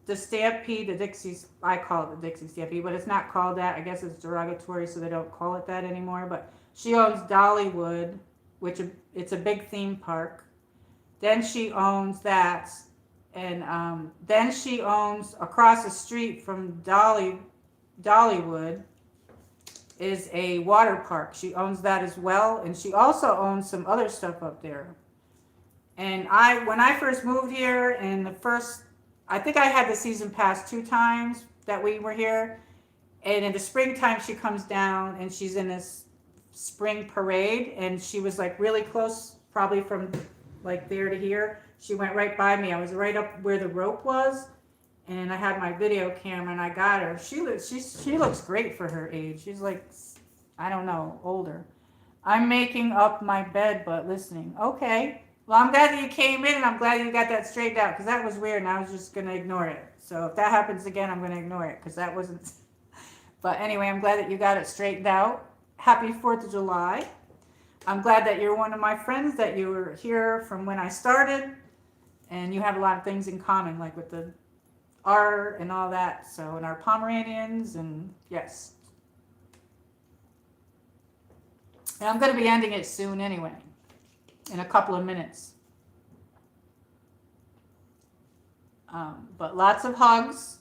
the Stampede, the Dixie's, I call it the Dixie Stampede, but it's not called that. I guess it's derogatory, so they don't call it that anymore. But she owns Dollywood, which it's a big theme park. Then she owns that. And then she owns, across the street from Dollywood, is a water park. She owns that as well. And she also owns some other stuff up there. And when I first moved here, and I think I had the season pass 2 times that we were here. And in the springtime, she comes down and she's in this spring parade. And she was like really close, probably from like there to here. She went right by me. I was right up where the rope was. And I had my video camera and I got her. She looks great for her age. She's like, I don't know, older. I'm making up my bed, but listening. Okay. Well, I'm glad that you came in, and I'm glad you got that straightened out, because that was weird, and I was just going to ignore it. So if that happens again, I'm going to ignore it, because that wasn't... But anyway, I'm glad that you got it straightened out. Happy 4th of July. I'm glad that you're one of my friends, that you were here from when I started, and you have a lot of things in common, like with the art and all that. So, and our Pomeranians, and yes. And I'm going to be ending it soon anyway. In a couple of minutes. But lots of hugs.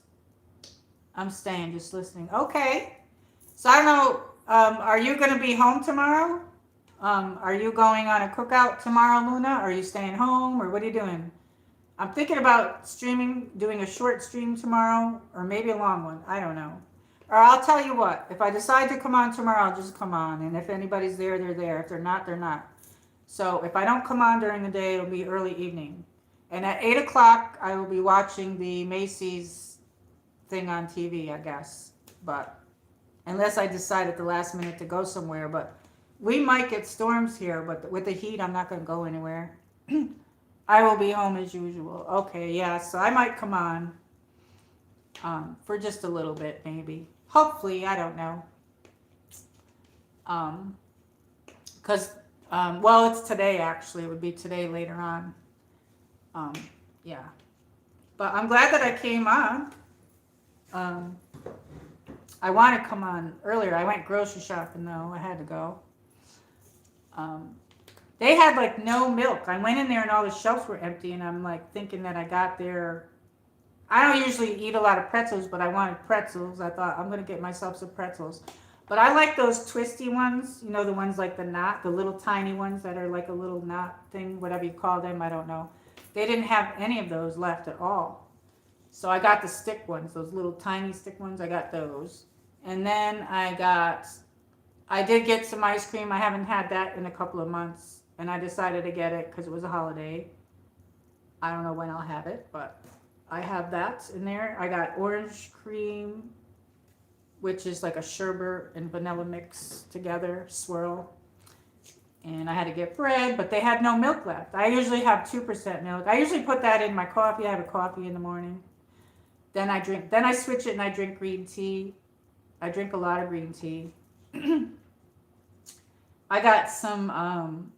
I'm staying, just listening. Okay. So I don't know, are you going to be home tomorrow? Are you going on a cookout tomorrow, Luna? Are you staying home, or what are you doing? I'm thinking about streaming, doing a short stream tomorrow, or maybe a long one. I don't know. Or I'll tell you what, if I decide to come on tomorrow, I'll just come on. And if anybody's there, they're there. If they're not, they're not. So if I don't come on during the day, it'll be early evening. And at 8 o'clock, I will be watching the Macy's thing on TV, I guess. But unless I decide at the last minute to go somewhere. But we might get storms here, but with the heat, I'm not going to go anywhere. I will be home as usual. Okay, yeah, so I might come on for just a little bit, maybe. Hopefully, I don't know. Because, well, it's today, actually. It would be today later on. Um, yeah. But I'm glad that I came on. I want to come on earlier. I went grocery shopping, though. I had to go. They had, like, no milk. I went in there and all the shelves were empty, and I'm, like, thinking that I got there. I don't usually eat a lot of pretzels, but I wanted pretzels. I thought, I'm going to get myself some pretzels. But I like those twisty ones, you know, the ones like the knot, the little tiny ones that are like a little knot thing, whatever you call them, I don't know. They didn't have any of those left at all. So I got the stick ones, those little tiny stick ones, I got those. And then I did get some ice cream. I haven't had that in a couple of months. And I decided to get it because it was a holiday. I don't know when I'll have it, but I have that in there. I got orange cream, which is like a sherbet and vanilla mix together, swirl. And I had to get bread, but they had no milk left. I usually have 2% milk. I usually put that in my coffee. I have a coffee in the morning. Then I switch it and I drink green tea. I drink a lot of green tea. I got some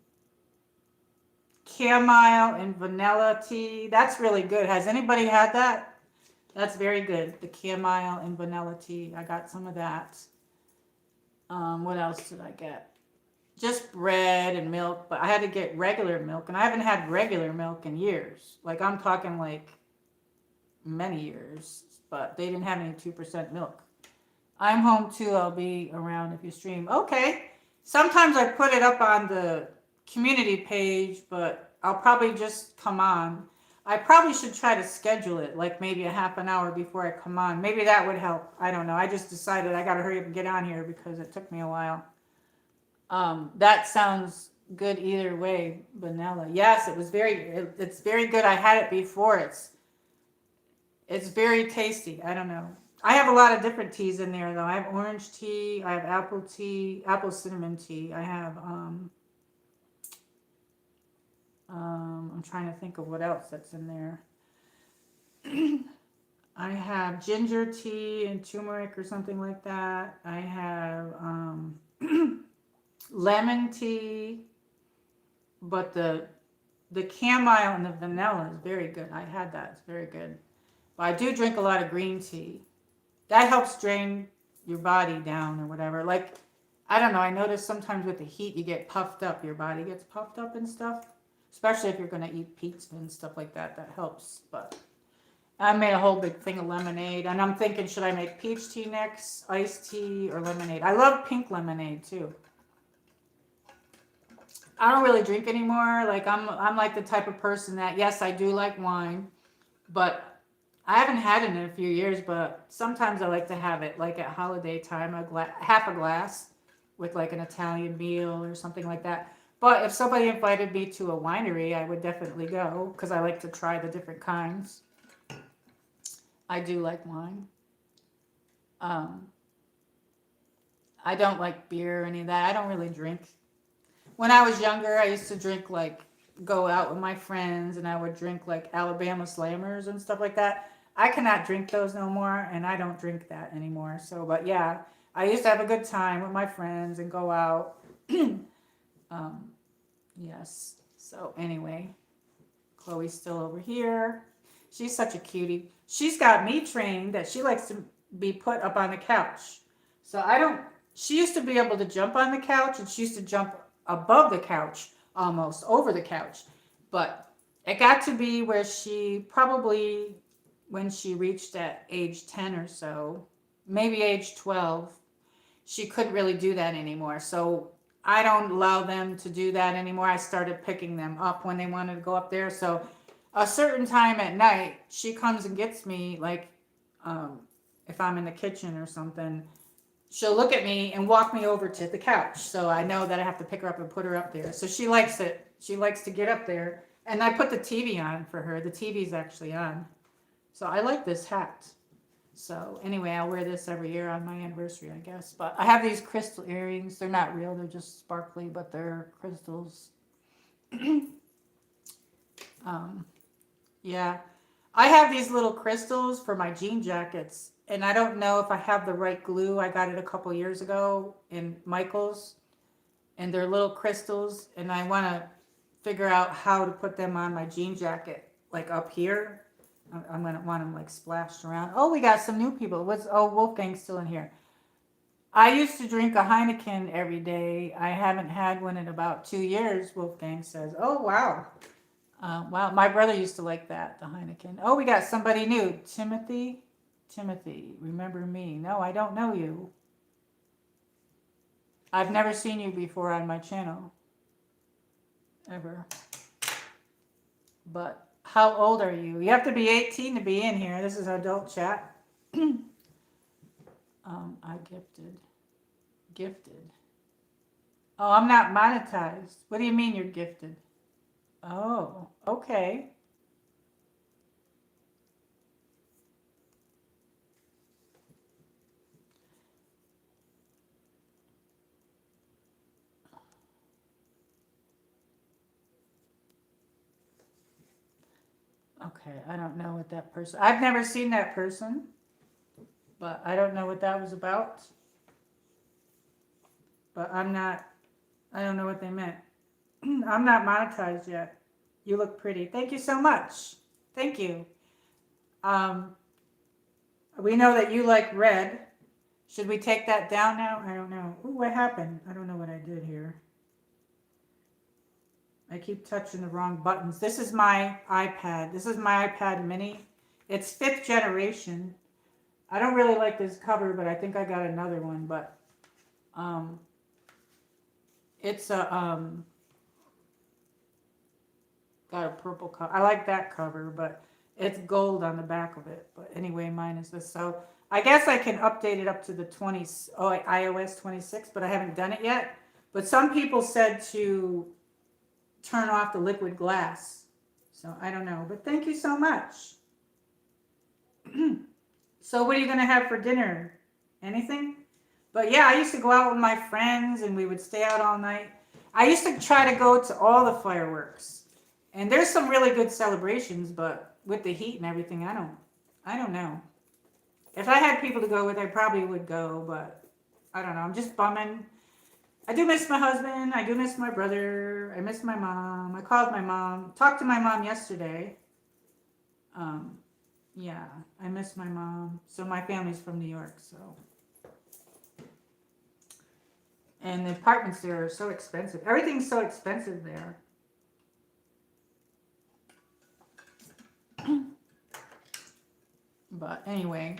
chamomile and vanilla tea. That's really good. Has anybody had that? That's very good. The chamomile and vanilla tea. I got some of that. What else did I get? Just bread and milk, but I had to get regular milk, and I haven't had regular milk in years. Like, I'm talking like many years, but they didn't have any 2% milk. I'm home too. I'll be around if you stream. Okay. Sometimes I put it up on the community page, but I'll probably just come on. I probably should try to schedule it, like maybe a half an hour before I come on. Maybe that would help. I don't know. I just decided I got to hurry up and get on here because it took me a while. That sounds good either way. Vanilla. Yes, it's very good. I had it before. It's very tasty. I don't know. I have a lot of different teas in there though. I have orange tea. I have apple tea, apple cinnamon tea. I have I'm trying to think of what else that's in there. I have ginger tea and turmeric or something like that. I have lemon tea, but the chamomile and the vanilla is very good. I had that. It's very good. But I do drink a lot of green tea. That helps drain your body down or whatever. Like, I don't know. I notice sometimes with the heat, you get puffed up. Your body gets puffed up and stuff. Especially if you're going to eat pizza and stuff like that. That helps. But I made a whole big thing of lemonade. And I'm thinking, should I make peach tea next, iced tea, or lemonade? I love pink lemonade, too. I don't really drink anymore. Like, I'm like the type of person that, yes, I do like wine. But I haven't had it in a few years, but sometimes I like to have it, like at holiday time, half a glass with like an Italian meal or something like that. But if somebody invited me to a winery, I would definitely go because I like to try the different kinds. I do like wine. I don't like beer or any of that. I don't really drink. When I was younger, I used to drink go out with my friends and I would drink like Alabama Slammers and stuff like that. I cannot drink those no more, and I don't drink that anymore. So, but yeah, I used to have a good time with my friends and go out. Yes. So anyway, Chloe's still over here. She's such a cutie. She's got me trained that she likes to be put up on the couch. So she used to be able to jump on the couch, and she used to jump above the couch, almost over the couch. But it got to be where she probably, when she reached at age 10 or so, maybe age 12, she couldn't really do that anymore. So I don't allow them to do that anymore. I started picking them up when they wanted to go up there. So a certain time at night, she comes and gets me, like if I'm in the kitchen or something, she'll look at me and walk me over to the couch. So I know that I have to pick her up and put her up there. So she likes it. She likes to get up there. And I put the TV on for her. The TV's actually on. So I like this hat. So anyway, I'll wear this every year on my anniversary, I guess. But I have these crystal earrings. They're not real. They're just sparkly, but they're crystals. Yeah. I have these little crystals for my jean jackets. And I don't know if I have the right glue. I got it a couple years ago in Michael's. And they're little crystals. And I want to figure out how to put them on my jean jacket. Like up here. I'm going to want them like splashed around. Oh, we got some new people. Wolfgang's still in here. I used to drink a Heineken every day. I haven't had one in about 2 years, Wolfgang says. Oh, wow. Wow, my brother used to like that, the Heineken. Oh, we got somebody new. Timothy, remember me? No, I don't know you. I've never seen you before on my channel. Ever. But how old are you? You have to be 18 to be in here. This is adult chat. I gifted. Oh, I'm not monetized. What do you mean you're gifted? Oh, okay. Okay, I don't know what that person... I've never seen that person, but I don't know what that was about. But I don't know what they meant. I'm not monetized yet. You look pretty. Thank you so much. Thank you. We know that you like red. Should we take that down now? I don't know. Ooh, what happened? I don't know what I did here. I keep touching the wrong buttons. This is my iPad. This is my iPad mini. It's 5th generation. I don't really like this cover, but I think I got another one. But it's a got a purple cover. I like that cover, but it's gold on the back of it. But anyway, mine is this. So I guess I can update it up to the iOS 26, but I haven't done it yet. But some people said to turn off the liquid glass. So I don't know. But thank you so much. So what are you going to have for dinner? Anything? But yeah, I used to go out with my friends and we would stay out all night. I used to try to go to all the fireworks. And there's some really good celebrations, but with the heat and everything, I don't know. If I had people to go with, I probably would go, but I don't know. I'm just bumming. I do miss my husband. I do miss my brother. I miss my mom. I called my mom. Talked to my mom yesterday. Yeah, I miss my mom. So my family's from New York, so. And the apartments there are so expensive. Everything's so expensive there. But anyway,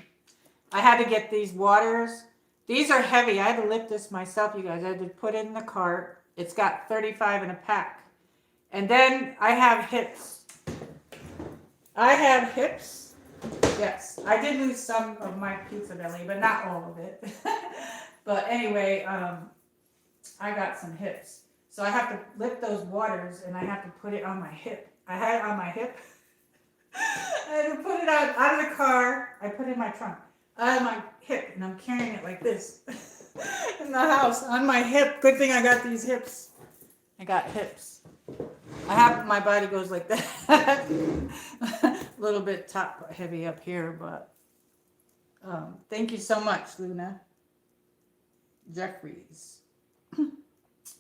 I had to get these waters. These are heavy. I had to lift this myself, you guys. I had to put it in the cart. It's got 35 in a pack. And then I have hips. Yes, I did lose some of my pizza belly, but not all of it. But anyway, I got some hips. So I have to lift those waters and I have to put it on my hip. I had it on my hip. I had to put it out of the car. I put it in my trunk. Out of my hip, and I'm carrying it like this in the house on my hip. Good thing I got these hips. I got hips. My body goes like that. A little bit top heavy up here, but thank you so much, Luna Jeffries.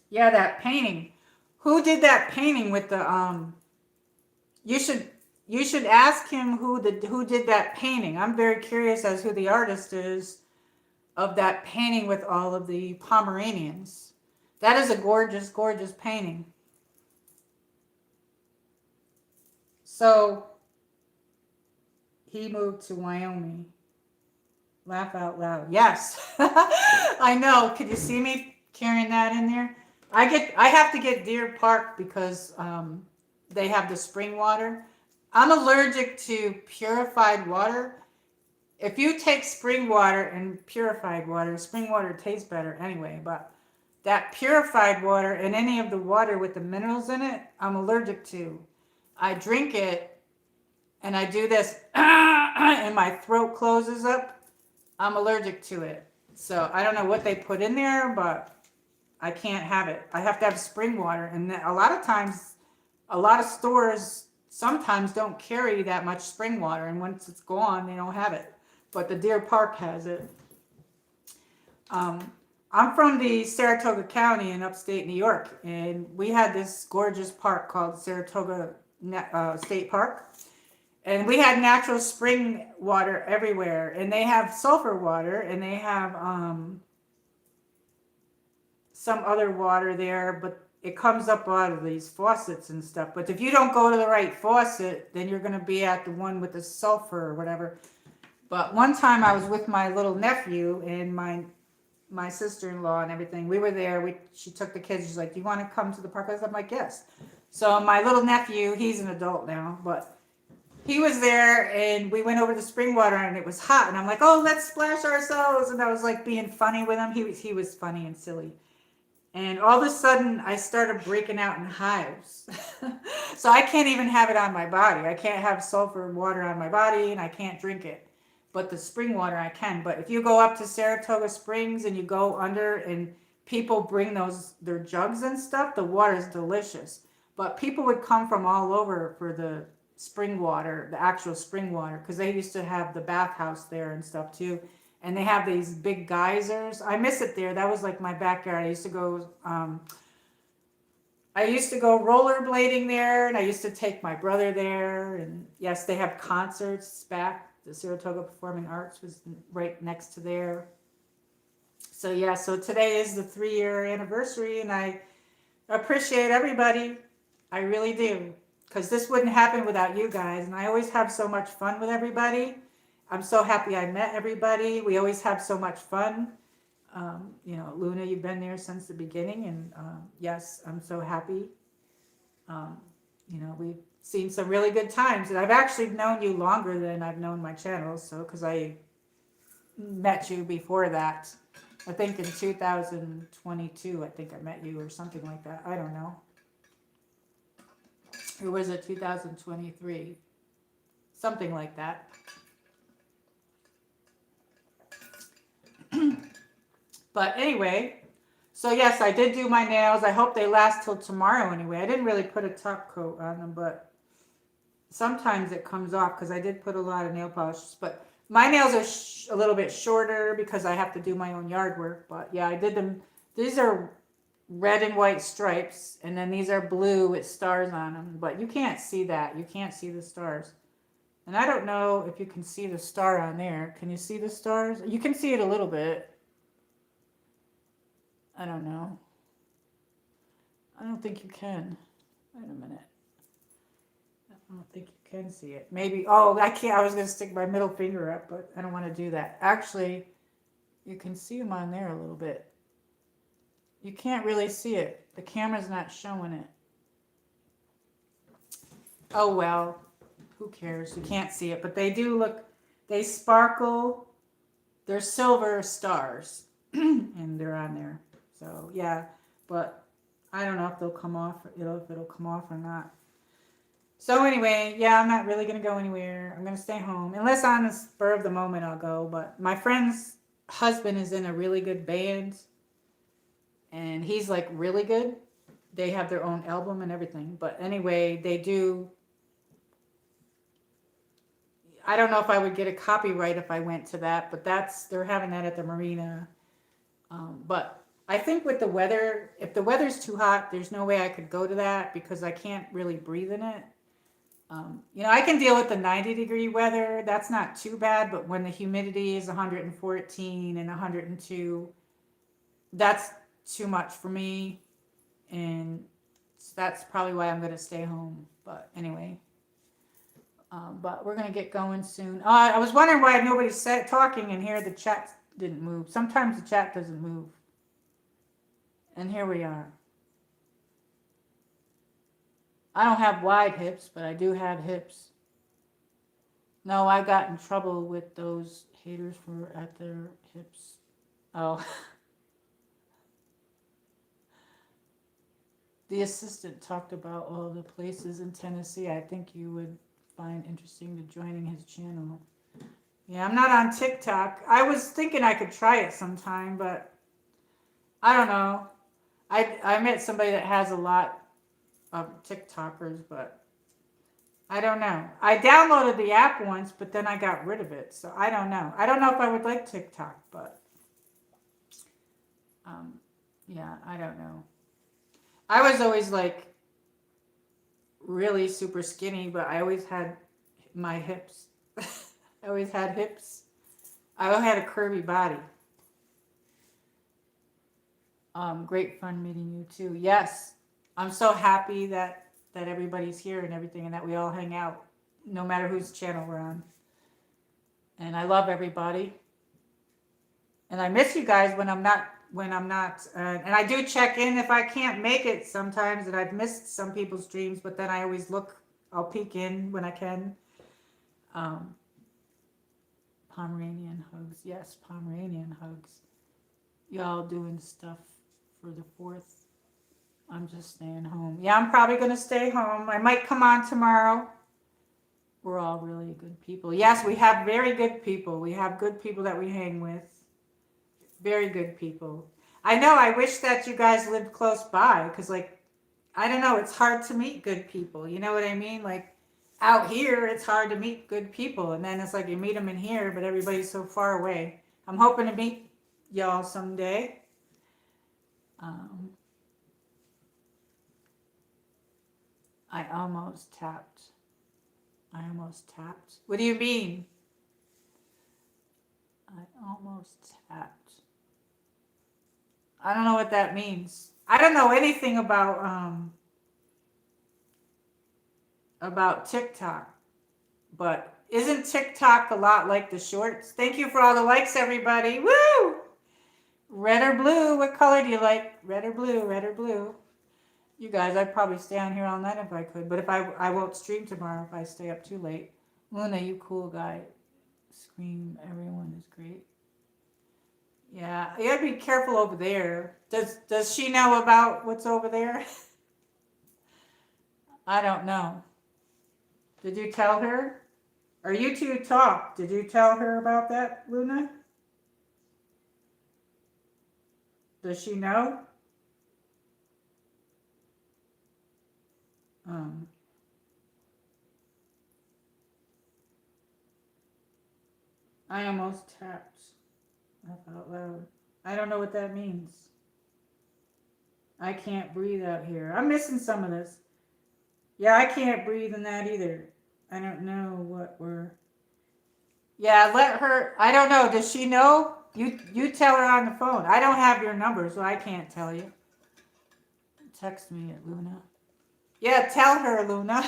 Yeah, that painting. Who did that painting with the You should ask him who did that painting. I'm very curious as who the artist is of that painting with all of the Pomeranians. That is a gorgeous, gorgeous painting. So he moved to Wyoming. Laugh out loud. Yes. I know. Could you see me carrying that in there? I have to get Deer Park because they have the spring water. I'm allergic to purified water. if you take spring water and purified water, spring water tastes better anyway, but that purified water and any of the water with the minerals in it, I'm allergic to. I drink it and I do this and my throat closes up. I'm allergic to it. So I don't know what they put in there, but I can't have it. I have to have spring water. And a lot of times, a lot of stores sometimes don't carry that much spring water. And once it's gone, they don't have it. But the Deer Park has it. Um, I'm from the Saratoga County in upstate New York, and we had this gorgeous park called Saratoga State Park. And we had natural spring water everywhere, and they have sulfur water, and they have some other water there, but it comes up out of these faucets and stuff. But if you don't go to the right faucet, then you're going to be at the one with the sulfur or whatever. But one time I was with my little nephew and my sister-in-law and everything. We were there. She took the kids. She's like, "Do you want to come to the park?" I'm like, "Yes." So my little nephew, he's an adult now, but he was there, and we went over the spring water, and it was hot. And I'm like, "Oh, let's splash ourselves." And I was like being funny with him. He was funny and silly. And all of a sudden, I started breaking out in hives. So I can't even have it on my body. I can't have sulfur water on my body, and I can't drink it. But the spring water, I can. But if you go up to Saratoga Springs and you go under, and people bring their jugs and stuff, the water is delicious. But people would come from all over for the spring water, the actual spring water, because they used to have the bathhouse there and stuff too. And they have these big geysers. I miss it there. That was like my backyard. I used to go rollerblading there, and I used to take my brother there. And yes, they have concerts back. The Saratoga Performing Arts was right next to there. So yeah, so today is the 3-year anniversary, and I appreciate everybody. I really do, because this wouldn't happen without you guys. And I always have so much fun with everybody. I'm so happy I met everybody. We always have so much fun. Luna, you've been there since the beginning, and yes, I'm so happy. We've seen some really good times, and I've actually known you longer than I've known my channel. So, because I met you before that, I think in 2022, I think I met you or something like that. I don't know. Or was it 2023? Something like that. But anyway, so yes, I did do my nails. I hope they last till tomorrow anyway. I didn't really put a top coat on them, but sometimes it comes off because I did put a lot of nail polishes. But my nails are a little bit shorter because I have to do my own yard work. But yeah, I did them. These are red and white stripes, and then these are blue with stars on them. But you can't see that. You can't see the stars. And I don't know if you can see the star on there. Can you see the stars? You can see it a little bit. I don't know. I don't think you can. Wait a minute. I don't think you can see it. Maybe, oh, I can't. I was going to stick my middle finger up, but I don't want to do that. Actually, you can see them on there a little bit. You can't really see it. The camera's not showing it. Oh, well, who cares? You can't see it, but they do look, they sparkle. They're silver stars, and they're on there. So yeah, but I don't know if they'll come off, if it'll come off or not. So anyway, yeah, I'm not really gonna go anywhere. I'm gonna stay home, unless on the spur of the moment I'll go. But my friend's husband is in a really good band, and he's like really good. They have their own album and everything. But anyway, they do. I don't know if I would get a copyright if I went to that, but they're having that at the marina. But I think with the weather, if the weather's too hot, there's no way I could go to that because I can't really breathe in it. I can deal with the 90-degree weather. That's not too bad, but when the humidity is 114 and 102, that's too much for me. And that's probably why I'm going to stay home. But anyway, but we're going to get going soon. I was wondering why nobody's talking in here. The chat didn't move. Sometimes the chat doesn't move. And here we are. I don't have wide hips, but I do have hips. No, I got in trouble with those haters for at their hips. Oh, the assistant talked about all the places in Tennessee I think you would find interesting to joining his channel. Yeah, I'm not on TikTok. I was thinking I could try it sometime, but I don't know. I met somebody that has a lot of TikTokers, but I don't know. I downloaded the app once, but then I got rid of it, so I don't know. I don't know if I would like TikTok, but um, yeah, I don't know. I was always like really super skinny, but I always had my hips. I always had hips. I always had a curvy body. Great fun meeting you too. Yes, I'm so happy that everybody's here and everything, and that we all hang out, no matter whose channel we're on. And I love everybody. And I miss you guys when I'm not. And I do check in if I can't make it sometimes, and I've missed some people's streams, but then I always look. I'll peek in when I can. Um, Pomeranian hugs, yes, Pomeranian hugs. Y'all doing stuff for the 4th. I'm just staying home. Yeah, I'm probably gonna stay home. I might come on tomorrow. We're all really good people. Yes, we have very good people. We have good people that we hang with. Very good people. I know. I wish that you guys lived close by, because, like, I don't know. It's hard to meet good people. You know what I mean? Like, out here, it's hard to meet good people, and then it's like you meet them in here, but everybody's so far away. I'm hoping to meet y'all someday. Um, I almost tapped. I almost tapped. What do you mean? I almost tapped. I don't know what that means. I don't know anything about TikTok, but isn't TikTok a lot like the shorts? Thank you for all the likes, everybody. Woo! Red or blue? What color do you like? Red or blue? Red or blue? You guys, I'd probably stay on here all night if I could, but if I won't stream tomorrow if I stay up too late. Luna, you cool guy. Scream, everyone is great. Yeah, you gotta be careful over there. Does she know about what's over there? I don't know. Did you tell her? Or you two talk? Did you tell her about that, Luna? Does she know? Um, I almost tapped. Laugh out loud. I don't know what that means. I can't breathe out here. I'm missing some of this. Yeah, I can't breathe in that either. I don't know what we're. Yeah, let her. I don't know. Does she know? You tell her on the phone. I don't have your number, so I can't tell you. Text me at Luna. Yeah, tell her, Luna.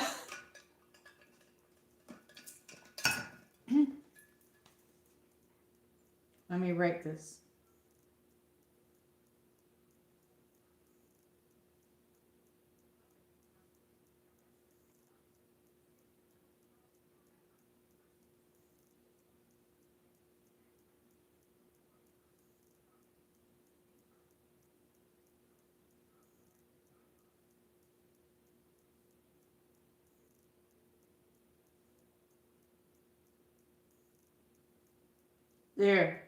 Let me write this. There.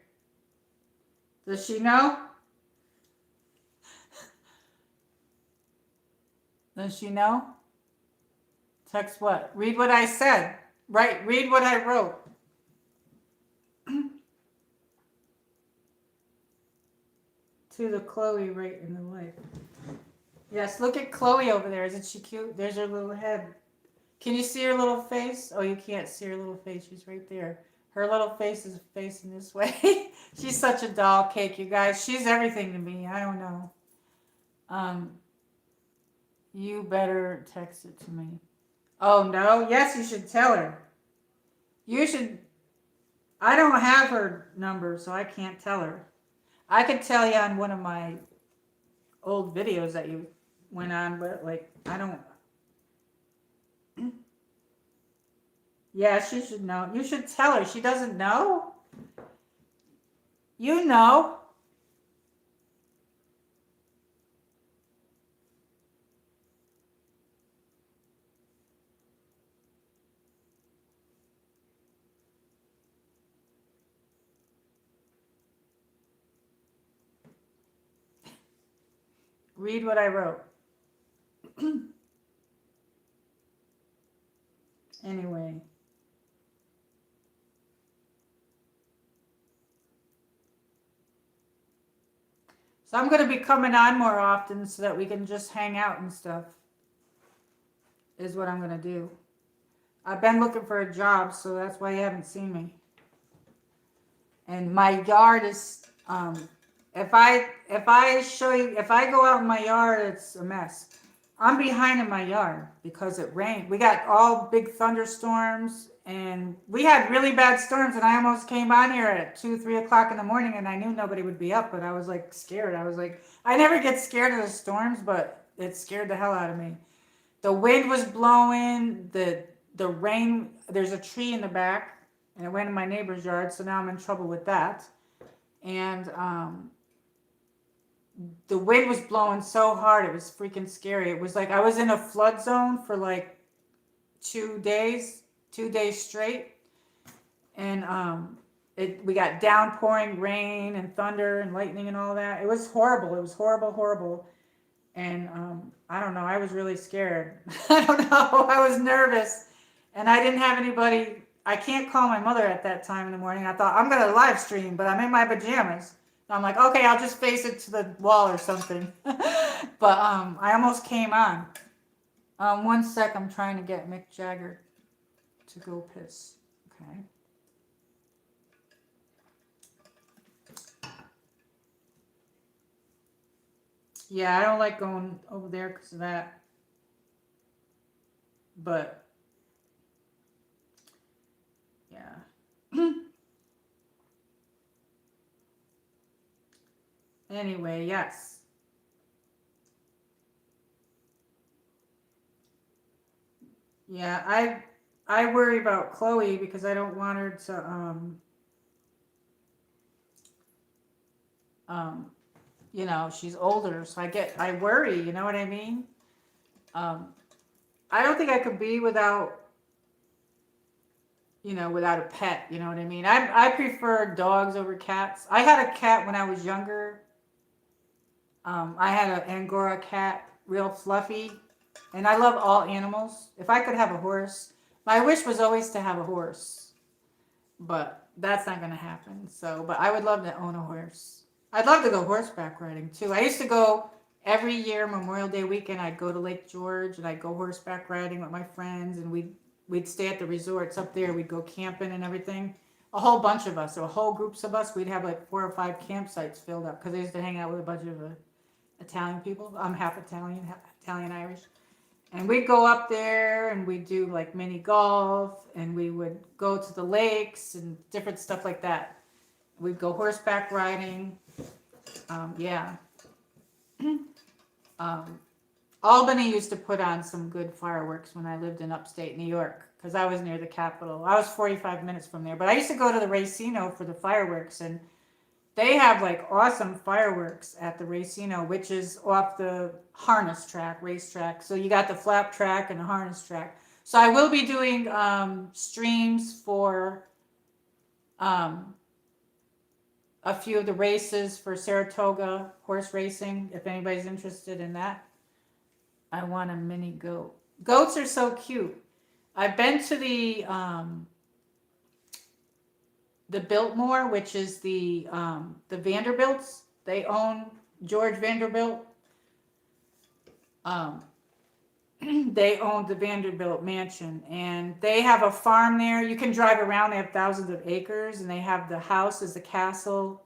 Does she know? Does she know? Text what? Read what I said. Right, read what I wrote. To the Khloe right in the light. Yes, look at Khloe over there. Isn't she cute? There's her little head. Can you see her little face? Oh, you can't see her little face. She's right there. Her little face is facing this way. She's such a doll cake, you guys. She's everything to me. I don't know. Um, you better text it to me. Oh, no? Yes, you should tell her. You should. I don't have her number, so I can't tell her. I could tell you on one of my old videos that you went on, but, like, I don't. Yeah, she should know. You should tell her. She doesn't know. You know. Read what I wrote. Anyway. So I'm going to be coming on more often so that we can just hang out and stuff, is what I'm going to do. I've been looking for a job, so that's why you haven't seen me. And my yard is, if I show you, if I go out in my yard, it's a mess. I'm behind in my yard because it rained. We got all big thunderstorms, and we had really bad storms, and I almost came on here at 2, 3 o'clock in the morning, and I knew nobody would be up, but I was like scared. I was like, I never get scared of the storms, but it scared the hell out of me. The wind was blowing, the rain, there's a tree in the back, and it went in my neighbor's yard, so now I'm in trouble with that. And the wind was blowing so hard, it was freaking scary. It was like I was in a flood zone for like 2 days, 2 days straight. And we got downpouring rain and thunder and lightning and all that. It was horrible. It was horrible, horrible. And I don't know, I was really scared. I don't know, I was nervous. And I didn't have anybody, I can't call my mother at that time in the morning. I thought, I'm going to live stream, but I'm in my pajamas. I'm like, okay, I'll just face it to the wall or something. But I almost came on. 1 sec, I'm trying to get Mick Jagger to go piss. Okay. Yeah, I don't like going over there because of that. But, yeah. Anyway, yes. Yeah, I worry about Khloe because I don't want her to you know, she's older, so I worry, you know what I mean? Um I don't think I could be without, you know, without a pet, you know what I mean? I prefer dogs over cats. I had a cat when I was younger. I had an Angora cat, real fluffy, and I love all animals. If I could have a horse, my wish was always to have a horse, but that's not going to happen. So, but I would love to own a horse. I'd love to go horseback riding too. I used to go every year, Memorial Day weekend. I'd go to Lake George and I'd go horseback riding with my friends, and we'd stay at the resorts up there. We'd go camping and everything. A whole bunch of us, so a whole groups of us. We'd have like 4 or 5 campsites filled up because I used to hang out with a bunch of Italian people. I'm half Italian, half Italian Irish. And we'd go up there and we'd do like mini golf, and we would go to the lakes and different stuff like that. We'd go horseback riding. Yeah. Albany used to put on some good fireworks when I lived in upstate New York because I was near the Capitol. I was 45 minutes from there. But I used to go to the Racino for the fireworks, and they have like awesome fireworks at the Racino, which is off the harness track, racetrack. So you got the flap track and the harness track. So I will be doing streams for a few of the races for Saratoga horse racing, if anybody's interested in that. I want a mini goat. Goats are so cute. I've been to the Biltmore, which is the Vanderbilts. They own George Vanderbilt. They own the Vanderbilt mansion, and they have a farm there. You can drive around. They have thousands of acres, and they have the house as the castle,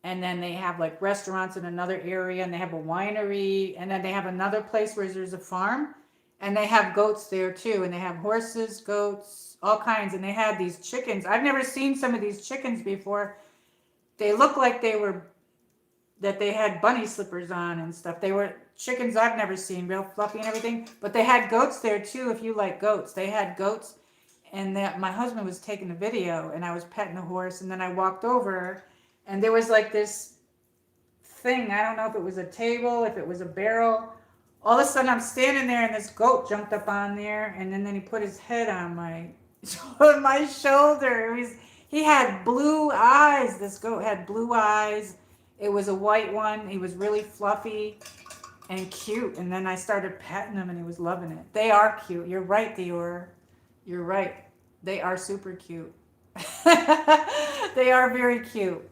and then they have like restaurants in another area, and they have a winery, and then they have another place where there's a farm, and they have goats there too, and they have horses, goats, all kinds, and they had these chickens. I've never seen some of these chickens before. They look like that they had bunny slippers on and stuff. They were chickens I've never seen, real fluffy and everything. But they had goats there too, if you like goats. They had goats, and that my husband was taking a video, and I was petting the horse, and then I walked over, and there was like this thing. I don't know if it was a table, if it was a barrel. All of a sudden, I'm standing there, and this goat jumped up on there, and then he put his head on my on my shoulder. He had blue eyes. This goat had blue eyes. It was a white one. He was really fluffy and cute. And then I started petting him, and he was loving it. They are cute. You're right, Dior. You're right. They are super cute. They are very cute.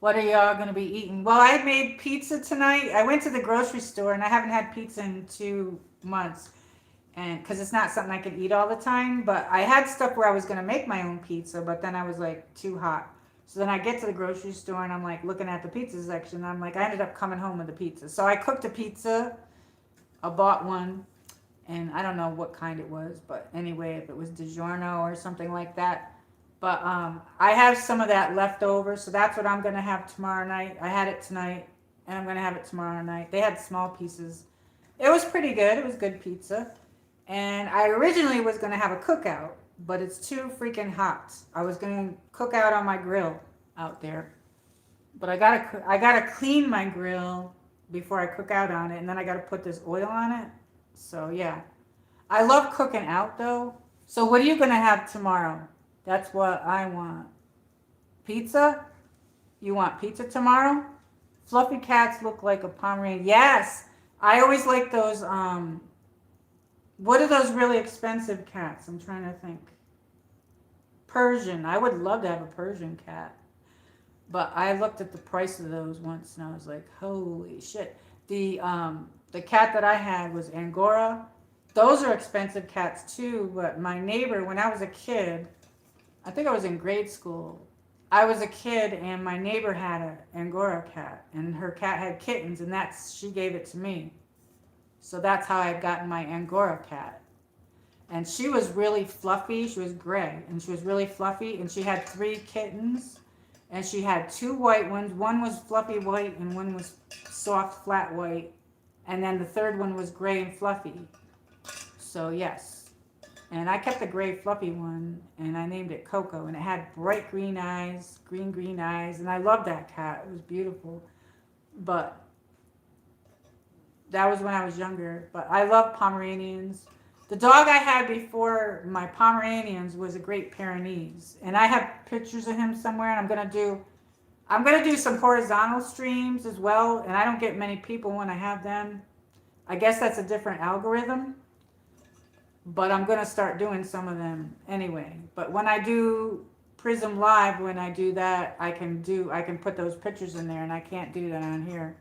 What are y'all going to be eating? Well, I made pizza tonight. I went to the grocery store, and I haven't had pizza in 2 months. And because it's not something I can eat all the time, but I had stuff where I was going to make my own pizza, but then I was like too hot. So then I get to the grocery store, and I'm like looking at the pizza section. And I'm like, I ended up coming home with a pizza. So I cooked a pizza. I bought one, and I don't know what kind it was, but anyway, if it was DiGiorno or something like that. But I have some of that left over, so that's what I'm going to have tomorrow night. I had it tonight, and I'm going to have it tomorrow night. They had small pieces. It was pretty good. It was good pizza. And I originally was going to have a cookout, but it's too freaking hot. I was going to cook out on my grill out there. But I gotta clean my grill before I cook out on it, and then I got to put this oil on it. So, yeah. I love cooking out, though. So what are you going to have tomorrow? That's what I want. Pizza? You want pizza tomorrow? Fluffy cats look like a Pomeranian. Yes! I always like those, what are those really expensive cats? I'm trying to think. Persian. I would love to have a Persian cat. But I looked at the price of those once, and I was like, holy shit. The cat that I had was Angora. Those are expensive cats too, but my neighbor, when I was a kid, I think I was in grade school. I was a kid, and my neighbor had an Angora cat, and her cat had kittens, and she gave it to me. So that's how I had gotten my Angora cat. And she was really fluffy. She was gray, and she was really fluffy, and she had 3 kittens, and she had 2 white ones. One was fluffy white, and one was soft, flat white, and then the third one was gray and fluffy. So, yes. And I kept the gray fluffy one, and I named it Coco, and it had bright green eyes, green eyes, and I loved that cat. It was beautiful. But that was when I was younger. But I love Pomeranians. The dog I had before my Pomeranians was a Great Pyrenees, and I have pictures of him somewhere, and I'm gonna do some horizontal streams as well, and I don't get many people when I have them. I guess that's a different algorithm. But I'm going to start doing some of them anyway. But when I do Prism Live, when I do that, I can put those pictures in there, and I can't do that on here.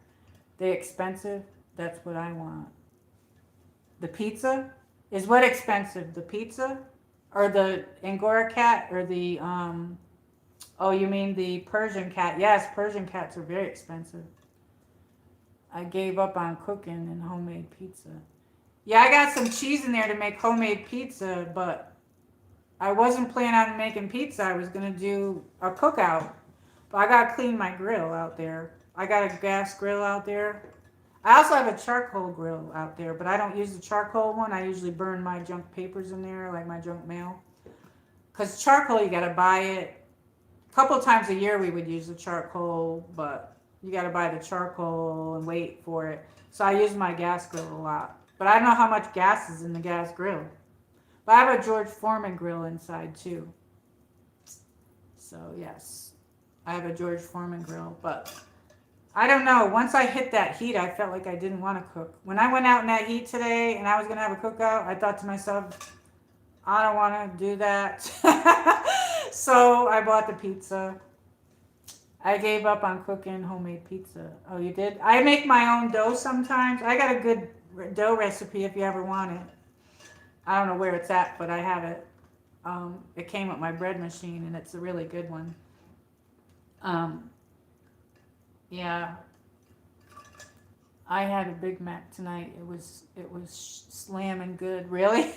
They expensive? That's what I want. The pizza? Is what expensive? The pizza? Or the Angora cat? Or the, oh, you mean the Persian cat? Yes, Persian cats are very expensive. I gave up on cooking and homemade pizza. Yeah, I got some cheese in there to make homemade pizza, but I wasn't planning on making pizza. I was going to do a cookout. But I got to clean my grill out there. I got a gas grill out there. I also have a charcoal grill out there, but I don't use the charcoal one. I usually burn my junk papers in there, like my junk mail. Because charcoal, you got to buy it. A couple times a year we would use the charcoal, but you got to buy the charcoal and wait for it. So I use my gas grill a lot. But I don't know how much gas is in the gas grill. But I have a George Foreman grill inside too. So yes, I have a George Foreman grill. But I don't know. Once I hit that heat, I felt like I didn't want to cook. When I went out in that heat today and I was going to have a cookout, I thought to myself, I don't want to do that. So I bought the pizza. I gave up on cooking homemade pizza. Oh, you did? I make my own dough sometimes. I got a good dough recipe if you ever want it. I don't know where it's at, but I have it. It came with my bread machine, and it's a really good one. Yeah, I had a Big Mac tonight. It was slamming good. Really?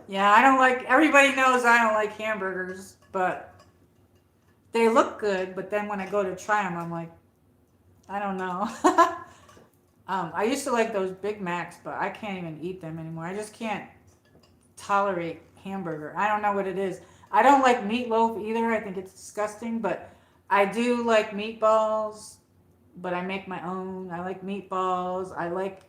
Yeah, I don't like. Everybody knows I don't like hamburgers, but they look good. But then when I go to try them, I'm like, I don't know. I used to like those Big Macs, but I can't even eat them anymore. I just can't tolerate hamburger. I don't know what it is. I don't like meatloaf either. I think it's disgusting, but I do like meatballs, but I make my own. I like meatballs. I like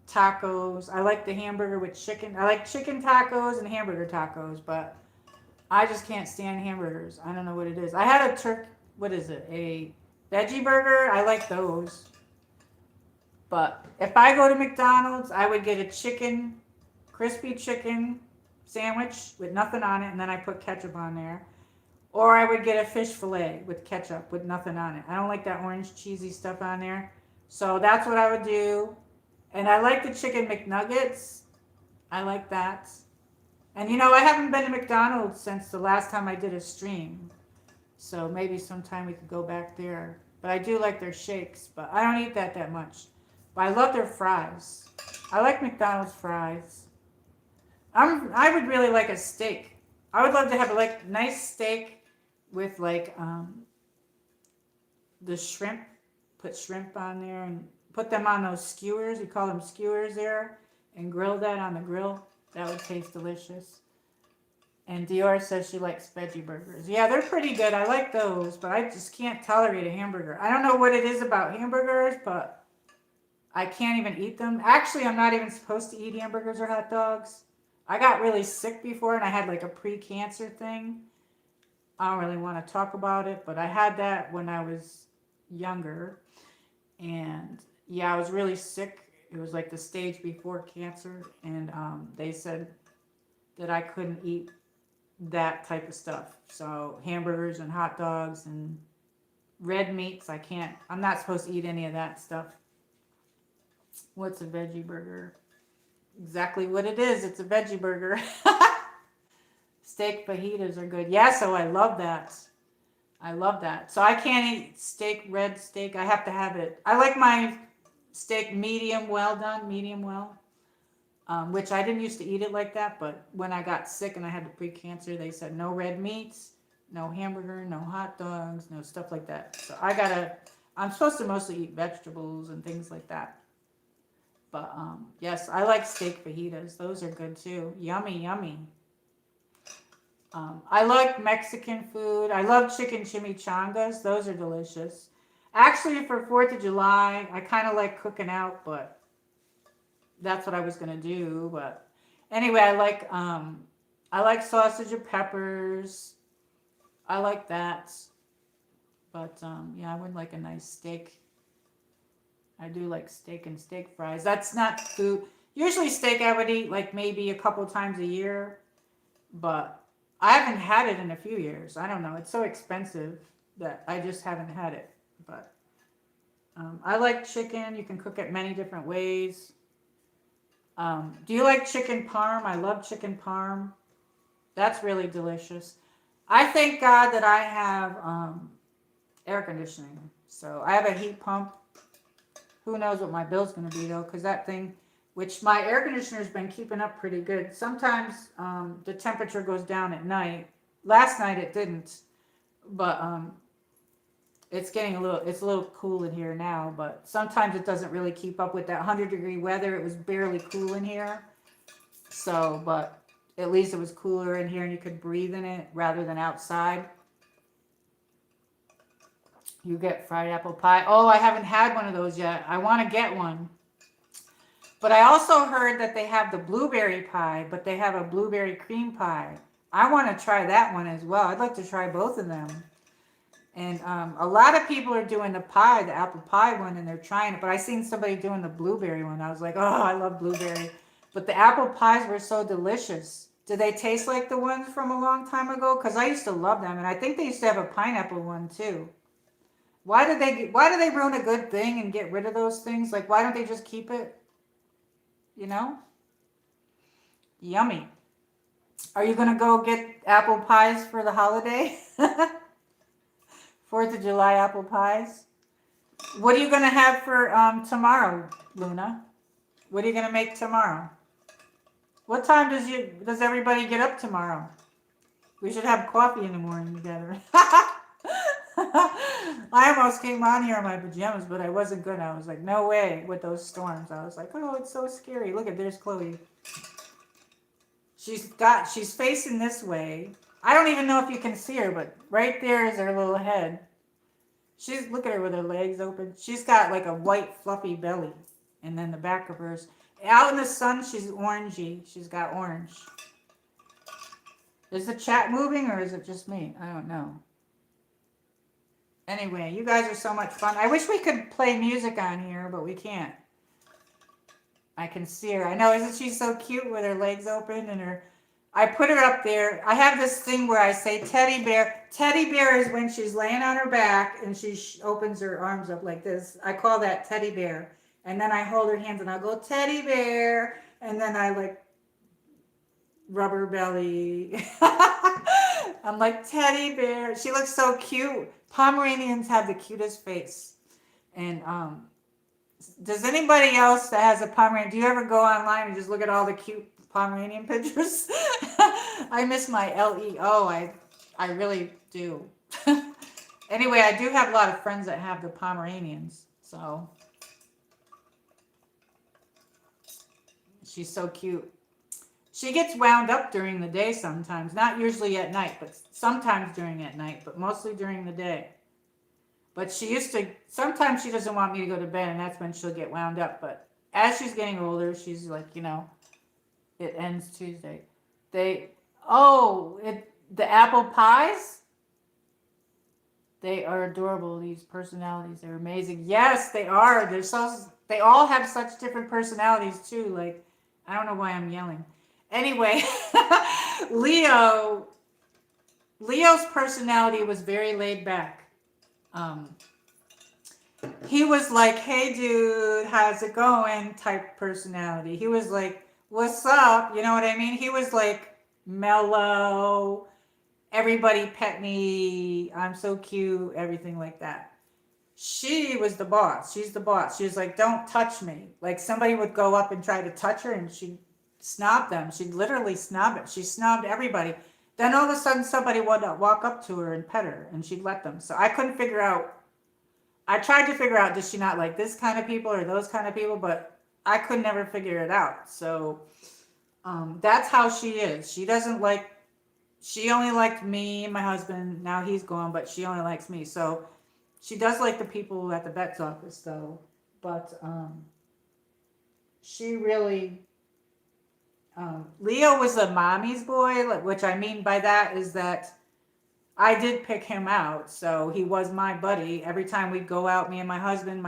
tacos. I like the hamburger with chicken. I like chicken tacos and hamburger tacos, but I just can't stand hamburgers. I don't know what it is. I had a what is it? A veggie burger. I like those. But if I go to McDonald's, I would get a crispy chicken sandwich with nothing on it, and then I put ketchup on there. Or I would get a fish fillet with ketchup with nothing on it. I don't like that orange cheesy stuff on there. So that's what I would do. And I like the chicken McNuggets. I like that. And I haven't been to McDonald's since the last time I did a stream. So maybe sometime we could go back there. But I do like their shakes, but I don't eat that much. But I love their fries. I like McDonald's fries. I would really like a steak. I would love to have a nice steak with the shrimp. Put shrimp on there and put them on those skewers. You call them skewers there, and grill that on the grill. That would taste delicious. And Dior says she likes veggie burgers. Yeah, they're pretty good. I like those, but I just can't tolerate a hamburger. I don't know what it is about hamburgers, but I can't even eat them. Actually, I'm not even supposed to eat hamburgers or hot dogs. I got really sick before, and I had a pre-cancer thing. I don't really want to talk about it, but I had that when I was younger. And yeah, I was really sick. It was the stage before cancer, and they said that I couldn't eat that type of stuff. So hamburgers and hot dogs and red meats, I can't. I'm not supposed to eat any of that stuff. What's a veggie burger? Exactly what it is. It's a veggie burger. Steak fajitas are good. Yeah, so I love that. I love that. So I can't eat red steak. I have to have it. I like my steak medium well done, medium well. Which I didn't used to eat it like that, but when I got sick and I had the pre-cancer, they said no red meats, no hamburger, no hot dogs, no stuff like that. So I'm supposed to mostly eat vegetables and things like that. But yes, I like steak fajitas. Those are good too. Yummy, yummy. I like Mexican food. I love chicken chimichangas. Those are delicious. Actually, for 4th of July, I kind of like cooking out, but that's what I was going to do. But anyway, I like sausage and peppers. I like that. But yeah, I would like a nice steak. I do like steak and steak fries. That's not food. Usually steak I would eat maybe a couple times a year, but I haven't had it in a few years. I don't know. It's so expensive that I just haven't had it. But I like chicken. You can cook it many different ways. Do you like chicken parm? I love chicken parm. That's really delicious. I thank God that I have air conditioning. So I have a heat pump. Who knows what my bill's going to be, though, because that thing, which my air conditioner's been keeping up pretty good. Sometimes the temperature goes down at night. Last night it didn't, but it's a little cool in here now, but sometimes it doesn't really keep up with that 100-degree weather. It was barely cool in here. So, but at least it was cooler in here and you could breathe in it rather than outside. You get fried apple pie. Oh, I haven't had one of those yet. I want to get one. But I also heard that they have the blueberry pie, but they have a blueberry cream pie. I want to try that one as well. I'd like to try both of them. And a lot of people are doing the apple pie one, and they're trying it. But I seen somebody doing the blueberry one. I was like, oh, I love blueberry. But the apple pies were so delicious. Do they taste like the ones from a long time ago? Because I used to love them. And I think they used to have a pineapple one too. Why do they ruin a good thing and get rid of those things? Why don't they just keep it? Yummy. Are you going to go get apple pies for the holiday? 4th of July apple pies. What are you going to have for tomorrow, Luna? What are you going to make tomorrow? What time does everybody get up tomorrow? We should have coffee in the morning together. I almost came on here in my pajamas, but I wasn't good. I was like, no way with those storms. I was like, oh, it's so scary. Look there's Khloe. She's facing this way. I don't even know if you can see her, but right there is her little head. Look at her with her legs open. She's got like a white fluffy belly. And then the back of hers. Out in the sun, she's orangey. She's got orange. Is the chat moving or is it just me? I don't know. Anyway, you guys are so much fun. I wish we could play music on here, but we can't. I can see her. I know, isn't she so cute with her legs open and her... I put her up there. I have this thing where I say teddy bear. Teddy bear is when she's laying on her back and she opens her arms up like this. I call that teddy bear. And then I hold her hands and I'll go teddy bear. And then I like rub her belly. I'm like teddy bear. She looks so cute. Pomeranians have the cutest face. And does anybody else that has a Pomeranian, do you ever go online and just look at all the cute Pomeranian pictures? I miss my LEO. I really do. Anyway, I do have a lot of friends that have the Pomeranians. So she's so cute. She gets wound up during the day sometimes. Not usually at night, but sometimes during at night, but mostly during the day. But she used to, sometimes she doesn't want me to go to bed, and that's when she'll get wound up. But as she's getting older, she's like, you know, it ends Tuesday. The apple pies, they are adorable, these personalities. They're amazing. Yes, they are. They all have such different personalities, too. Like, I don't know why I'm yelling. Anyway, Leo's personality was very laid back. He was like, hey dude, how's it going type personality. He was like, what's up? You know what I mean? He was like mellow, everybody pet me, I'm so cute, everything like that. She was the boss. She's the boss. She was like, don't touch me. Like somebody would go up and try to touch her and she'd snob them. She'd literally snob it. She snobbed everybody. Then all of a sudden somebody would walk up to her and pet her and she'd let them. So I couldn't figure out. I tried to figure out, does she not like this kind of people or those kind of people? But I could never figure it out. So that's how she is. She only liked me and my husband. Now he's gone, but she only likes me. So she does like the people at the vet's office though. But she really... Leo was a mommy's boy, which I mean by that is that I did pick him out. So he was my buddy. Every time we'd go out, me and my husband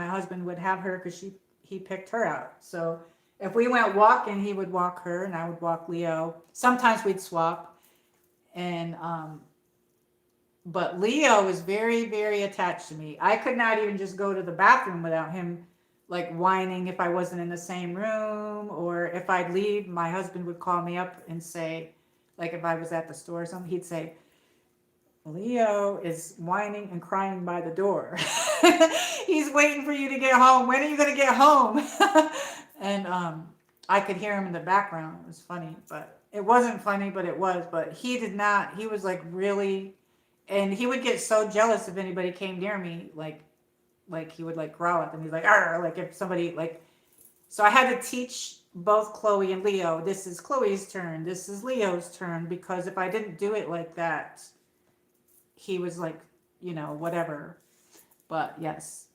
would have her because he picked her out. So if we went walking, he would walk her and I would walk Leo. Sometimes we'd swap. And but Leo is very, very attached to me. I could not even just go to the bathroom without him like whining if I wasn't in the same room, or if I'd leave, my husband would call me up and say, like if I was at the store or something, he'd say, Leo is whining and crying by the door. He's waiting for you to get home. When are you going to get home? And I could hear him in the background. It was funny, but it wasn't funny, but it was. But he did not, he was like really, and he would get so jealous if anybody came near me, like he would like growl at them. He's like, arr, like if somebody like, so I had to teach both Khloe and Leo, this is Khloe's turn, this is Leo's turn, because if I didn't do it like that, he was like, you know, whatever. But yes,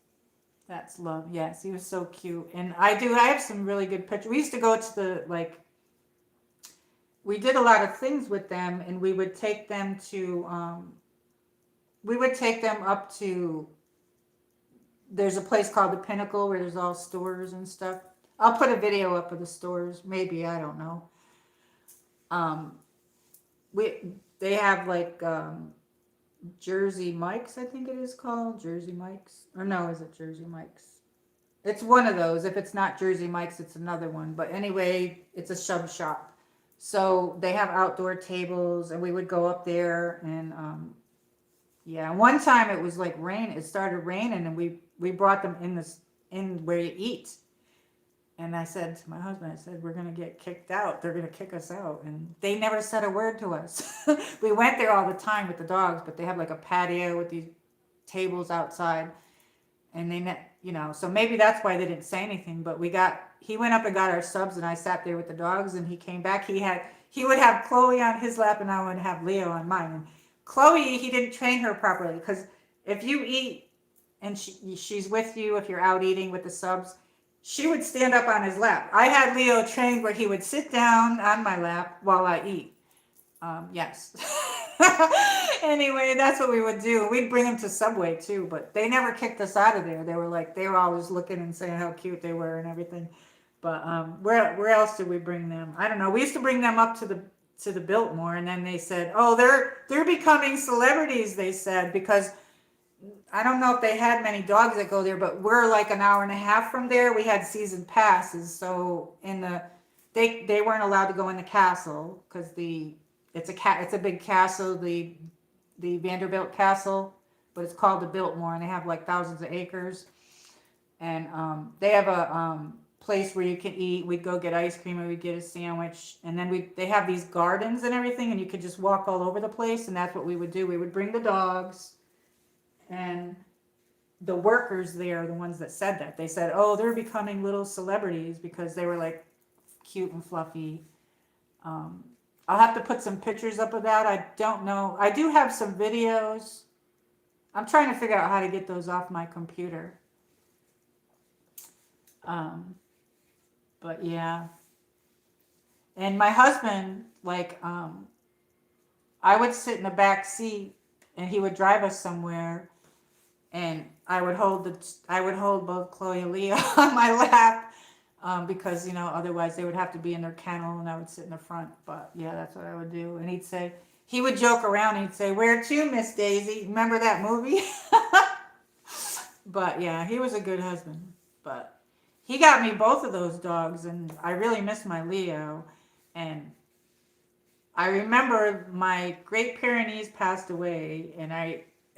that's love. Yes, he was so cute. And I have some really good pictures. We used to go to the, like, we did a lot of things with them, and we would take them up to, there's a place called the Pinnacle where there's all stores and stuff. I'll put a video up of the stores, maybe, I don't know. They have like Jersey Mike's, I think it is called. Jersey Mike's. Or no, is it Jersey Mike's? It's one of those. If it's not Jersey Mike's, it's another one. But anyway, it's a sub shop. So they have outdoor tables, and we would go up there. And yeah, one time it was like rain. It started raining, and we brought them in where you eat. And I said to my husband, I said, we're going to get kicked out. They're going to kick us out. And they never said a word to us. We went there all the time with the dogs, but they have like a patio with these tables outside. And they, you know, so maybe that's why they didn't say anything. But he went up and got our subs, and I sat there with the dogs, and he came back. he would have Khloe on his lap and I would have Leo on mine. And Khloe, he didn't train her properly because if you eat and she's with you, if you're out eating with the subs, she would stand up on his lap. I had Leo trained where he would sit down on my lap while I eat. Yes. Anyway, that's what we would do. We'd bring them to Subway too, but they never kicked us out of there. They were like, they were always looking and saying how cute they were and everything. But where else did we bring them? I don't know. We used to bring them up to the Biltmore, and then they said, oh, they're becoming celebrities. They said because I don't know if they had many dogs that go there, but we're like an hour and a half from there. We had season passes, so they weren't allowed to go in the castle because it's a big castle, the Vanderbilt Castle, but it's called the Biltmore, and they have like thousands of acres, and they have a place where you can eat. We'd go get ice cream and we'd get a sandwich, and then they have these gardens and everything, and you could just walk all over the place, and that's what we would do. We would bring the dogs, and the workers there, the ones that said that, they said, oh, they're becoming little celebrities because they were like cute and fluffy. I'll have to put some pictures up of that. I don't know. I do have some videos. I'm trying to figure out how to get those off my computer. But yeah. And my husband, like, I would sit in the back seat and he would drive us somewhere, and I would hold both Khloe and Leo on my lap. Because, otherwise they would have to be in their kennel and I would sit in the front. But yeah, that's what I would do. And he would joke around. He'd say, where to, Miss Daisy? Remember that movie? But yeah, he was a good husband. But he got me both of those dogs, and I really miss my Leo. And I remember my Great Pyrenees passed away, and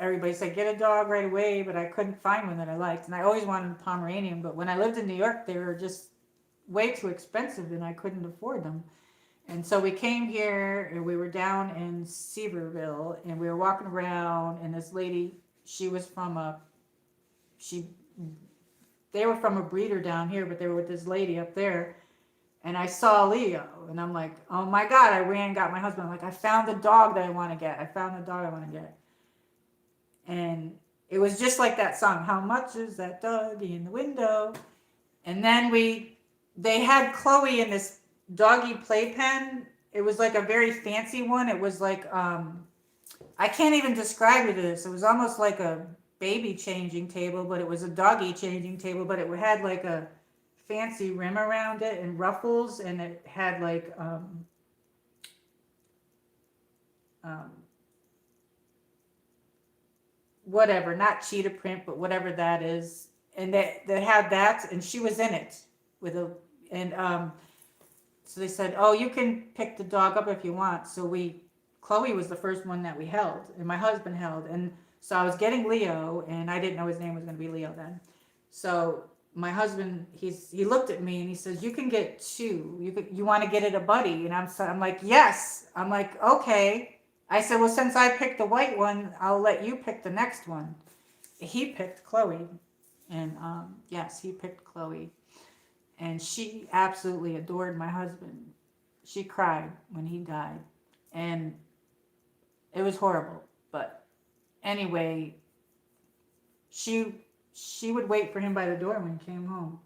everybody said, get a dog right away, but I couldn't find one that I liked. And I always wanted a Pomeranian, but when I lived in New York, they were just way too expensive and I couldn't afford them. And so we came here and we were down in Seaverville and we were walking around, and this lady, they were from a breeder down here, but they were with this lady up there, and I saw Leo and I'm like, oh my God, I ran and got my husband. I'm like, I found the dog that I want to get. And it was just like that song, how much is that doggy in the window? And then they had Khloe in this doggy playpen. It was like a very fancy one. It was like, I can't even describe it as. It was almost like a baby changing table, but it was a doggy changing table, but it had like a fancy rim around it and ruffles, and it had like, whatever, not cheetah print, but whatever that is. And they had that, and she was in it so they said, oh, you can pick the dog up if you want. So Khloe was the first one that we held, and my husband held. And so I was getting Leo, and I didn't know his name was going to be Leo then. So my husband, he looked at me and he says, you can get two. You want to get it a buddy? And I'm like, yes. I'm like, okay. I said, well, since I picked the white one, I'll let you pick the next one. He picked Khloe. And yes, he picked Khloe. And she absolutely adored my husband. She cried when he died. And it was horrible. But anyway, she would wait for him by the door when he came home.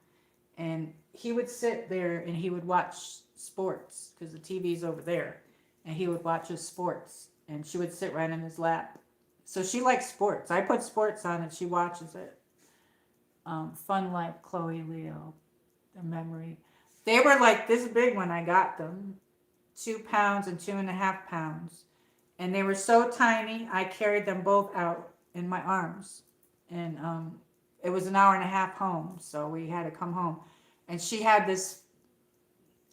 And he would sit there and he would watch sports because the TV's over there. And he would watch his sports. And she would sit right in his lap. So she likes sports. I put sports on and she watches it. Fun Life, Khloe, Leo, the memory. They were like this big when I got them. 2 pounds and 2.5 pounds. And they were so tiny, I carried them both out in my arms. And it was an hour and a half home, so we had to come home. And she had this,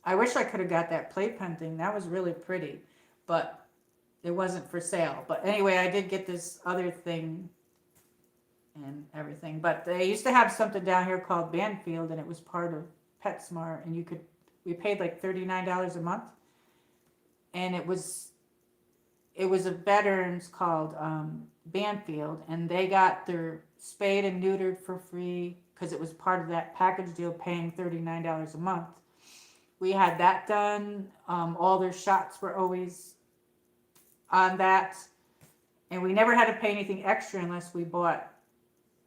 I wish I could have got that playpen thing. That was really pretty. But it wasn't for sale. But anyway, I did get this other thing and everything. But they used to have something down here called Banfield, and it was part of PetSmart, and we paid like $39 a month. And it was a veterans called Banfield, and they got their spayed and neutered for free because it was part of that package deal, paying $39 a month. We had that done. All their shots were always on that. And we never had to pay anything extra unless we bought,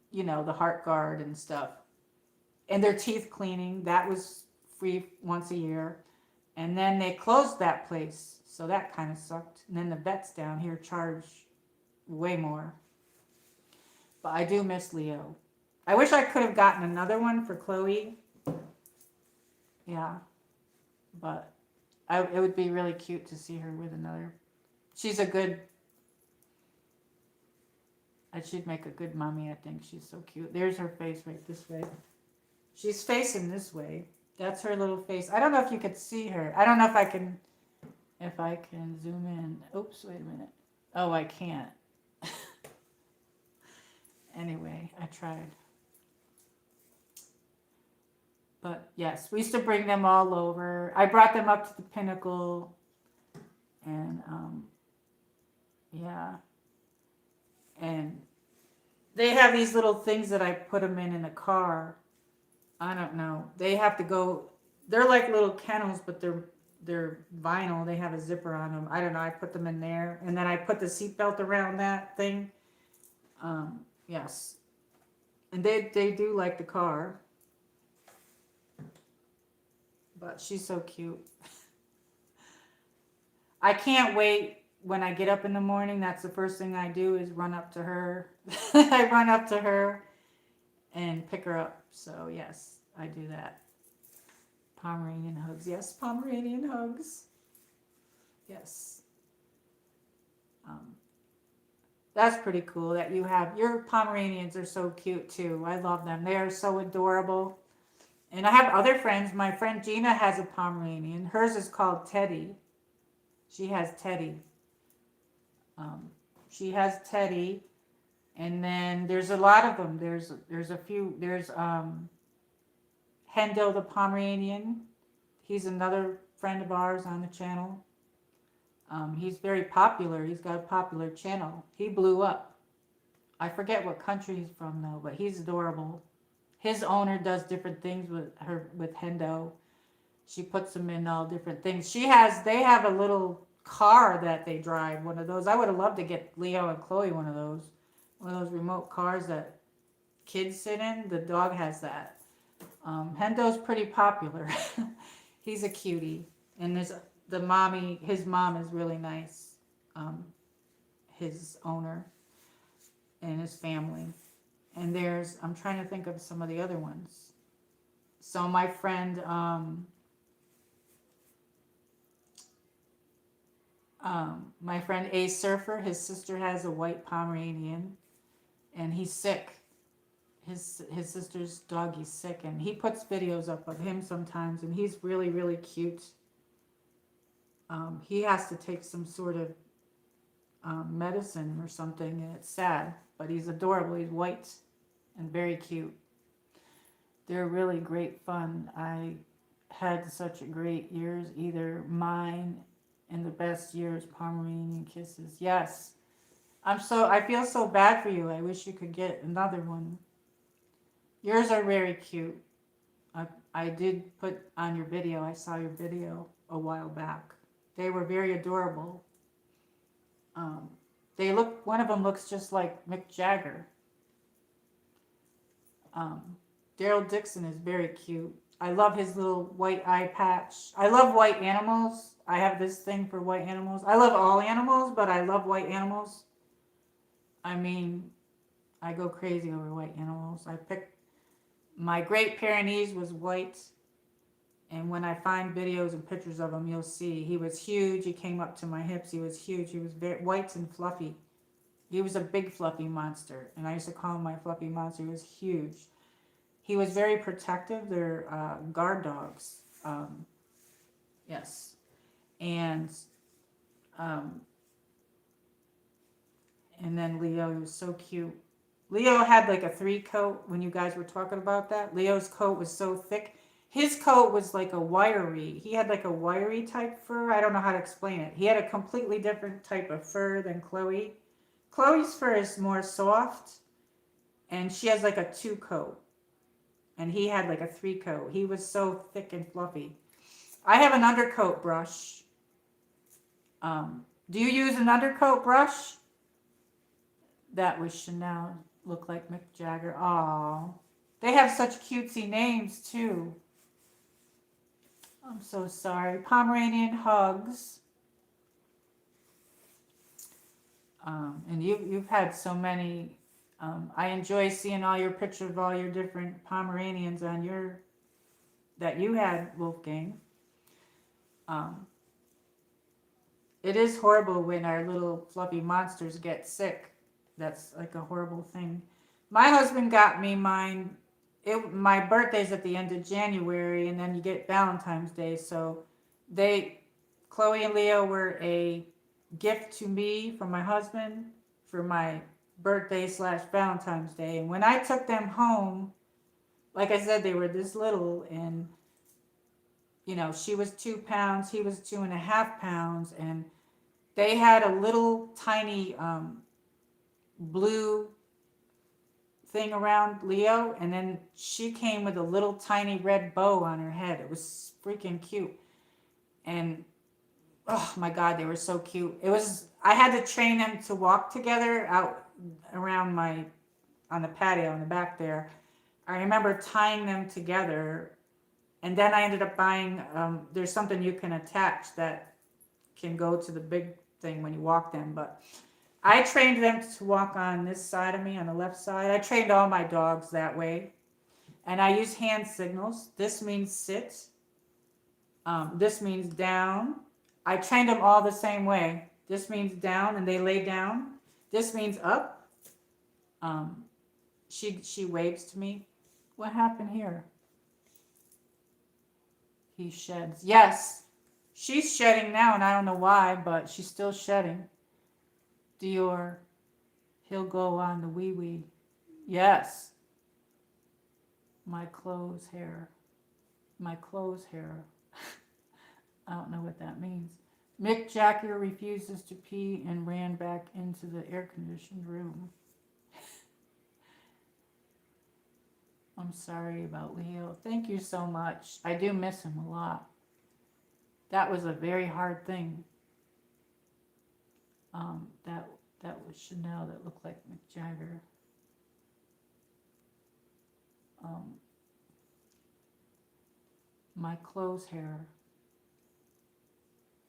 you know, the heart guard and stuff. And their teeth cleaning, that was free once a year. And then they closed that place. So that kind of sucked. And then the vets down here charge way more. But I do miss Leo. I wish I could have gotten another one for Khloe. Yeah. But it would be really cute to see her with another. She's a good. She'd make a good mommy, I think. She's so cute. There's her face right this way. She's facing this way. That's her little face. I don't know if you could see her. I don't know if I can zoom in. Oops, wait a minute. Oh, I can't. Anyway, I tried. But yes, we used to bring them all over. I brought them up to the pinnacle. And yeah. And they have these little things that I put them in a car. I don't know. They have to go. They're like little kennels, but they're vinyl. They have a zipper on them. I don't know. I put them in there, and then I put the seatbelt around that thing. Yes, and they do like the car, but she's so cute. I can't wait. When I get up in the morning, that's the first thing I do is run up to her. I run up to her and pick her up. So yes, I do that. Pomeranian hugs. Yes, Pomeranian hugs. Yes. That's pretty cool that you have. Your Pomeranians are so cute too. I love them. They are so adorable. And I have other friends. My friend Gina has a Pomeranian. Hers is called Teddy. She has Teddy. She has Teddy, and then there's a lot of them. There's a few. There's Hendo the Pomeranian. He's another friend of ours on the channel. He's very popular. He's got a popular channel. He blew up. I forget what country he's from though, but he's adorable. His owner does different things with Hendo. She puts him in all different things. They have a little car that they drive, one of those. I would have loved to get Leo and Khloe one of those remote cars that kids sit in. The dog has that. Hendo's pretty popular. He's a cutie, and his mom is really nice. His owner and his family, and I'm trying to think of some of the other ones. So my friend A Surfer, his sister has a white Pomeranian, and he's sick. His sister's doggy's sick, and he puts videos up of him sometimes, and he's really, really cute. He has to take some sort of medicine or something, and it's sad, but he's adorable. He's white and very cute. They're really great fun. I had such a great years, either mine and the best years, Pomeranian kisses. Yes. I feel so bad for you. I wish you could get another one. Yours are very cute. I did put on your video. I saw your video a while back. They were very adorable. One of them looks just like Mick Jagger. Daryl Dixon is very cute. I love his little white eye patch. I love white animals. I have this thing for white animals. I love all animals, but I love white animals. I mean, I go crazy over white animals. My Great Pyrenees was white. And when I find videos and pictures of him, you'll see he was huge. He came up to my hips. He was huge. He was very white and fluffy. He was a big fluffy monster. And I used to call him my fluffy monster. He was huge. He was very protective. They're guard dogs. Yes. And then Leo, he was so cute. Leo had like a 3-coat when you guys were talking about that. Leo's coat was so thick. His coat was like a wiry. He had like a wiry type fur. I don't know how to explain it. He had a completely different type of fur than Khloe. Khloe's fur is more soft, and she has like a 2-coat. And he had like a 3-coat. He was so thick and fluffy. I have an undercoat brush. Do you use an undercoat brush? That was Chanel. Look like Mick Jagger. Oh, they have such cutesy names too. I'm so sorry. Pomeranian Hugs. And you've had so many. I enjoy seeing all your pictures of all your different Pomeranians on your that you had, Wolfgang. Um, it is horrible when our little fluffy monsters get sick. That's like a horrible thing. My husband got me mine. My birthday's at the end of January, and then you get Valentine's Day. So they, Chloe and Leo were a gift to me from my husband for my birthday / Valentine's Day. And when I took them home, like I said, they were this little, and she was 2 pounds, he was 2.5 pounds, and they had a little tiny blue thing around Leo, and then she came with a little tiny red bow on her head. It was freaking cute. And oh my God, they were so cute. I had to train them to walk together out around on the patio in the back there. I remember tying them together, and then I ended up buying, there's something you can attach that can go to the big thing when you walk them, but I trained them to walk on this side of me, on the left side. I trained all my dogs that way. And I use hand signals. This means sit. This means down. I trained them all the same way. This means down, and they lay down. This means up. She waves to me. What happened here? He sheds. Yes, she's shedding now, and I don't know why, but she's still shedding. Dior, he'll go on the wee wee. Yes. My clothes hair. My clothes hair. I don't know what that means. Mick Jagger refuses to pee and ran back into the air-conditioned room. I'm sorry about Leo. Thank you so much. I do miss him a lot. That was a very hard thing. That was Chanel that looked like Mick Jagger. My clothes hair.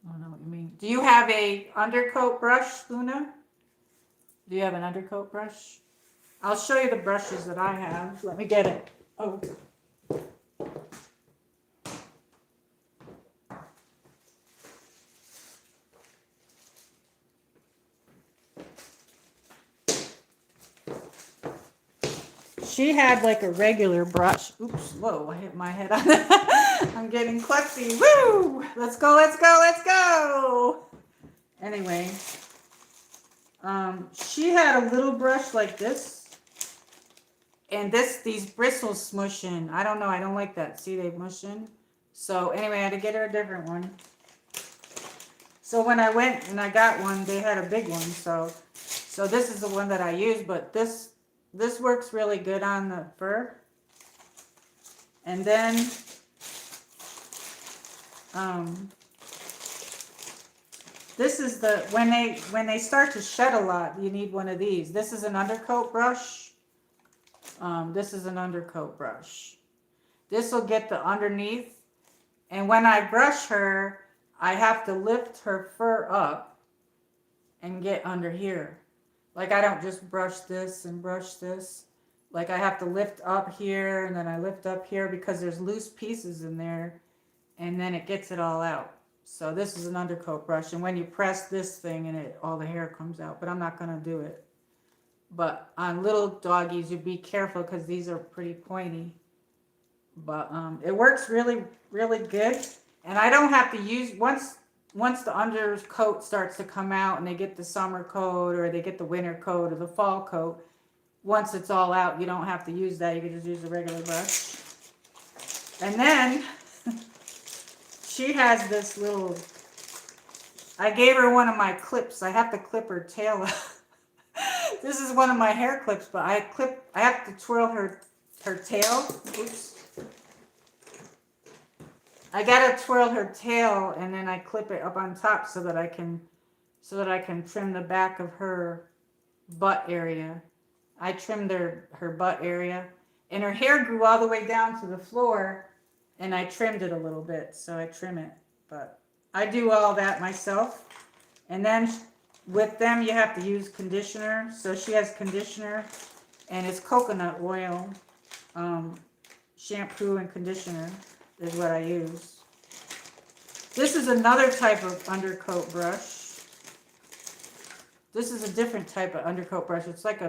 I don't know what you mean. Do you have a undercoat brush, Luna? Do you have an undercoat brush? I'll show you the brushes that I have. Let me get it. Oh. She had like a regular brush. Oops, whoa, I hit my head on that. I'm getting klutzy. Woo! Let's go, let's go, let's go! Anyway, she had a little brush like this. And these bristles smush in. I don't know, I don't like that. See, they mush in. So anyway, I had to get her a different one. So when I went and I got one, they had a big one. So this is the one that I use, but this works really good on the fur. And then this is when they start to shed a lot, you need one of these. This is an undercoat brush. This is an undercoat brush. This will get the underneath. And when I brush her, I have to lift her fur up and get under here. Like I don't just brush this and brush this. Like I have to lift up here and then I lift up here because there's loose pieces in there and then it gets it all out. So this is an undercoat brush, and when you press this thing and all the hair comes out, but I'm not gonna do it. But on little doggies, you be careful because these are pretty pointy. But it works really, really good. And I don't have to use, once the undercoat starts to come out and they get the summer coat or they get the winter coat or the fall coat, once it's all out, you don't have to use that. You can just use a regular brush. And then she has this little, I gave her one of my clips. I have to clip her tail up. This is one of my hair clips, but I have to twirl her tail. Oops. I gotta twirl her tail and then I clip it up on top so that I can trim the back of her butt area. I trimmed her butt area, and her hair grew all the way down to the floor, and I trimmed it a little bit, so I trim it. But I do all that myself. And then with them, you have to use conditioner. So she has conditioner, and it's coconut oil, shampoo and conditioner is what I use. This is another type of undercoat brush. This is a different type of undercoat brush. It's like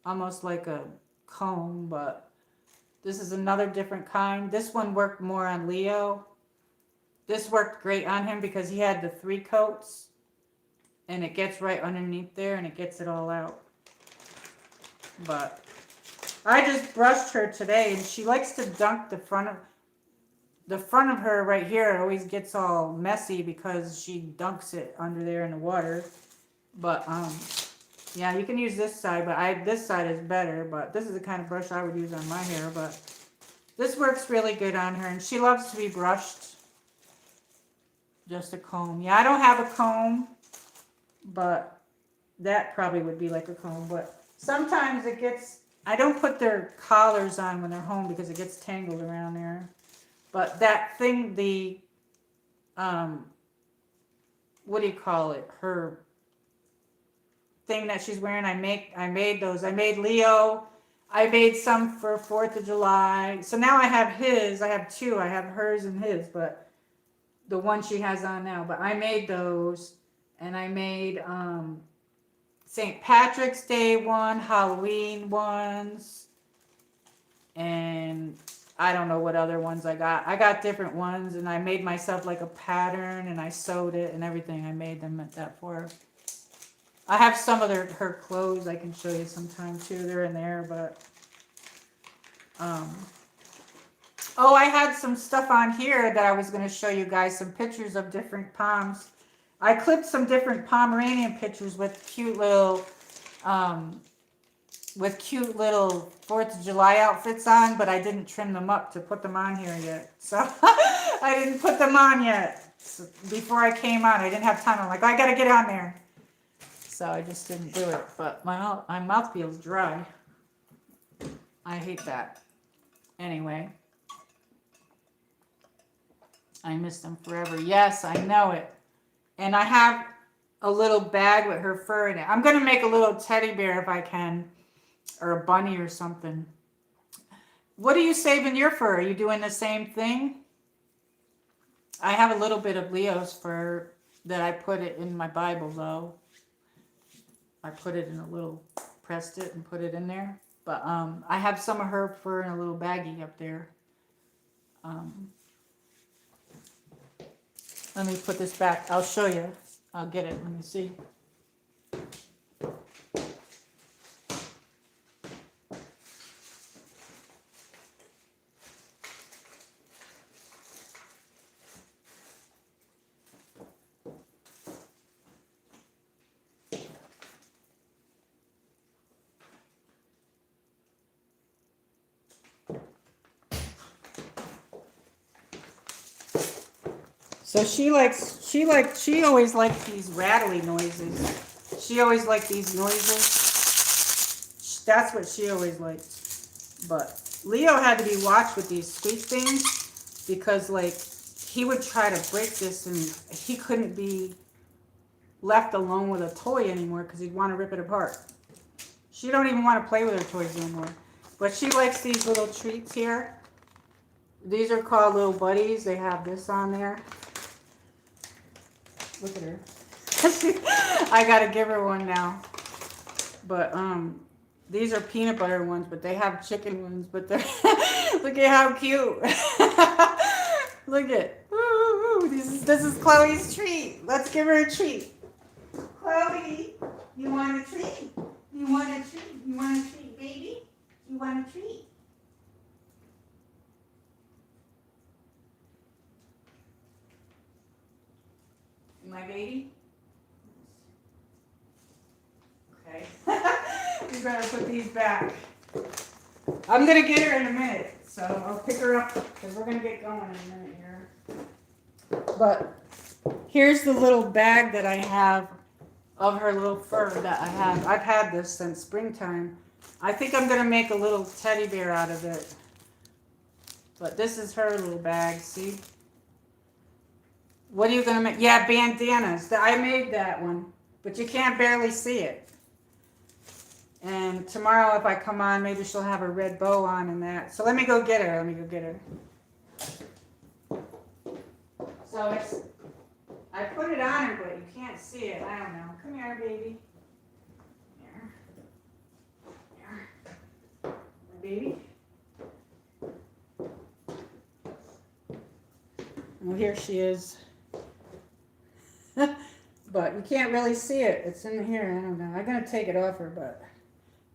almost like a comb, but this is another different kind. This one worked more on Leo. This worked great on him because he had the 3 coats, and it gets right underneath there and it gets it all out. But I just brushed her today, and she likes to dunk the front of her right here. It always gets all messy because she dunks it under there in the water. But yeah, you can use this side, but this side is better. But this is the kind of brush I would use on my hair. But this works really good on her, and she loves to be brushed. Just a comb. Yeah, I don't have a comb, but that probably would be like a comb. But sometimes it gets. I don't put their collars on when they're home because it gets tangled around there. But that thing, the what do you call it? Her thing that she's wearing, I made those. I made Leo. I made some for 4th of July. So now I have his. I have 2. I have hers and his, but the one she has on now. But I made those, and I made St. Patrick's Day one, Halloween ones, and I don't know what other ones I got. I got different ones, and I made myself like a pattern, and I sewed it and everything. I made them at that for her. I have some of her clothes I can show you sometime too. They're in there, but oh, I had some stuff on here that I was going to show you guys, some pictures of different Poms. I clipped some different Pomeranian pictures with cute little 4th of July outfits on, but I didn't trim them up to put them on here yet. So I didn't put them on yet. So before I came on, I didn't have time. I'm like, I got to get on there. So I just didn't do it. But my mouth feels dry. I hate that. Anyway. I miss them forever. Yes, I know it. And I have a little bag with her fur in it. I'm going to make a little teddy bear if I can. Or a bunny or something. What are you saving your fur? Are you doing the same thing? I have a little bit of Leo's fur that I put it in my Bible, though. I put it in a little, pressed it and put it in there. But I have some of her fur in a little baggie up there. Let me put this back. I'll show you. I'll get it. Let me see. So she always liked these rattly noises. She always liked these noises. That's what she always liked. But Leo had to be watched with these squeak things because like he would try to break this and he couldn't be left alone with a toy anymore because he'd want to rip it apart. She don't even want to play with her toys anymore. But she likes these little treats here. These are called little buddies. They have this on there. Look at her. I gotta give her one now. But these are peanut butter ones, but they have chicken ones. But they're look at how cute. Look at. Ooh, this is Chloe's treat. Let's give her a treat. Chloe, you want a treat? You want a treat? You want a treat, baby? You want a treat? My baby? Okay. We better put these back. I'm going to get her in a minute. So I'll pick her up because we're going to get going in a minute here. But here's the little bag that I have of her little fur that I have. I've had this since springtime. I think I'm going to make a little teddy bear out of it. But this is her little bag, see? What are you going to make? Yeah, bandanas. I made that one. But you can't barely see it. And tomorrow if I come on, maybe she'll have a red bow on and that. So let me go get her. Let me go get her. So it's, I put it on her, but you can't see it. I don't know. Come here, baby. Here. Here. Baby. Well, here she is. But you can't really see it. It's in here. I don't know. I'm going to take it off her, but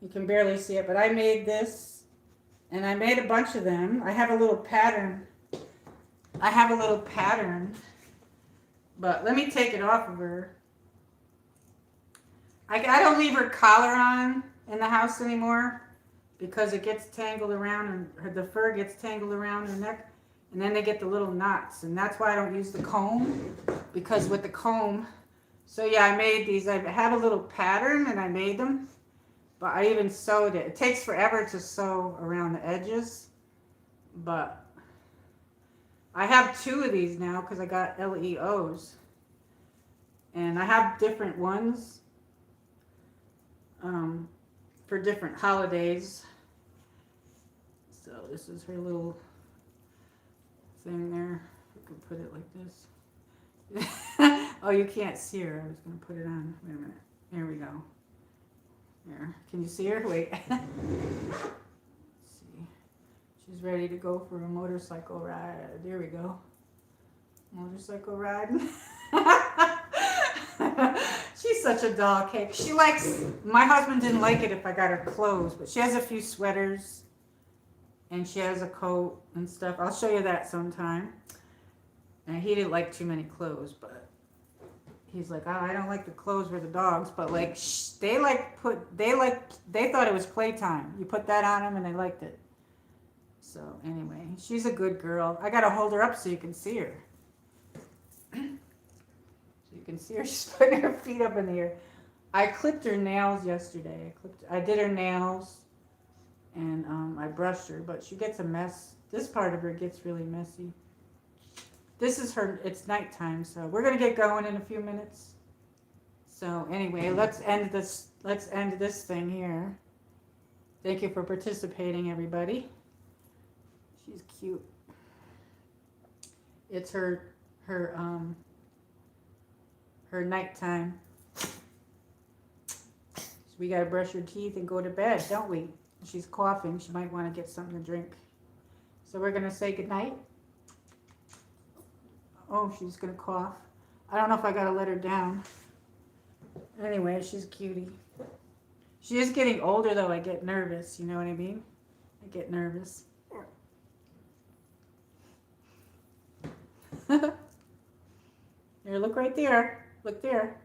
you can barely see it. But I made this, and I made a bunch of them. I have a little pattern. But let me take it off of her. I don't leave her collar on in the house anymore because it gets tangled around and the fur gets tangled around her neck. And then they get the little knots. And that's why I don't use the comb, because with the comb. So yeah, I made these. I had a little pattern and I made them. But I even sewed it. It takes forever to sew around the edges. But I have 2 of these now because I got LEOs. And I have different ones for different holidays. So this is her little thing there. You can put it like this. Oh, you can't see her. I was going to put it on. Wait a minute. There we go. There. Can you see her? Wait. Let's see. She's ready to go for a motorcycle ride. There we go. Motorcycle riding. She's such a doll cake. She likes, my husband didn't like it if I got her clothes, but she has a few sweaters and she has a coat and stuff. I'll show you that sometime. And he didn't like too many clothes, but he's like, oh, I don't like the clothes for the dogs, but like they thought it was playtime. You put that on them and they liked it. So anyway, she's a good girl. I gotta hold her up so you can see her. So you can see her. She's putting her feet up in the air. I clipped her nails yesterday. I did her nails, and I brushed her, but she gets a mess. This part of her gets really messy. This is her. It's nighttime, so we're gonna get going in a few minutes. So anyway, let's end this. Let's end this thing here. Thank you for participating, everybody. She's cute. It's her nighttime. So we gotta brush her teeth and go to bed, don't we? She's coughing. She might want to get something to drink. So we're gonna say goodnight. Oh, she's gonna cough. I don't know if I gotta let her down. Anyway, she's a cutie. She is getting older though. I get nervous. You know what I mean? I get nervous. Here, look right there. Look there.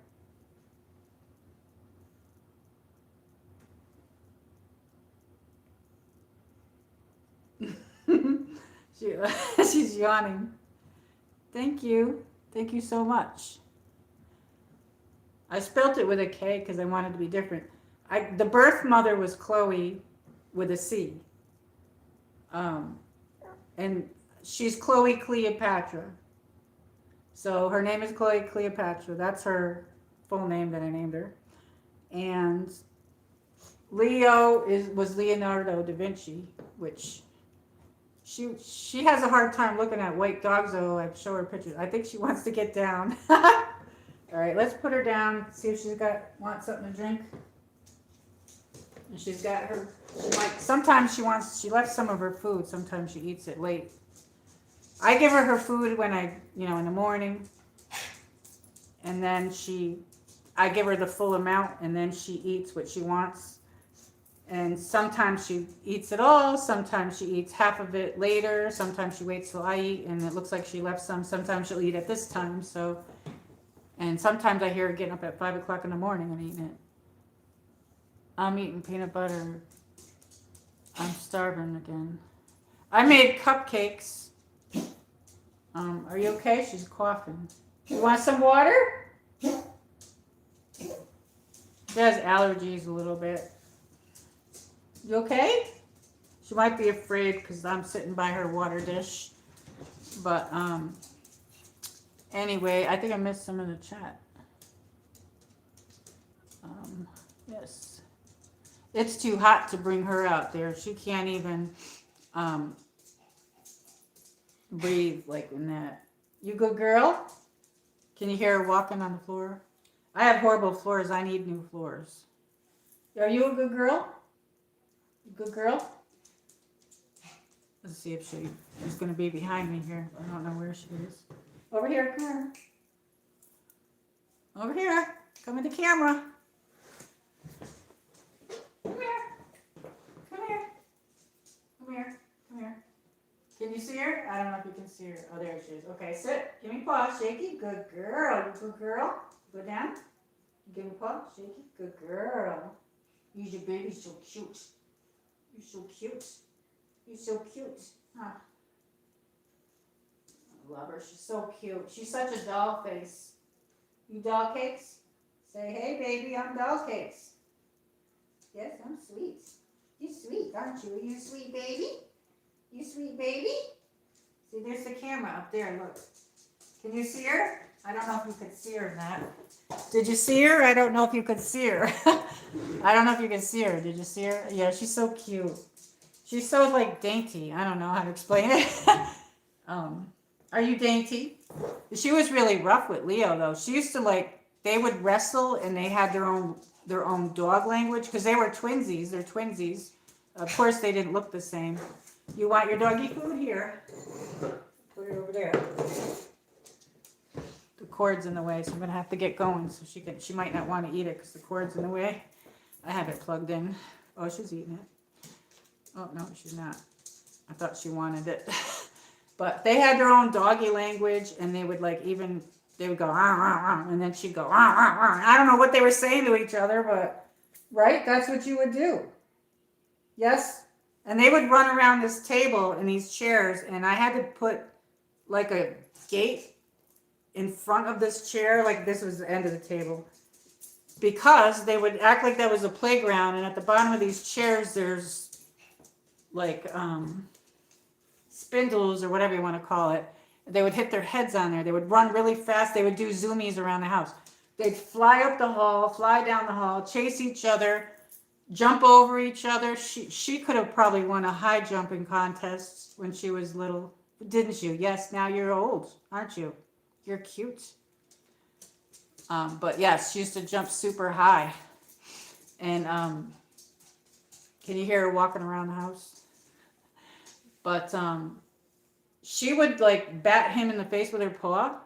She's yawning. Thank you. Thank you so much. I spelt it with a K because I wanted to be different. The birth mother was Khloe with a C. And she's Khloe Cleopatra. So her name is Khloe Cleopatra. That's her full name that I named her. And Leo was Leonardo da Vinci, which she has a hard time looking at white dogs, though. I show her pictures. I think she wants to get down. All right, let's put her down. See if she's wants something to drink. And she's got her. Sometimes she left some of her food. Sometimes she eats it late. I give her food when in the morning, and then I give her the full amount, and then she eats what she wants. And sometimes she eats it all. Sometimes she eats half of it later. Sometimes she waits till I eat, and it looks like she left some. Sometimes she'll eat at this time. So, and sometimes I hear her getting up at 5 o'clock in the morning and eating it. I'm eating peanut butter. I'm starving again. I made cupcakes. Are you okay? She's coughing. You want some water? She has allergies a little bit. You okay? She might be afraid because I'm sitting by her water dish. But anyway, I think I missed some in the chat. Yes. It's too hot to bring her out there. She can't even um, breathe like in that. You good girl? Can you hear her walking on the floor? I have horrible floors. I need new floors. Are you a good girl? Good girl? Let's see if she's going to be behind me here. I don't know where she is. Over here. Come here. Over here. Come in the camera. Come here. Come here. Come here. Come here. Can you see her? I don't know if you can see her. Oh, there she is. Okay, sit. Give me a paw. Shaky. Good girl. You good girl. Go down. Give me a paw. Shaky. Good girl. You're your baby. So cute. You're so cute. You're so cute. Huh? I love her. She's so cute. She's such a doll face. You doll cakes? Say, hey, baby, I'm doll cakes. Yes, I'm sweet. You're sweet, aren't you? Are you a sweet baby? You sweet baby? See, there's the camera up there. Look. Can you see her? I don't know if you could see her in that. Did you see her? I don't know if you could see her. I don't know if you could see her. Did you see her? Yeah, she's so cute. She's so, like, dainty. I don't know how to explain it. Are you dainty? She was really rough with Leo, though. She used to, like, they would wrestle, and they had their own dog language, because they were twinsies. They're twinsies. Of course, they didn't look the same. You want your doggy food? Here. Put it over there. The cord's in the way, so I'm going to have to get going. So she might not want to eat it, because the cord's in the way. I have it plugged in. Oh, she's eating it. Oh, no, she's not. I thought she wanted it. But they had their own doggy language, and they would they would go, ah, ah, ah, and then she'd go, ah, ah, ah. I don't know what they were saying to each other, but, right? That's what you would do. Yes? And they would run around this table in these chairs, and I had to put, like, a gate in front of this chair, like this was the end of the table, because they would act like that was a playground, and at the bottom of these chairs, there's like spindles or whatever you want to call it. They would hit their heads on there. They would run really fast. They would do zoomies around the house. They'd fly up the hall, fly down the hall, chase each other, jump over each other. She could have probably won a high jumping contest when she was little, didn't you? Yes, now you're old, aren't you? You're cute. But yes, she used to jump super high. And can you hear her walking around the house? But she would like bat him in the face with her paw.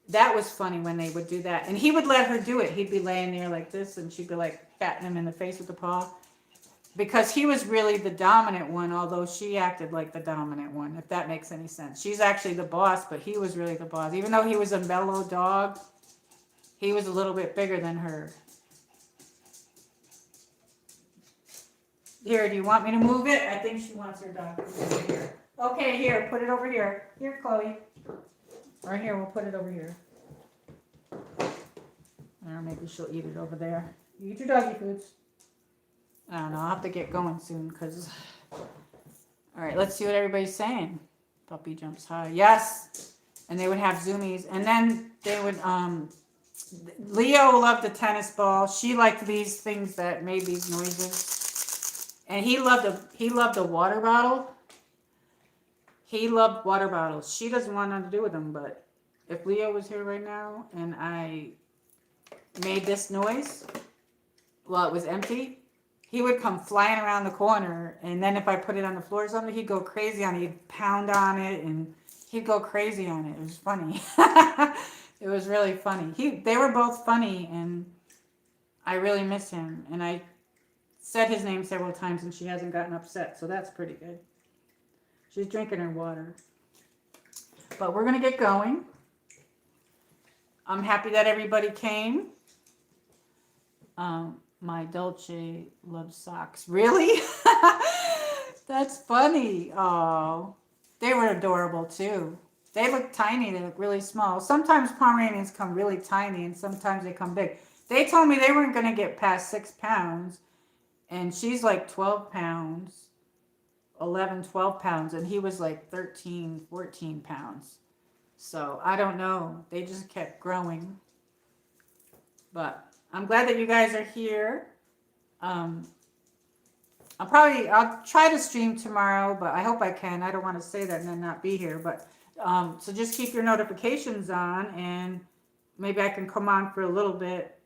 That was funny when they would do that. And he would let her do it. He'd be laying there like this, and she'd be like batting him in the face with the paw. Because he was really the dominant one, although she acted like the dominant one, if that makes any sense. She's actually the boss, but he was really the boss. Even though he was a mellow dog, he was a little bit bigger than her. Here, do you want me to move it? I think she wants her dog to move it here. Okay, here, put it over here. Here, Chloe. Right here, we'll put it over here. Or maybe she'll eat it over there. You eat your doggy foods. I don't know, I'll have to get going soon, because... Alright, let's see what everybody's saying. Puppy jumps high. Yes! And they would have zoomies. And then they would, Leo loved the tennis ball. She liked these things that made these noises. And he loved a water bottle. He loved water bottles. She doesn't want nothing to do with them, but if Leo was here right now and I made this noise while it was empty, he would come flying around the corner, and then if I put it on the floor or something, he'd go crazy on it. He'd pound on it, and he'd go crazy on it. It was funny. It was really funny. They were both funny, and I really miss him. And I said his name several times, and she hasn't gotten upset, so that's pretty good. She's drinking her water. But we're going to get going. I'm happy that everybody came. My Dolce loves socks. Really? That's funny. Oh, they were adorable too. They look tiny. They look really small. Sometimes Pomeranians come really tiny and sometimes they come big. They told me they weren't going to get past 6 pounds. And she's like 12 pounds, 11, 12 pounds. And he was like 13, 14 pounds. So I don't know. They just kept growing. But I'm glad that you guys are here. I'll try to stream tomorrow, but I hope I can. I don't want to say that and then not be here. But so just keep your notifications on, and maybe I can come on for a little bit.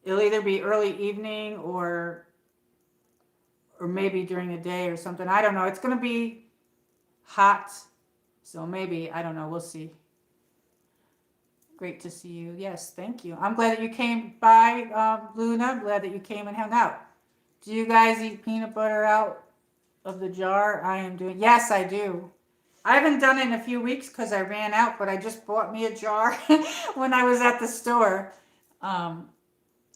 It'll either be early evening or maybe during the day or something. I don't know. It's going to be hot, so maybe, I don't know. We'll see. Great to see you. Yes, thank you. I'm glad that you came by, Luna. I'm glad that you came and hung out. Do you guys eat peanut butter out of the jar? I am doing. Yes, I do. I haven't done it in a few weeks because I ran out, but I just bought me a jar when I was at the store.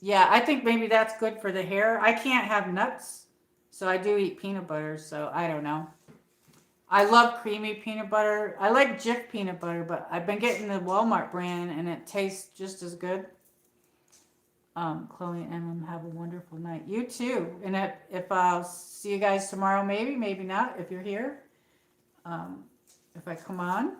Yeah, I think maybe that's good for the hair. I can't have nuts, so I do eat peanut butter, so I don't know. I love creamy peanut butter. I like Jif peanut butter, but I've been getting the Walmart brand, and it tastes just as good. Chloe and Emma, have a wonderful night. You too. And if I'll see you guys tomorrow, maybe not, if you're here. If I come on.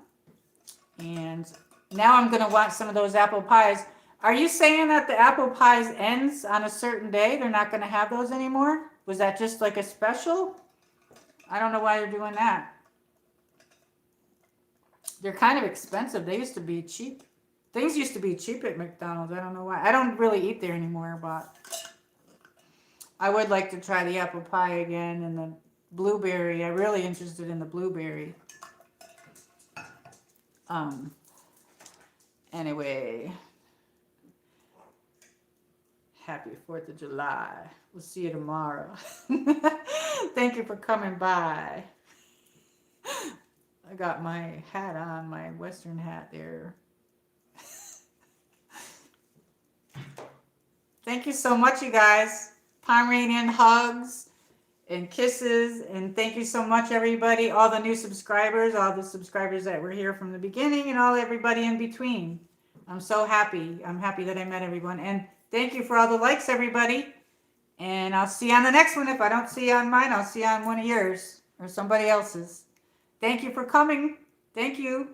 And now I'm going to want some of those apple pies. Are you saying that the apple pies ends on a certain day? They're not going to have those anymore? Was that just like a special? I don't know why they're doing that. They're kind of expensive. They used to be cheap. Things used to be cheap at McDonald's. I don't know why. I don't really eat there anymore, but I would like to try the apple pie again and the blueberry. I'm really interested in the blueberry. Anyway, happy 4th of July. We'll see you tomorrow. Thank you for coming by. I got my hat on, my Western hat there. Thank you so much, you guys. Pomeranian hugs and kisses. And thank you so much, everybody. All the new subscribers, all the subscribers that were here from the beginning, and all everybody in between. I'm so happy. I'm happy that I met everyone. And thank you for all the likes, everybody. And I'll see you on the next one. If I don't see you on mine, I'll see you on one of yours or somebody else's. Thank you for coming. Thank you.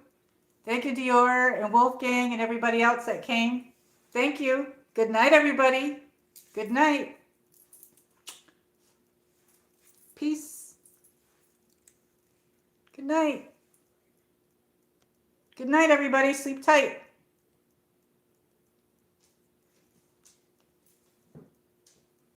Thank you, Dior and Wolfgang and everybody else that came. Thank you. Good night, everybody. Good night. Peace. Good night. Good night, everybody. Sleep tight.